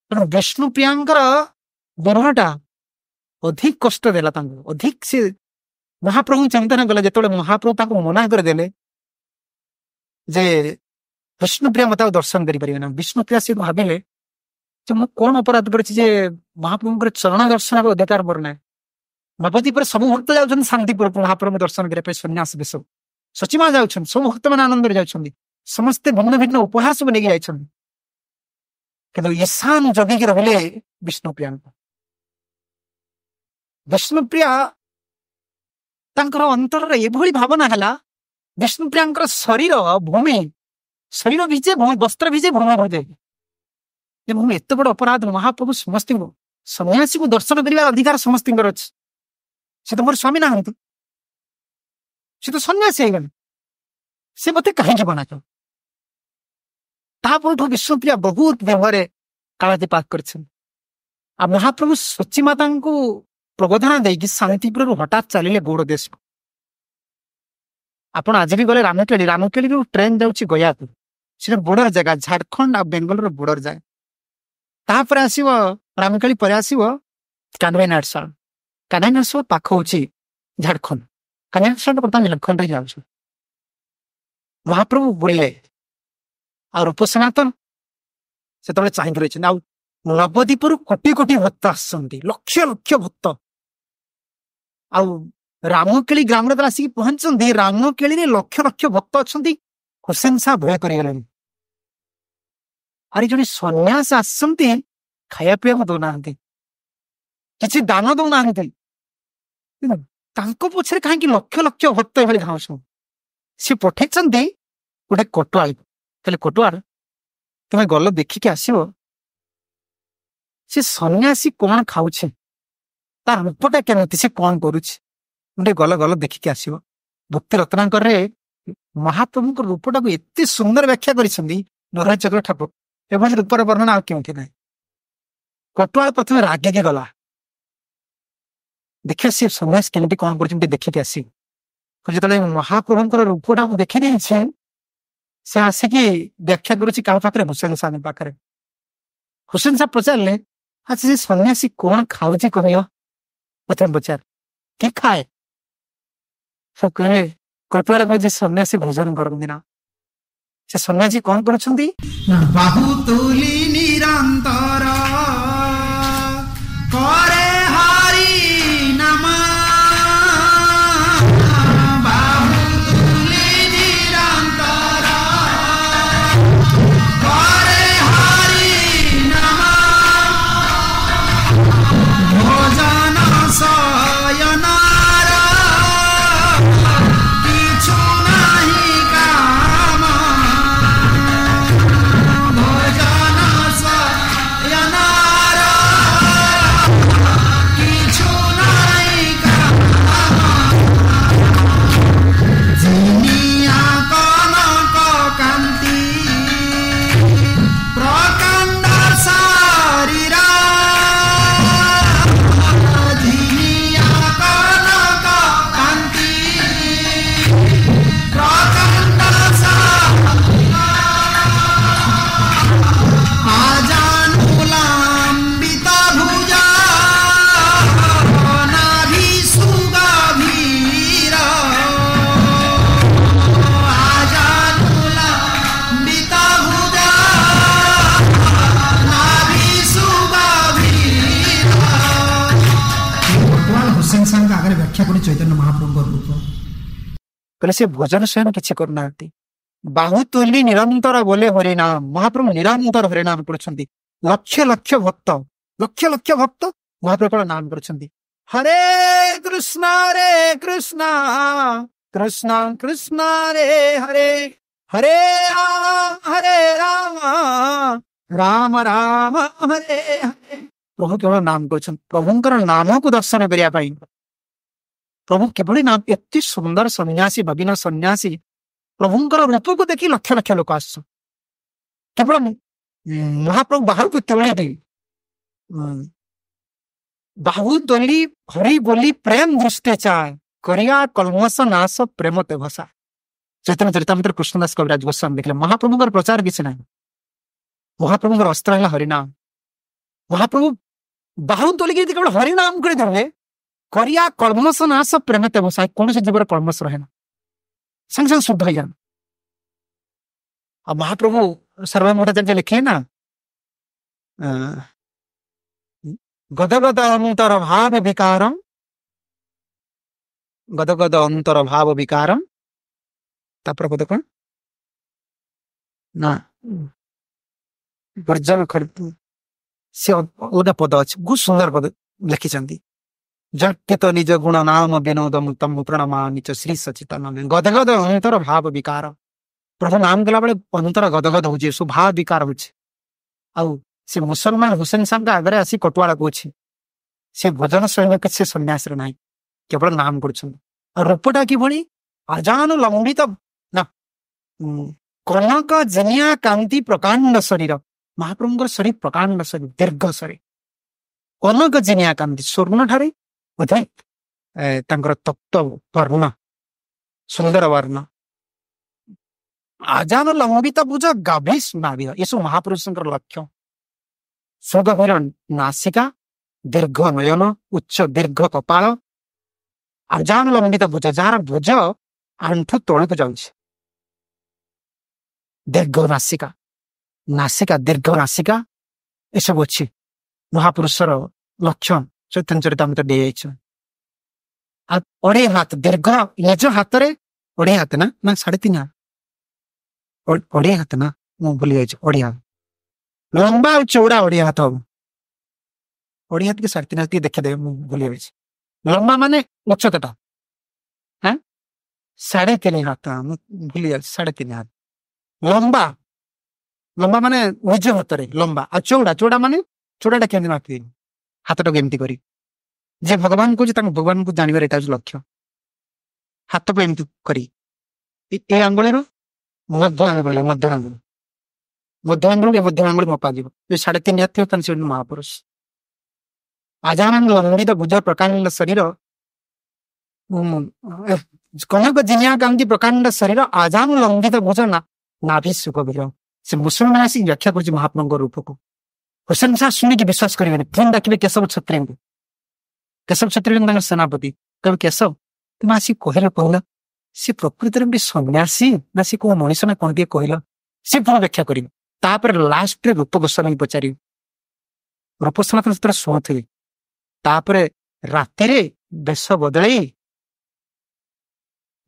ତେଣୁ ବିଷ୍ଣୁପ୍ରିୟାଙ୍କର ବରଣଟା ଅଧିକ କଷ୍ଟ ଦେଲା ତାଙ୍କୁ, ଅଧିକ ସେ ମହାପ୍ରଭୁ ଚିନ୍ତନ କଲେ। ଯେତେବେଳେ ମହାପ୍ରଭୁ ତାଙ୍କୁ ମନା କରିଦେଲେ ଯେ ବିଷ୍ଣୁପ୍ରିୟା ମତେ ଆଉ ଦର୍ଶନ କରିପାରିବେ ନା, ବିଷ୍ଣୁପ୍ରିୟା ସେ ଭାବିଲେ ଯେ ମୁଁ କଣ ଅପରାଧ କରିଛି ଯେ ମହାପ୍ରଭୁଙ୍କର ଚରଣ ଦର୍ଶନ ଅଧିକାର ମୋର ନାହିଁ। ନବଦୀପ ପରେ ସବୁ ଭକ୍ତ ଯାଉଛନ୍ତି ଶାନ୍ତିପୁରକୁ ମହାପ୍ରଭୁ ଦର୍ଶନ କରିବା ପାଇଁ, ସନ୍ନ୍ୟାସ ବେଶ ସଚିମା ଯାଉଛନ୍ତି, ସବୁ ଭକ୍ତମାନେ ଆନନ୍ଦରେ ଯାଉଛନ୍ତି, ସମସ୍ତେ ଭିନ୍ନ ଭିନ୍ନ ଉପହାର ସବୁ ନେଇକି ଯାଇଛନ୍ତି। କିନ୍ତୁ ଈଶାନ ଜଗିକି ରହିଲେ ବିଷ୍ଣୁପ୍ରିୟାଙ୍କୁ। ବିଷ୍ଣୁପ୍ରିୟା ତାଙ୍କର ଅନ୍ତରରେ ଏଭଳି ଭାବନା ହେଲା, ବିଷ୍ଣୁପ୍ରିୟାଙ୍କର ଶରୀର ଭୂମି, ଶରୀର ଭିଜେ ଭୂମି, ବସ୍ତ୍ର ଭିଜେ ଭୂମି ଭଜେ, ଯେ ମୁଁ ଏତେ ବଡ ଅପରାଧ, ମହାପ୍ରଭୁ ସମସ୍ତଙ୍କୁ ସନ୍ନ୍ୟାସୀକୁ ଦର୍ଶନ କରିବାର ଅଧିକାର ସମସ୍ତଙ୍କର ଅଛି। ସେ ତ ମୋର ସ୍ୱାମୀ ନାହାନ୍ତି, ସେ ତ ସନ୍ନ୍ୟାସୀ ହେଇଗଲେ, ସେ ମତେ କାହିଁକି ବନାଛ? ତାପରଠୁ ବିଷ୍ଣୁପ୍ରିୟା ବହୁତ ବ୍ୟବହାରରେ କାଳାତିପାତ କରିଛନ୍ତି। ଆଉ ମହାପ୍ରଭୁ ସଚୀ ମାତାଙ୍କୁ ପ୍ରବୋଧନା ଦେଇକି ଶାନ୍ତିପୁରରୁ ହଠାତ୍ ଚାଲିଲେ ଗୌଡ଼ ଦେଶକୁ। ଆପଣ ଆଜି ବି ଗଲେ ରାମକେଳି, ରାମକେଳିରୁ ଟ୍ରେନ ଯାଉଛି ଗୟାକୁ, ସେଟା ବୋର୍ଡର ଜାଗା, ଝାଡଖଣ୍ଡ ଆଉ ବେଙ୍ଗଲର ବୋର୍ଡର ଜାଗା। ତାପରେ ଆସିବ ରାମକେଳି ପରେ ଆସିବ କାନଭେନାଟଶାଳ, କାନଭେନାଟଶାଳ ପାଖ ହଉଛି ଝାଡଖଣ୍ଡ, କାନଭେନାଟଶାଳ ବର୍ତ୍ତମାନ ଝାଡଖଣ୍ଡରେ ଯାଉଛି। ମହାପ୍ରଭୁ ବୁଲିଲେ ଆଉ ରୂପ ସନାତନ ସେତେବେଳେ ଚାହିଁକି ରହିଛନ୍ତି। ଆଉ ନବଦ୍ୱୀପରୁ କୋଟି କୋଟି ଭକ୍ତ ଆସୁଛନ୍ତି, ଲକ୍ଷ ଲକ୍ଷ ଭକ୍ତ। ଆଉ ରାମକେଳି ଗ୍ରାମରେ ତ ଆସିକି ପହଞ୍ଚନ୍ତି, ରାମକେଳିରେ ଲକ୍ଷ ଲକ୍ଷ ଭକ୍ତ ଅଛନ୍ତି। ହୁସେନ ସାହ ଭୟ କରିଗଲେଣି, ଆରେ ଜଣେ ସନ୍ନ୍ୟାସ ଆସନ୍ତି, ଖାଇବା ପିଇବାକୁ ଦଉନାହାନ୍ତି, କିଛି ଦାନ ଦଉନାହାନ୍ତି, ତାଙ୍କ ପଛରେ କାହିଁକି ଲକ୍ଷ ଲକ୍ଷ ଭକ୍ତ ଏଭଳି ଧାଉଁଛନ୍ତି? ସେ ପଠେଇଛନ୍ତି ଗୋଟେ କୋଟୁଆଳ, କହିଲେ କୋଟୁଆଳ ତମେ ଗଲ ଦେଖିକି ଆସିବ, ସେ ସନ୍ନ୍ୟାସୀ କଣ ଖାଉଛି, ତା ରୂପଟା କେମିତି, ସେ କଣ କରୁଛି, ଗୋଟେ ଗଲ ଦେଖିକି ଆସିବ। ଭକ୍ତି ରତ୍ନାକରରେ ମହାପ୍ରଭୁଙ୍କ ରୂପଟାକୁ ଏତେ ସୁନ୍ଦର ବ୍ୟାଖ୍ୟା କରିଛନ୍ତି ନରହରି ଚକ୍ର ଠାକୁର, ଏଭଳି ରୂପର ବର୍ଣ୍ଣନା ଆଉ କେଉଁଠି ନାହିଁ। କୋଟୁଆଳ ପ୍ରଥମେ ରାଗିକି ଗଲା, ଦେଖିବା ସେ ସନ୍ନ୍ୟାସ କେମିତି କଣ କରୁଛନ୍ତି ଦେଖିକି ଆସିବ। ଯେତେବେଳେ ମହାପ୍ରଭୁଙ୍କର ରୂପଟାକୁ ଦେଖି ଦେଇছে, ସେ ଆସିକି ବ୍ୟାଖ୍ୟା କରୁଛି କାହା ପାଖରେ, ହୁସେନ ସାହ ପାଖରେ। ହୁସେନ ସାହ ପଚାରିଲେ, ଆଚ୍ଛା ସେ ସନ୍ନ୍ୟାସୀ କଣ ଖାଉଛି କହିବ? ପ୍ରଥମେ ପଚାର କି ଖାଏ? ସବୁ କହିଲେ, କୋଟୁଆଳ କହିଛି ସନ୍ନ୍ୟାସୀ ଭୋଜନ କରନ୍ତି ନା। ସେ ସନ୍ନ୍ୟାସୀ କଣ କରୁଛନ୍ତି? ବାହୁ ତୁଲି ନିରନ୍ତର করে হরি নাম, বাহু তুলি নিরন্তর করে হরি নাম, ভোজন শয়নার কিছু নাহি কাম, ভোজন শয়নার কিছু নাহি কাম, জিনিয়া কনক কান্তি প্রকাণ্ড শরীর, জিনিয়া কনক কান্তি প্রকাণ্ড শরীর, আজানুলাম্বিত ভুজা নাভি সুগভীর, আজানুলাম্বিত ভুজা নাভি সুগভীর। ବର୍ତ୍ତମାନ ହୁସେନ ସାହଙ୍କ ଆଗରେ ବ୍ୟାଖ୍ୟା କରି ଚୈତନ୍ୟ ମହାପ୍ରଭୁଙ୍କ ରୂପ। କହିଲେ ସେ ଭୋଜନ ସ୍ୱୟଂ କିଛି କରୁନାହାନ୍ତି, ବାହୁ ତୁଲି ନିରନ୍ତର ବୋଲେ ହରିନାମ, ମହାପ୍ରଭୁ ନିରନ୍ତର ହରିନାମ କରୁଛନ୍ତି। ଲକ୍ଷ ଲକ୍ଷ ଭକ୍ତ, ଲକ୍ଷ ଲକ୍ଷ ଭକ୍ତ ମହାପ୍ରଭୁଙ୍କର ନାମ କରୁଛନ୍ତି। ହରେ କୃଷ୍ଣ କୃଷ୍ଣ କୃଷ୍ଣ ରେ ହରେ, ହରେ ରାମ ରାମ ରାମ ହରେ ହରେ। ପ୍ରଭୁ କେବଳ ନାମ କରୁଛନ୍ତି, ପ୍ରଭୁଙ୍କର ନାମକୁ ଦର୍ଶନ କରିବା ପାଇଁ। ପ୍ରଭୁ କିଭଳି ନାମ, ଏତେ ସୁନ୍ଦର ସନ୍ନ୍ୟାସୀ, ଭଗିନ ସନ୍ନ୍ୟାସୀ, ପ୍ରଭୁଙ୍କର ରୂପକୁ ଦେଖି ଲକ୍ଷ ଲକ୍ଷ ଲୋକ ଆସୁଛନ୍ତି। କେବଳ ମହାପ୍ରଭୁ ବାହାରକୁ କେବଳ ବାହୁ ଦୋଳି हरि बोली प्रेम दृष्टि चाय करिया कलमस नाश प्रेम ते भसा। चैतन्य चरितामृत कृष्णदास कविराज गोस्वामी लिखले महाप्रभुଙ୍କର प्रचार କିଛି ନାହିଁ। महाप्रभुଙ୍କର अस्त्र ହେଲା हरिनाम। महाप्रभु बाहु तोलिकी केवल हरिनाम କରିଦେଲେ करिया कलमस नाश प्रेम ते भसा। कौन जीवर कलमस रहे ना संग संग शुद्ध हो जाए। अब महाप्रभु सर्वमोटाचार्य लिखे ना गदगद अंतर भाव विकारम गदगद अंतर भाव विकारम तापर पद कौन ना वर्जन खड़ से अलग पद अच्छे बहुत सुंदर पद लिखिं जट निज गुण नाम विनोद तम प्रणमामि च श्री सचितानंद। गदगद अंतर भाव विकार प्रभु नाम कला बेले अंतर गदगद हो भाव विकार हो से मुसलमान हुसैन साहब का आगे आसी कटुआला कौन से भजन शैली किसी सन्यास ना केवल नाम कर रूपटा कि अजानु लंबित ना कनक जनिया कांति प्रकांड शरीर। महाप्रभुଙ୍କର शरीर प्रकांड शरीर दीर्घ शरीर कनक जनिया कांति स्वर्ण ठारे बोधे तप्त वर्ण सुंदर वर्ण अजानु लंबित भुज गाभीष नाभि ये सब महापुरुषों लक्ष्य। सुगभीर नासिका दीर्घ नयन उच्च दीर्घ कपाल अजानु लंबित भुज जार भुज आंठू तौक जाऊँ दीर्घ नासिका नासिका दीर्घ नासिका ये सब अच्छी महापुरुषर लक्षण चैतन्य चरितामृत दे अड़े हाथ दीर्घ निज हाथ रे अड़े हाथ ना ना 3.5 हाथ अड़े हाथ ना मु भूली जाइए अड़े हाथ लंबा और चौड़ा अड़े हाथ हम अड़े हाथ के 3.5 हाथ देखा दे भूली जाइए लंबा माने उच्चता हाँ 3.5 हाथ भूली जाइए 3.5 हाथ लंबा लंबा माने निज हाथ रे लंबा और चौड़ा चौड़ा माने चौड़ाटा केमती मापी हाथटा केमती करी जे भगवान को भगवान को जानवर एटा लक्ष्य हाथ को एमती करी ए आंगुल मध्य आंगुल मध्य आंगुल मध्य आंगुल के मध्य आंगुल मपा जीव 3.5 हाथ थे महापुरुष। आजानंद लंबित भुज प्रकांड शरीर कनक जिनिया कांति प्रकांड शरीर आजानु लंबित भुज नाभि सुख बिल से मुसलमान आसिक व्याख्या कर महाप्रभु रूप को हुसैन शाह शुणिक विश्वास करेंगे पुणी डाकिबे केशव क्षत्रिय को केशव क्षत्रिय सेनापति कहे केशव तुम आसिक कहल कहल सी प्रकृत में सन्यासी ना सी कौ मनीष ना कौन कहल सी पुनः व्याख्या कर लास्ट रूप गोस्वामी पचार रूप सनातन से शुणुली राति बेश बदल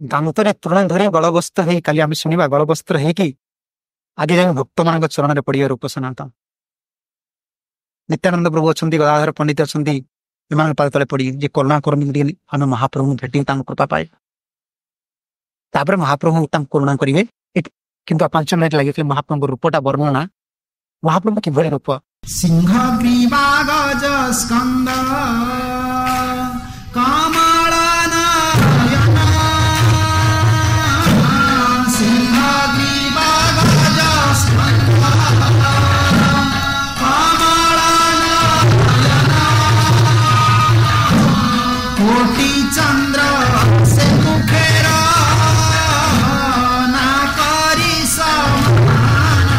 दांतरे तृण धरी गलबस्त्र है काली आम शुणा गलबस्त्र है आगे जाए भक्त मान चरण में पड़े रूप सनातन। नित्यानंद प्रभु अच्छा गदाधर पंडित अच्छा विमान पाद तले पड़ी जे करुणा करनी आम महाप्रभु भेटी कृपा पाए तापर महाप्रभु करुणा करेंगे किंतु 5 मिनट लगे महाप्रभु रूपटा वर्णना महाप्रभु किभली रूप सिंह ग्रीवा गज स्कंद कमल नयन सिंह ग्रीवा गज स्कंद कमल नयन कोटि चंद्र से मुखेर ना करी समान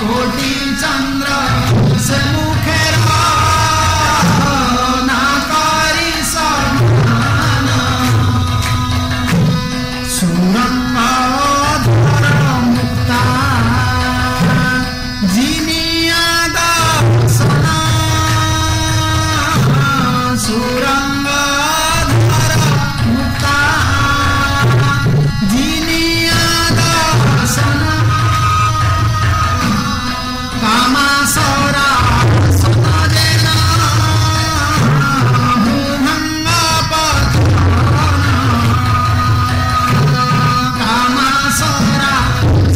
कोटि चंद्र से मुखेर ना करी समान सुरंग धर मुक्ता जिनिया दर्शना सुरंग धर मुक्ता जिनिया दर्शना कामासुरा सतजेना भूभंग पतन कामासुरा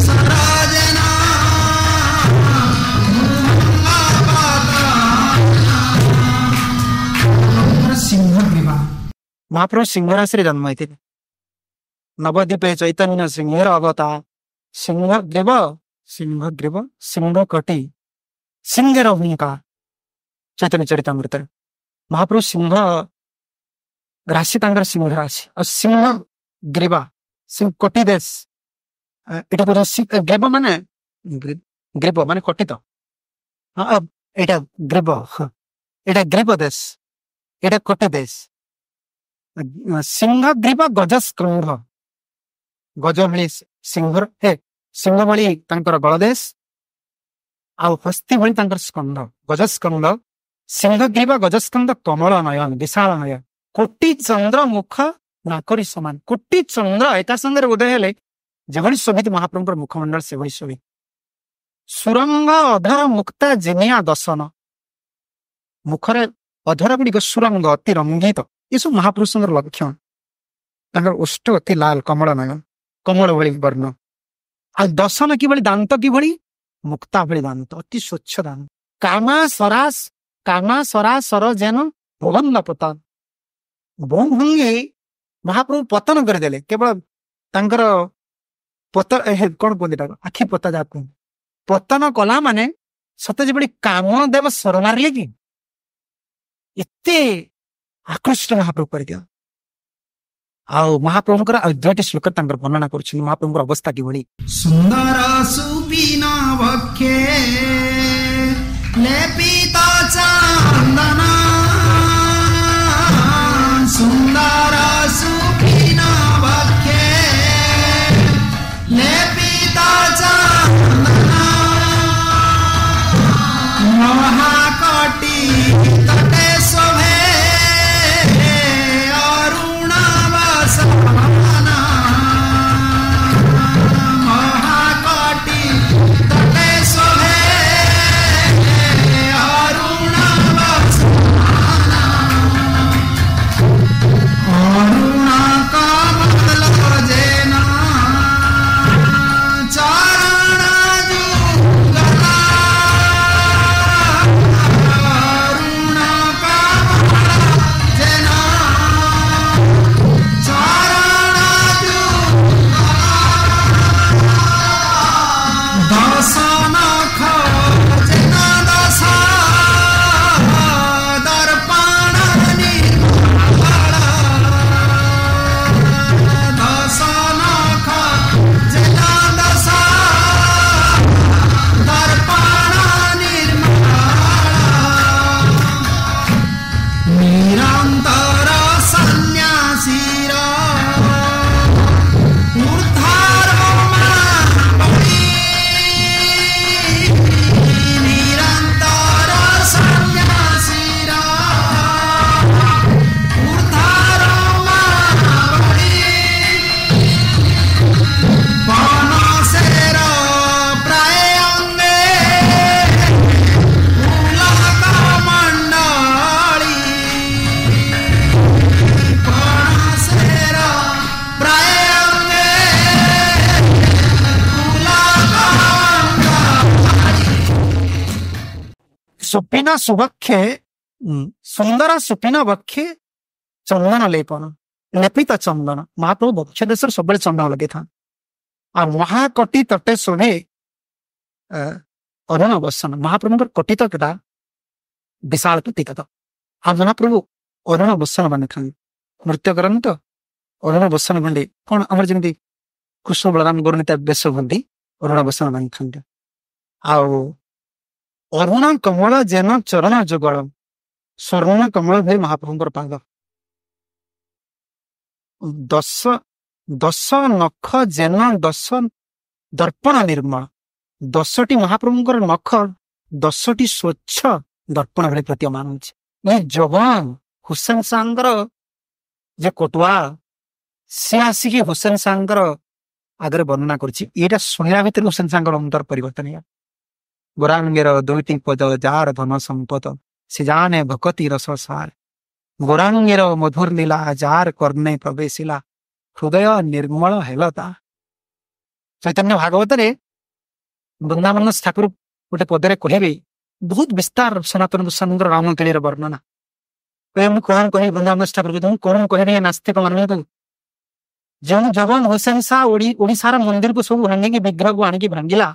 सरजना भूभंग पतन सिंह ग्रीवा महाप्रभु सिंह राशि जन्म होते नवद्वीपे चैतन्य सिंह अवतार सिंह ग्रीव सिंह कटी सिंह भूमिका चैतन्य चरितामृत महाप्रभु सिंह राशि तांकर सिंह राशि और सिंह ग्रीवा सिंह कोटी देश एटा पूरा ग्रीव माने ग्रीव माने कोटी तो हाँ अब एटा ग्रीव एटा ग्रीव देश एटा कोटी देश सिंह ग्रीवा गज स्कंध गज भଳି सिंह हे सिंह भଳି तांकर गळदेश ଆଉ ହସ୍ତି ଭଳି ତାଙ୍କର ସ୍କନ୍ଧ ଗଜସ୍କନ୍ଧ ସିଂହ ଗ୍ରୀବା ଗଜସ୍କନ୍ଧ କମଳ ନୟନ ବିଶାଳ ନୟନ କୋଟି ଚନ୍ଦ୍ର ମୁଖ ନାକରି ସମାନ କୋଟି ଚନ୍ଦ୍ର ଏକା ସାଙ୍ଗରେ ଉଦୟ ହେଲେ ଯେଭଳି ଶୋଭିତ ମହାପ୍ରଭୁଙ୍କର ମୁଖମଣ୍ଡଳ ସେଭଳି ଶୋଭିତ ସୁରଙ୍ଗ ଅଧର ମୁକ୍ତା ଜିନିଆ ଦଶନ ମୁଖରେ ଅଧର ଗୁଡ଼ିକ ସୁରଙ୍ଗ ଅତି ରଙ୍ଗିତ ଏସବୁ ମହାପୁରୁଷଙ୍କର ଲକ୍ଷଣ ତାଙ୍କର ଓଷ୍ଠ ଅତି ଲାଲ କମଳ ନୟନ କମଳ ଭଳି ବର୍ଣ୍ଣ ଆଉ ଦଶନ କିଭଳି ଦାନ୍ତ କିଭଳି ମୁକ୍ତା ଭଳି ଦାନ୍ତ ଅତି ସ୍ୱଚ୍ଛ ଦାନ୍ତ କାମା ସରା ସର ଯେନ ଭବନ ପତନ ବହୁ ଭଙ୍ଗି ମହାପ୍ରଭୁ ପତନ କରିଦେଲେ କେବଳ ତାଙ୍କର କଣ କୁହନ୍ତି ତାକୁ ଆଖି ପତା ଯାହା କୁହନ୍ତି ପତନ କଲା ମାନେ ସତେ ଯେଭଳି କାମ ଦେବ ସରମାରିଲେ କି ଏତେ ଆକୃଷ୍ଟ ମହାପ୍ରଭୁ କରିଦିଅ ଆଉ ମହାପ୍ରଭୁଙ୍କର ଆଉ ଦୁଇଟି ଶ୍ଲୋକ ତାଙ୍କର ବର୍ଣ୍ଣନା କରୁଛନ୍ତି ମହାପ୍ରଭୁଙ୍କର ଅବସ୍ଥା କିଭଳି ସୁନ୍ଦର ସୁପିନ ବକ୍ଷେ ଲେପିତ ଚନ୍ଦନ ସୁନ୍ଦର ସୁପିନ ବକ୍ଷେ ଲେପିତ ଚନ୍ଦନ ମହାକଟି ତଟେ ଶୋଭେ ଅରୁଣ ବସନ ମହାକଟି ତଟେ ଶୋଭେ ଅରୁଣ ବସନ ଅରୁଣ କମଳ ଯେନ ଚରଣ ଯୁଗଳ ଅରୁଣ କମଳ ଯେନ ଚରଣ ଯୁଗଳ ଦଶନ ଯେନ ଦଶ ଦର୍ପଣ ନିର୍ମଳ ଦଶନ ଯେନ ଦଶ ଦର୍ପଣ ନିର୍ମଳ ନିରନ୍ତର ସନ୍ନ୍ୟାସୀର ଉଦ୍ଧାର ମାବଳି ନିରନ୍ତର ସନ୍ନ୍ୟାସୀର ଉଦ୍ଧାର ମାବଳି ବନସେର ପ୍ରାୟ ଅଙ୍ଗେ ପୁଲକ ମଣ୍ଡଳୀ ବନସେର ପ୍ରାୟ ଅଙ୍ଗେ ପୁଲକ ମଣ୍ଡଳୀ ସୁପିନ ସୁବକ୍ଷେ ସୁନ୍ଦର ସୁପିନ ବକ୍ଷେ ଚନ୍ଦନ ଲେପନ ଲେପିତ ଚନ୍ଦନ ମହାପ୍ରଭୁ ବକ୍ଷ ଦେଶରେ ସବୁବେଳେ ଚନ୍ଦନ ଲଗେଇଥାନ୍ତି ଆଉ ମହାକଟି ତଟେ ଶୋଭେ ଅରୁଣ ବସନ ମହାପ୍ରଭୁଙ୍କର କଟି ତଟଟା ବିଶାଳ ପ୍ରତୀକ ଆଉ ମହାପ୍ରଭୁ ଅରୁଣ ବସନ ବାନ୍ଧିଥାନ୍ତି ନୃତ୍ୟ କରନ୍ତି ତ ଅରୁଣ ବସନ ବାନ୍ଧି କଣ ଆମର ଯେମିତି କୃଷ୍ଣ ବଳରାମ ଗରୁଣିତା ବେଶ ବାନ୍ଧି ଅରୁଣ ବସନ ବାନ୍ଧିଥାନ୍ତି ଆଉ ଅରୁଣ କମଳ ଯେନ ଚରଣ ଯୁଗଳ ସ୍ୱର୍ଣ୍ଣ କମଳ ଭଳି ମହାପ୍ରଭୁଙ୍କର ପାଦ ଦଶ ନଖ ଯେନ ଦଶ ଦର୍ପଣ ନିର୍ମଳ 10ଟି ମହାପ୍ରଭୁଙ୍କର ନଖ 10ଟି ସ୍ୱଚ୍ଛ ଦର୍ପଣ ଭଳି ପ୍ରତୀୟମାନ ହେଉଛି ଏ ଜବାନ ହୁସେନ ସାଙ୍କର ଯେ କୋଟୁଆ ସେ ଆସିକି ହୁସେନ ସାଙ୍କର ଆଗରେ ବର୍ଣ୍ଣନା କରୁଛି ଏଇଟା ଶୁଣିଲା ଭିତରେ ହୁସେନ ସାଙ୍କର ଅନ୍ତର ପରିବର୍ତ୍ତନ ହେଇଗଲା ଗୋରାଙ୍ଗେର 2ଟି ପଦ ଯାହାର ଧନ ସମ୍ପଦ ସେ ଜାନେ ଭକତି ରସ ସାର ଗୋରାଙ୍ଗେର ମଧୁର ଲୀଳା ଯାହାର କର୍ଣ୍ଣେ ପ୍ରବେଶିଲା ହୃଦୟ ନିର୍ମଳ ହେଲ ତା ଚୈତନ୍ୟ ଭାଗବତରେ ବୃନ୍ଦାବନ ଠାକୁର ଗୋଟେ ପଦରେ କହିବେ ବହୁତ ବିସ୍ତାର ସନାତନ ଗୋସ୍ୱାମୀଙ୍କର ରାମକେଳିର ବର୍ଣ୍ଣନା ମୁଁ କଣ କହିବି ବୃନ୍ଦାବନ ଠାକୁର ମୁଁ କଣ କହିବି ନାସ୍ତିକ ମାନଙ୍କୁ ଯେଉଁ ଜଗନ ହୁସେନ ଶାହ ଓଡ଼ିଶାର ମନ୍ଦିରକୁ ସବୁ ଭାଙ୍ଗିକି ବିଗ୍ରହକୁ ଆଣିକି ଭାଙ୍ଗିଲା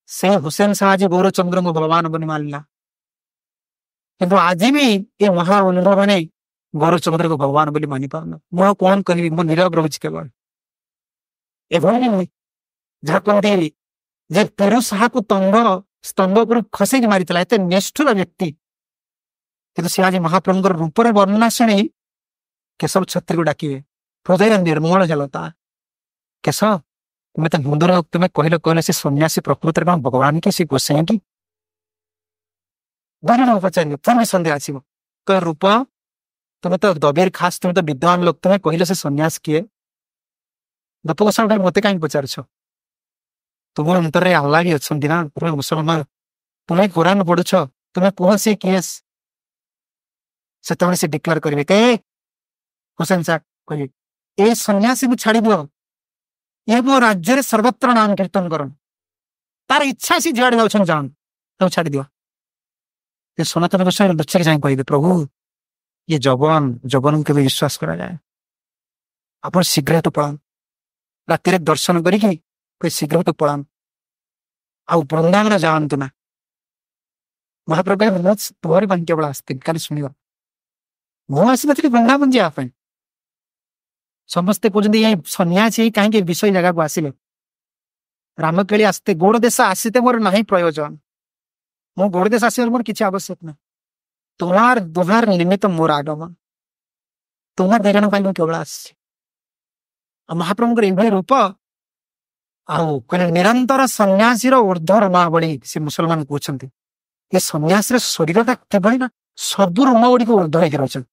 ସେ ହୁସେନ ଶାହ ଆଜି ଗୌରଚନ୍ଦ୍ରଙ୍କୁ ଭଗବାନ ବନି ମାରିଲା କିନ୍ତୁ ଆଜି ବି ଏ ମହା ଅନୁଭବ ମାନେ ଗୌରଚନ୍ଦ୍ରକୁ ଭଗବାନ ବୋଲି ମାନିପାରୁନ। ମୁଁ ଆଉ କଣ କରିବି, ମୁଁ ନୀରବ ରହୁଛି କେବଳ। ଏଭଳି ଯାହା କହନ୍ତି ଯେ ପୁରୁଷହାକୁ ସ୍ତମ୍ଭ ଉପରୁ ଖସେଇକି ମାରିଥିଲା, ଏତେ ନିଷ୍ଠୁର ବ୍ୟକ୍ତି। କିନ୍ତୁ ସେ ଆଜି ମହାପ୍ରଭୁଙ୍କର ରୂପରେ ବର୍ଣ୍ଣନା ଶୁଣି କେଶବ ଛତ୍ରୀକୁ ଡାକିବେ, ହୃଦୟ ନିର୍ମଳ ଜଲତା। କେଶବ, ତୁମେ ତ ମୁଣ୍ଡର ତୁମେ କହିଲେ ସେ ସନ୍ନ୍ୟାସୀ ପ୍ରକୃତରେ କଣ ଭଗବାନ କି ସେ ଗୋସାଇଁ କି? ପଚାରିଲେ ପୁଣି ସନ୍ଦେହ ଆସିବ, କହ ରୂପ ତୁମେ ତ ଦବେର ଖାସ, ତୁମେ ତ ବିଦ୍ୱାନ ଲୋକ, ତୁମେ କହିଲେ ସେ ସନ୍ନ୍ୟାସ କିଏ? ଦପ ଗୋସାଇଁ ମତେ କାହିଁକି ପଚାରୁଛ? ତୁମ ଅନ୍ତରରେ ଆଲ୍ଲା ବି ଅଛନ୍ତି ନା, ତୁମେ ମୁସଲମାନ, ତୁମେ କୁରାନ ପଢୁଛ, ତୁମେ କୁହ ସେ କିଏ? ସେତେବେଳେ ସେ ଡିକ୍ଲେୟାର କରିବେ, କେ ହୁସେନ ସାହ କହିବେ, ଏ ସନ୍ନ୍ୟାସୀକୁ ଛାଡି ଦିଅ, ଏ ମୋ ରାଜ୍ୟରେ ସର୍ବତ୍ର ନାମ କୀର୍ତ୍ତନ କର, ତାର ଇଚ୍ଛା ସେ ଯୁଆଡେ ଯାଉଛନ୍ତି ଯାଆନ୍ତୁ, ତାକୁ ଛାଡି ଦିଅ। ସେ ସନାତନ ଗୋସ୍ୱାମୀ ଲକ୍ଷ୍ୟରେ ଯାଇ କହିବେ, ପ୍ରଭୁ ଇଏ ଯବନକୁ କେବେ ବିଶ୍ୱାସ କରାଯାଏ, ଆପଣ ଶୀଘ୍ର ତ ପଳାନ୍ତୁ, ରାତିରେ ଦର୍ଶନ କରିକି ଶୀଘ୍ର ତ ପଳାନ୍ତୁ, ଆଉ ବୃନ୍ଦାବନ ଯାଆନ୍ତୁ ନା। ମହାପ୍ରଭୁ ତୁହରି ପାଇଁ କେବଳ ଆସିଥିଲି, କାଲି ଶୁଣିବା, ମୁଁ ଆସିନଥିଲି ବୃନ୍ଦାବନ ଯିବା ପାଇଁ। ସମସ୍ତେ କହୁଛନ୍ତି ଏ ସନ୍ନ୍ୟାସୀ କାହିଁକି ବିଷୟ ଜାଗାକୁ ଆସିଲେ? ରାମକେଳି ଆସିତେ, ଗୋଡ଼ ଦେଶ ଆସିତେ ମୋର ନାହିଁ ପ୍ରୟୋଜନ, ମୁଁ ଗୋଡ଼ ଦେଶ ଆସିବାର ମୋର କିଛି ଆବଶ୍ୟକ ନାହିଁ, ତୁହାର ନିମିତ୍ତ ମୋର ଆଗମନ, ତୁମ ଦେଗଣ ପାଇଁ ମୁଁ କେବଳ ଆସିଛି। ଆଉ ମହାପ୍ରଭୁଙ୍କର ଏଭଳି ରୂପ, ଆଉ କହିଲେ ନିରନ୍ତର ସନ୍ନ୍ୟାସୀର ଉର୍ଦ୍ଧ୍ୱ ରମାବଳୀ, ସେ ମୁସଲମାନ କହୁଛନ୍ତି ଏ ସନ୍ନ୍ୟାସୀର ଶରୀରଟା କିଭଳି ନା ସବୁ ରୋମ ଗୁଡିକୁ ଉର୍ଦ୍ଧ୍ୱ ହେଇକି ରହିଛନ୍ତି।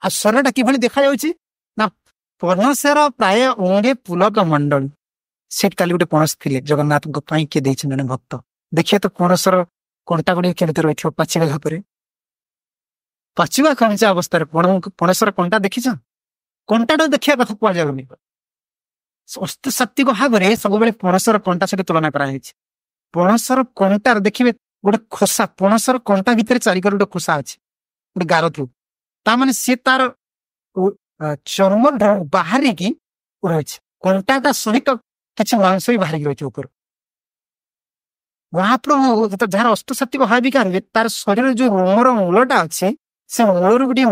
ଆଉ ଶରୀରଟା କିଭଳି ଦେଖାଯାଉଛି ନା ପଣସର ପ୍ରାୟ ଅଙ୍ଗେ ପୁଲକ ମଣ୍ଡଳ। ସେଠି କାଲି ଗୋଟେ ପଣସ ଥିଲେ, ଜଗନ୍ନାଥଙ୍କ ପାଇଁ କିଏ ଦେଇଛନ୍ତି ଜଣେ ଭକ୍ତ, ଦେଖିବେ ତ ପଣସର କଣ୍ଟା ଗୁଡିକ କେମିତି ରହିଥିବ ପାଚିବା ଭାବରେ, ପାଚିବା କଞ୍ଚା ଅବସ୍ଥାରେ ପଣସର କଣ୍ଟା ଦେଖିଛ? କଣ୍ଟାଟା ଦେଖିବା କଥା କୁହାଯାଉନି, ଅସ୍ତସାତ୍ତ୍ୱିକ ଭାବରେ ସବୁବେଳେ ପଣସର କଣ୍ଟା ସହିତ ତୁଳନା କରାଯାଇଛି। ପଣସର କଣ୍ଟାର ଦେଖିବେ ଗୋଟେ ଖୋସା, ପଣସର କଣ୍ଟା ଭିତରେ ଚାରିକର ଗୋଟେ ଖୋସା ଅଛି, ଗୋଟେ ଗାର ଥିବ, ତାମାନେ ସିଏ ତାର ଚର୍ମ ବାହାରିକି ରହିଛି, କଣ୍ଟାଟା ସହିତ କିଛି ମାଂସ ବି ବାହାରିକି ରହିଛି ଉପରୁ। ମହାପ୍ରଭୁ ଯାହାର ଅଷ୍ଟସାତ୍ତ୍ୱିକ ଭାବିକା ତାର ଶରୀରରେ ଯୋଉ ରୋମର ମୂଳଟା ଅଛି, ସେ ମୂଳରୁ ଗୋଟେ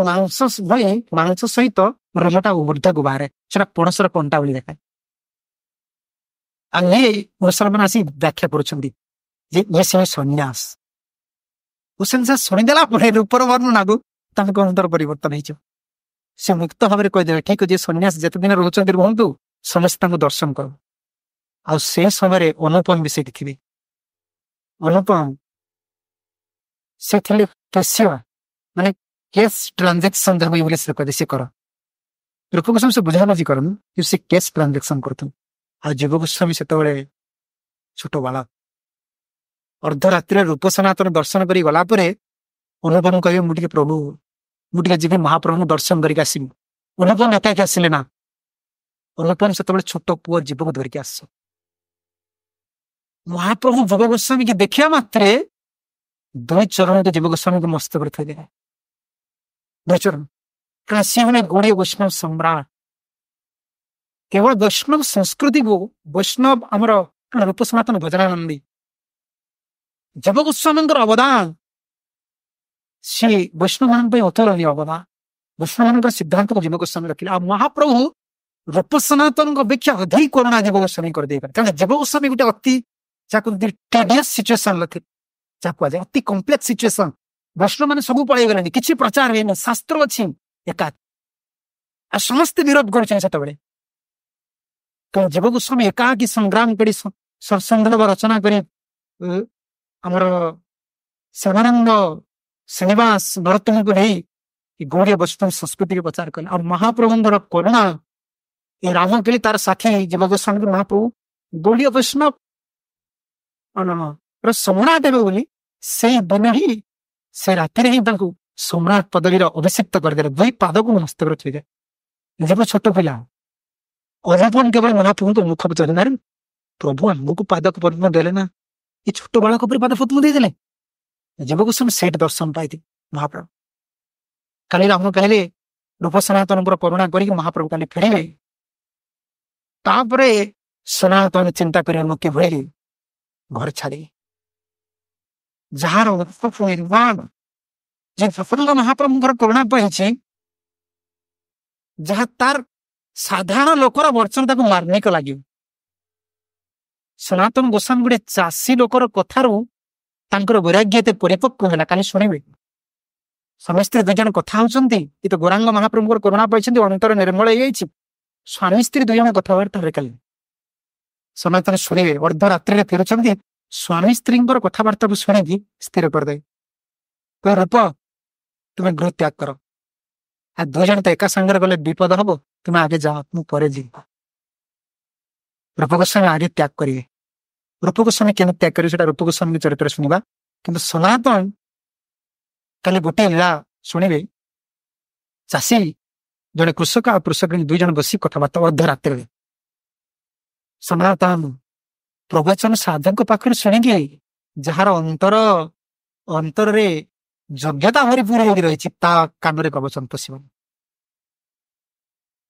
ମାଂସ ସହିତ ରୋମଟା ଉର୍ଦ୍ଧ୍ୱକୁ ବାହାରେ, ସେଟା ପଣସର କଣ୍ଟା ଭଳି ଦେଖାଏ। ଆଉ ଏ ମୁସଲମାନ ଆସି ବ୍ୟାଖ୍ୟା କରୁଛନ୍ତି ଯେ ଇଏ ସେ ସନ୍ନ୍ୟାସ। ହୁସେନ ସାହ ଶୁଣିଦେଲା ପରେ ରୂପର ବର୍ଣ୍ଣନାକୁ ତାଙ୍କ ଅନ୍ତର ପରିବର୍ତ୍ତନ ହେଇଯିବ। ସେ ମୁକ୍ତ ଭାବରେ କହିଦେବେ, ଠିକ ଅଛି ସନ୍ନ୍ୟାସ ଯେତେ ଦିନ ରହୁଛନ୍ତି ରୁହନ୍ତୁ, ସମସ୍ତେ ତାଙ୍କୁ ଦର୍ଶନ କର। ଆଉ ସେ ସମୟରେ ଅନୁପମ ବି ସେଇଠି ଥିବେ। ଅନୁପମ ସେ ଥିଲେ କେଶିବା, ମାନେ କେସ୍ ଟ୍ରାଞ୍ଜାକ୍ସନ ଯାହା ବୋଲି ସେ କହିଲେ, ସେ କର ରୂପ ଗୋସ୍ୱାମୀ ସେ ବୁଝାବୁଝି କରନ୍ତୁ, କିନ୍ତୁ ସେ କେସ୍ ଟ୍ରାଞ୍ଜାକ୍ସନ କରୁଛନ୍ତି। ଆଉ ଯୁବ ଗୋସ୍ୱାମୀ ସେତେବେଳେ ଛୋଟ ବାଳକ। ଅର୍ଦ୍ଧରାତ୍ରିରେ ରୂପ ସନାତନ ଦର୍ଶନ କରି ଗଲା ପରେ ଅନୁପମ କହିବେ, ମୁଁ ଟିକେ ଯିବି ମହାପ୍ରଭୁଙ୍କୁ ଦର୍ଶନ କରିକି ଆସିବି। ଅନୁପମ ଏକାକି ଆସିଲେ ନା, ଅନୁପମ ସେତେବେଳେ ଛୋଟ ପୁଅ ଜୀବକୁ ଧରିକି ଆସ। ମହାପ୍ରଭୁ ଯୁବ ଗୋସ୍ୱାମୀକି ଦେଖିବା ମାତ୍ରେ ଦୁଇ ଚରଣରେ ଯୁବ ଗୋସ୍ୱାମୀଙ୍କୁ ମସ୍ତକରେ ଥୋଇଦେଲେ, ଦୁଇ ଚରଣ, କାରଣ ସିଏ ହେଲେ ଗୌଡ଼ୀୟ ବୈଷ୍ଣବ ସମ୍ରାଟ। କେବଳ ବୈଷ୍ଣବ ସଂସ୍କୃତିକୁ ବୈଷ୍ଣବ ଆମର ରୂପ ସନାତନ ଭଜନାନନ୍ଦୀ ଯୁବ ଗୋସ୍ୱାମୀଙ୍କର ଅବଦାନ, ସେ ବୈଷ୍ଣବମାନଙ୍କ ପାଇଁ ଅତୁଳନୀୟ ଅବଦାନ। ବୈଷ୍ଣବମାନଙ୍କର ସିଦ୍ଧାନ୍ତକୁ ଯୁବ ଗୋସ୍ୱାମୀ ରଖିଲେ। ଆଉ ମହାପ୍ରଭୁ ରୂପ ସନାତନଙ୍କ ଅପେକ୍ଷା ଅଧିକ କରୁଣା ଯୁବ ଗୋସ୍ୱାମୀ କରିଦେଇପାରେ, କାରଣ ଯୁବ ଗୋସ୍ୱାମୀ ଗୋଟେ ଅତି ଯାହାକୁ ଟେଡିୟସ୍ ସିଚୁଏସନ ଯାହା କୁହାଯାଏ, ଅତି କମ୍ପ୍ଲେକ୍ସ ସିଚୁଏସନ। ବୈଷ୍ଣବ ମାନେ ସବୁ ପଳେଇଗଲେଣି, କିଛି ପ୍ରଚାର ହେଇନି, ଶାସ୍ତ୍ର ଅଛି ଏକା, ଆଉ ସମସ୍ତେ ବିରୋଧ କରୁଛନ୍ତି ସେତେବେଳେ। ଯୁବ ଗୋସ୍ୱାମୀ ଏକାକି ସଂଗ୍ରାମ କରି ସତ୍ସଙ୍ଗବ ରଚନା କରି ଆମର ଶ୍ୟାମାନନ୍ଦ ଶ୍ରୀନିବାସ ନରୋତ୍ତମଙ୍କୁ ନେଇ ଗୌଡ଼ୀୟ ବୈଷ୍ଣବ ସଂସ୍କୃତିକୁ ପ୍ରଚାର କଲେ। ଆଉ ମହାପ୍ରଭୁଙ୍କର କରୁଣା ଏ ରାମକେଳି ତାର ସାକ୍ଷୀ, ଯୁବ ଗୋସ୍ୱାମୀ ମହାପ୍ରଭୁ ଗୌଡ଼ୀୟ ବୈଷ୍ଣବ ସମ୍ରାଟ ହେବେ ବୋଲି ସେଇ ଦିନ ହିଁ, ସେ ରାତିରେ ହିଁ ତାଙ୍କୁ ସମ୍ରାଟ ପଦବୀର ଅଭିଷିକ୍ତ କରିଦେଲେ। ଦୁଇ ପାଦକୁ ମସ୍ତକରେ ଥୋଇଦେଲେ। ଯେବେ ଛୋଟ ପିଲା ଅନୁପମ କେବଳ ମହାପ୍ରଭୁଙ୍କ ମୁଖ ପଚାରିଲେ, ନାରେ ପ୍ରଭୁ ଆମକୁ ପାଦକ ପଦ୍ମ ଦେଲେ ନା, ଏ ଛୋଟ ବାଳକ ଉପରେ ପାଦ ପଦ୍ମ ଦେଇଦେଲେ। ଯୁବ ଗୋସ୍ୱାମୀ ସେଇଠି ଦର୍ଶନ ପାଇଥିଲେ ମହାପ୍ରଭୁ। କାଲି ରାମ କହିଲେ ରୂପ ସନାତନଙ୍କର କରୁଣା କରିକି ମହାପ୍ରଭୁ କାଲି ଫେରିବେ। ତାପରେ ସନାତନ ଚିନ୍ତା କରିବା ମୁଁ କିଭଳି ଘର ଛାଡ଼ି ଯାହାର ନିର୍ମାଣ ଯେ ପ୍ରଫୁଲ୍ଲ ମହାପ୍ରଭୁଙ୍କର କରୁଣା ପାଇଛି, ଯାହା ତାର ସାଧାରଣ ଲୋକର ବର୍ତ୍ତମାନ ତାକୁ ମାର୍ମିକ ଲାଗିବ। ସନାତନ ଗୋସ୍ୱାମୀ ଗୋଟେ ଚାଷୀ ଲୋକର କଥାରୁ ତାଙ୍କର ବୈରାଗ୍ୟ ଏତେ ପରିପକ୍ୱ ହେଲା। କାଲି ଶୁଣିବେ ସ୍ୱାମୀ ସ୍ତ୍ରୀ ଦୁଇ ଜଣ କଥା ହଉଛନ୍ତି, ଏ ତ ଗୌରାଙ୍ଗ ମହାପ୍ରଭୁଙ୍କର କରୁଣା ପାଇଛନ୍ତି, ଅନ୍ତର ନିର୍ମଳ ହେଇଯାଇଛି। ସ୍ୱାମୀ ସ୍ତ୍ରୀ ଦୁଇ ଜଣ କଥାବାର୍ତ୍ତା ହେଲେ କାଲି ସନାତନ ଶୁଣିବେ। ଅର୍ଦ୍ଧରାତ୍ରିରେ ଫେରୁଛନ୍ତି, ସ୍ୱାମୀ ସ୍ତ୍ରୀଙ୍କର କଥାବାର୍ତ୍ତାକୁ ଶୁଣିକି ସ୍ଥିର କରିଦେବେ, ରୂପ ତୁମେ ଗୃହ ତ୍ୟାଗ କର। ଆଉ ଦୁଇ ଜଣ ତ ଏକା ସାଙ୍ଗରେ ଗଲେ ବିପଦ ହବ, ତୁମେ ଆଗେ ଯାଅ, ମୁଁ ପରେ ଯିବି। ରୂପ ଗୋସ୍ୱାମୀ ଆଗେ ତ୍ୟାଗ କରିବେ। ରୂପ ଗୋସ୍ୱାମୀ କେମିତି ତ୍ୟାଗ କରିବେ ସେଟା ରୂପ ଗୋସ୍ୱାମୀଙ୍କ ଚରିତ୍ରରେ ଶୁଣିବା। କିନ୍ତୁ ସନାତନ କାଲି ଗୋଟିଏ ଲୀଳା ଶୁଣିବେ। ଚାଷୀ ଜଣେ କୃଷକ ଆଉ କୃଷକ ଦୁଇ ଜଣ ବସି କଥାବାର୍ତ୍ତା ଅର୍ଦ୍ଧରାତ୍ରିରେ। ସନାତନ ପ୍ରବଚନ ସାଧକ ପାଖରେ ଶୁଣିକି ଯାହାର ଅନ୍ତରରେ ଯୋଗ୍ୟତା ଭରିପୂର ହେଇକି ରହିଛି ତା କାନରେ ପ୍ରବଚନ ପଶିବ।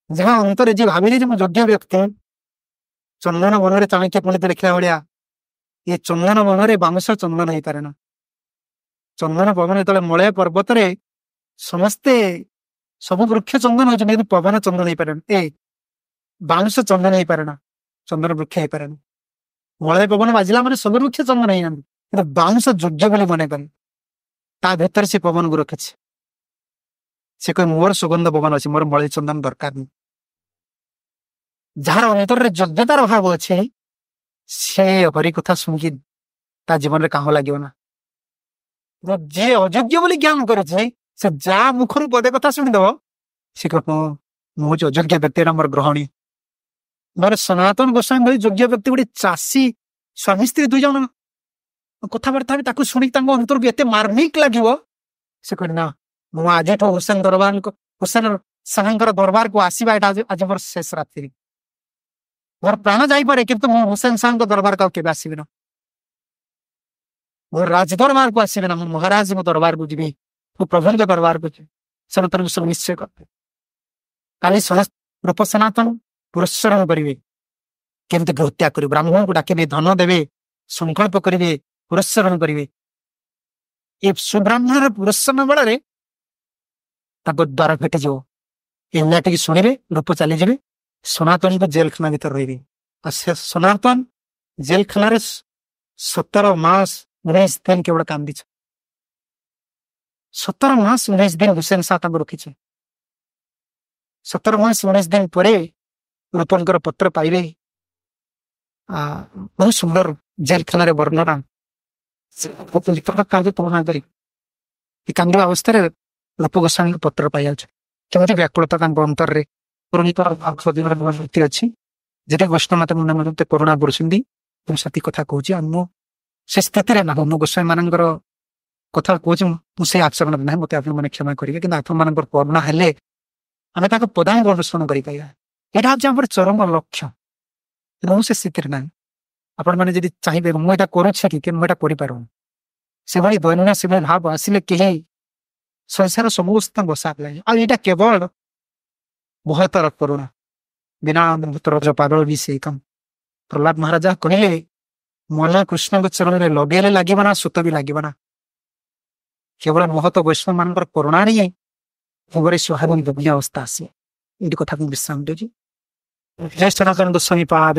ଯାହା ଅନ୍ତରରେ ଯିଏ ଭାବିଲେ ଯେ ମୁଁ ଯୋଗ୍ୟ ବ୍ୟକ୍ତି, ଚନ୍ଦନ ବନରେ ଚାଣିକ୍ୟ ପଣ୍ଡିତ ଲେଖିଲା ଭଳିଆ ଏ ଚନ୍ଦନ ବନରେ ବାଉଁଶ ଚନ୍ଦନ ହେଇପାରେ ନା। ଚନ୍ଦନ ପବନ ଯେତେବେଳେ ମଳୟ ପର୍ବତରେ ସମସ୍ତେ ସବୁ ବୃକ୍ଷ ଚନ୍ଦନ ହଉଛନ୍ତି, କିନ୍ତୁ ପବନ ଚନ୍ଦନ ହେଇପାରେନି। ବାଉଁଶ ଚନ୍ଦନ ହେଇପାରେ ନା, ଚନ୍ଦନ ବୃକ୍ଷ ହେଇପାରେ ନା। ମଳୟ ପବନ ବାଜିଲା ମାନେ ସବୁ ବୃକ୍ଷ ଚନ୍ଦନ ହେଇନାହାନ୍ତି, କିନ୍ତୁ ବାଉଁଶ ଯୋଗ୍ୟ ବୋଲି ମନେ କରେ। ତା ଭିତରେ ସେ ପବନକୁ ରଖିଛି। ସେ କହେ ମୋର ସୁଗନ୍ଧ ପବନ ଅଛି, ମୋର ମଳୟ ଚନ୍ଦନ ଦରକାର ନାହିଁ। ଯାହାର ଅନ୍ତରରେ ଯୋଗ୍ୟତାର ଅଭାବ ଅଛି, ସେ ହରି କଥା ଶୁଣିକି ତା ଜୀବନରେ କାମ ଲାଗିବ ନା। ଯିଏ ଅଯୋଗ୍ୟ ବୋଲି ଜ୍ଞାନ କରୁଛି, ସେ ଯାହା ମୁଖରୁ ପଦେ କଥା ଶୁଣିଦବ, ସେ କହ ମୁଁ ହଉଛି ଅଯୋଗ୍ୟ ବ୍ୟକ୍ତି, ଏଟା ମୋର ଗ୍ରହଣୀୟ। ନହେଲେ ସନାତନ ଗୋସ୍ୱାମୀ ଭଳି ଯୋଗ୍ୟ ବ୍ୟକ୍ତି ଗୋଟେ ଚାଷୀ ସ୍ୱାମୀ ସ୍ତ୍ରୀ ଦୁଇ ଜଣ କଥାବାର୍ତ୍ତା ହେବେ, ତାକୁ ଶୁଣିକି ତାଙ୍କ ଅନ୍ତରକୁ ଏତେ ମାର୍ମିକ ଲାଗିବ, ସେ କହିଲେ ନା ମୁଁ ଆଜିଠୁ ହୁସେନ ଶାହଙ୍କର ଦରବାରକୁ ଆସିବା ଏଇଟା ଆଜି ମୋର ଶେଷ ରାତ୍ରି। ମୋର ପ୍ରାଣ ଯାଇପାରେ, କିନ୍ତୁ ମୁଁ ହୁସେନ ଶାହଙ୍କ ଦରବାରକୁ ଆଉ କେବେ ଆସିବି ନା। ମୁଁ ରାଜ ଦରବାରକୁ ଆସିବି ନା, ମୁଁ ମହାରାଜଙ୍କ ଦରବାରକୁ ଯିବି, ମୁଁ ପ୍ରଭୁଙ୍କ ଦରବାରକୁ ଯିବି। ସନାତନ ଗୋସ୍ୱାମୀ ନିଶ୍ଚୟ କରିବେ। କାଲି ରୂପ ସନାତନ ପୁରସ୍କରଣ କରିବେ, କେମିତି ଗୃହତ୍ୟାଗ କରିବେ, ବ୍ରାହ୍ମଣଙ୍କୁ ଡାକିବେ, ଧନ ଦେବେ, ସଂକଳ୍ପ କରିବେ, ପୁରସ୍କରଣ କରିବେ। ଏ ସୁବ୍ରାହ୍ମଣର ପୁରସ୍କରଣ ବେଳରେ ତାଙ୍କ ଦ୍ୱାର ଫିଟିଯିବ। ଏ ଟିକେ ଶୁଣିବେ, ରୂପ ଚାଲିଯିବେ, ସନାତନଙ୍କ ଜେଲଖାନା ଭିତରେ ରହିବେ। ଆଉ ସେ ସନାତନ ଜେଲଖାନାରେ 17 ମାସ 19 ଦିନ କେବଳ କାନ୍ଦିଛ। 17 ମାସ 19 ଦିନ ହୁସେନ ଶାହ ତାଙ୍କୁ ରଖିছে। 17 ମାସ 19 ଦିନ ପରେ ରୂପଙ୍କର ପତ୍ର ପାଇବେ। ବହୁତ ସୁନ୍ଦର ଜେଲଖାନାରେ ବର୍ଣ୍ଣନା। କାନ୍ଦିବା ଅବସ୍ଥାରେ ରୂପ ଗୋସ୍ୱାମୀଙ୍କ ପତ୍ର ପାଇଯାଉଛି। କେମିତି ବ୍ୟାକୁଳତା ତାଙ୍କ ଅନ୍ତରରେ ଅଛି। ଯେତେ ବୈଷ୍ଣବ ମାତା ମତେ କରୁଣା କରୁଛନ୍ତି, ମୁଁ ସେତିକି କଥା କହୁଛି। ଆଉ ମୁଁ ସେ ସ୍ଥିତିରେ ନା ମୁଁ ଗୋସ୍ୱାମୀ ମାନଙ୍କର କଥା କହୁଛି, ମୁଁ ସେଇ ଆଚରଣରେ ନାହିଁ, ମତେ ଆପଣମାନେ କ୍ଷମା କରିବେ। କିନ୍ତୁ ଆପଣମାନଙ୍କର କରୁଣା ହେଲେ ଆମେ ତାଙ୍କ ପଦାଙ୍କ ଅନୁସରଣ କରିପାରିବା। ଏଇଟା ହଉଛି ଆମର ଚରମ ଲକ୍ଷ୍ୟ। ମୁଁ ସେ ସ୍ଥିତିରେ ନାହିଁ। ଆପଣମାନେ ଯଦି ଚାହିଁବେ ମୁଁ ଏଇଟା କରୁଛି କି ମୁଁ ଏଇଟା କରିପାରୁନି, ସେଭଳି ଦୈନନ୍ଦିନ ସେଭଳି ଭାବ ଆସିଲେ କେହି ସଂସାର ସମସ୍ତ ବସା ଲାଗେ। ଆଉ ଏଇଟା କେବଳ ବହତର କରୁଣା, ବିନା ପାଗଳ ବି ସେଇ କାମ। ପ୍ରହ୍ଲାଦ ମହାରାଜା କହିଲେ ମନ କୃଷ୍ଣଙ୍କ ଚରଣରେ ଲଗେଇଲେ ଲାଗିବ ନା, ସୁତ ବି ଲାଗିବ ନା। କେବଳ ମହତ ବୈଷ୍ଣବ ମାନଙ୍କର କରୁଣାରେ ହିଁ ଭୋଗରେ ସୁହାଗୀ ଅବସ୍ଥା ଆସେ। ଏଇଠି କଥାକୁ ବିଶ୍ରାମ ଦେଉଛି। ଜୟ ସନାତନ ଗୋସ୍ୱାମୀ ପାଦ।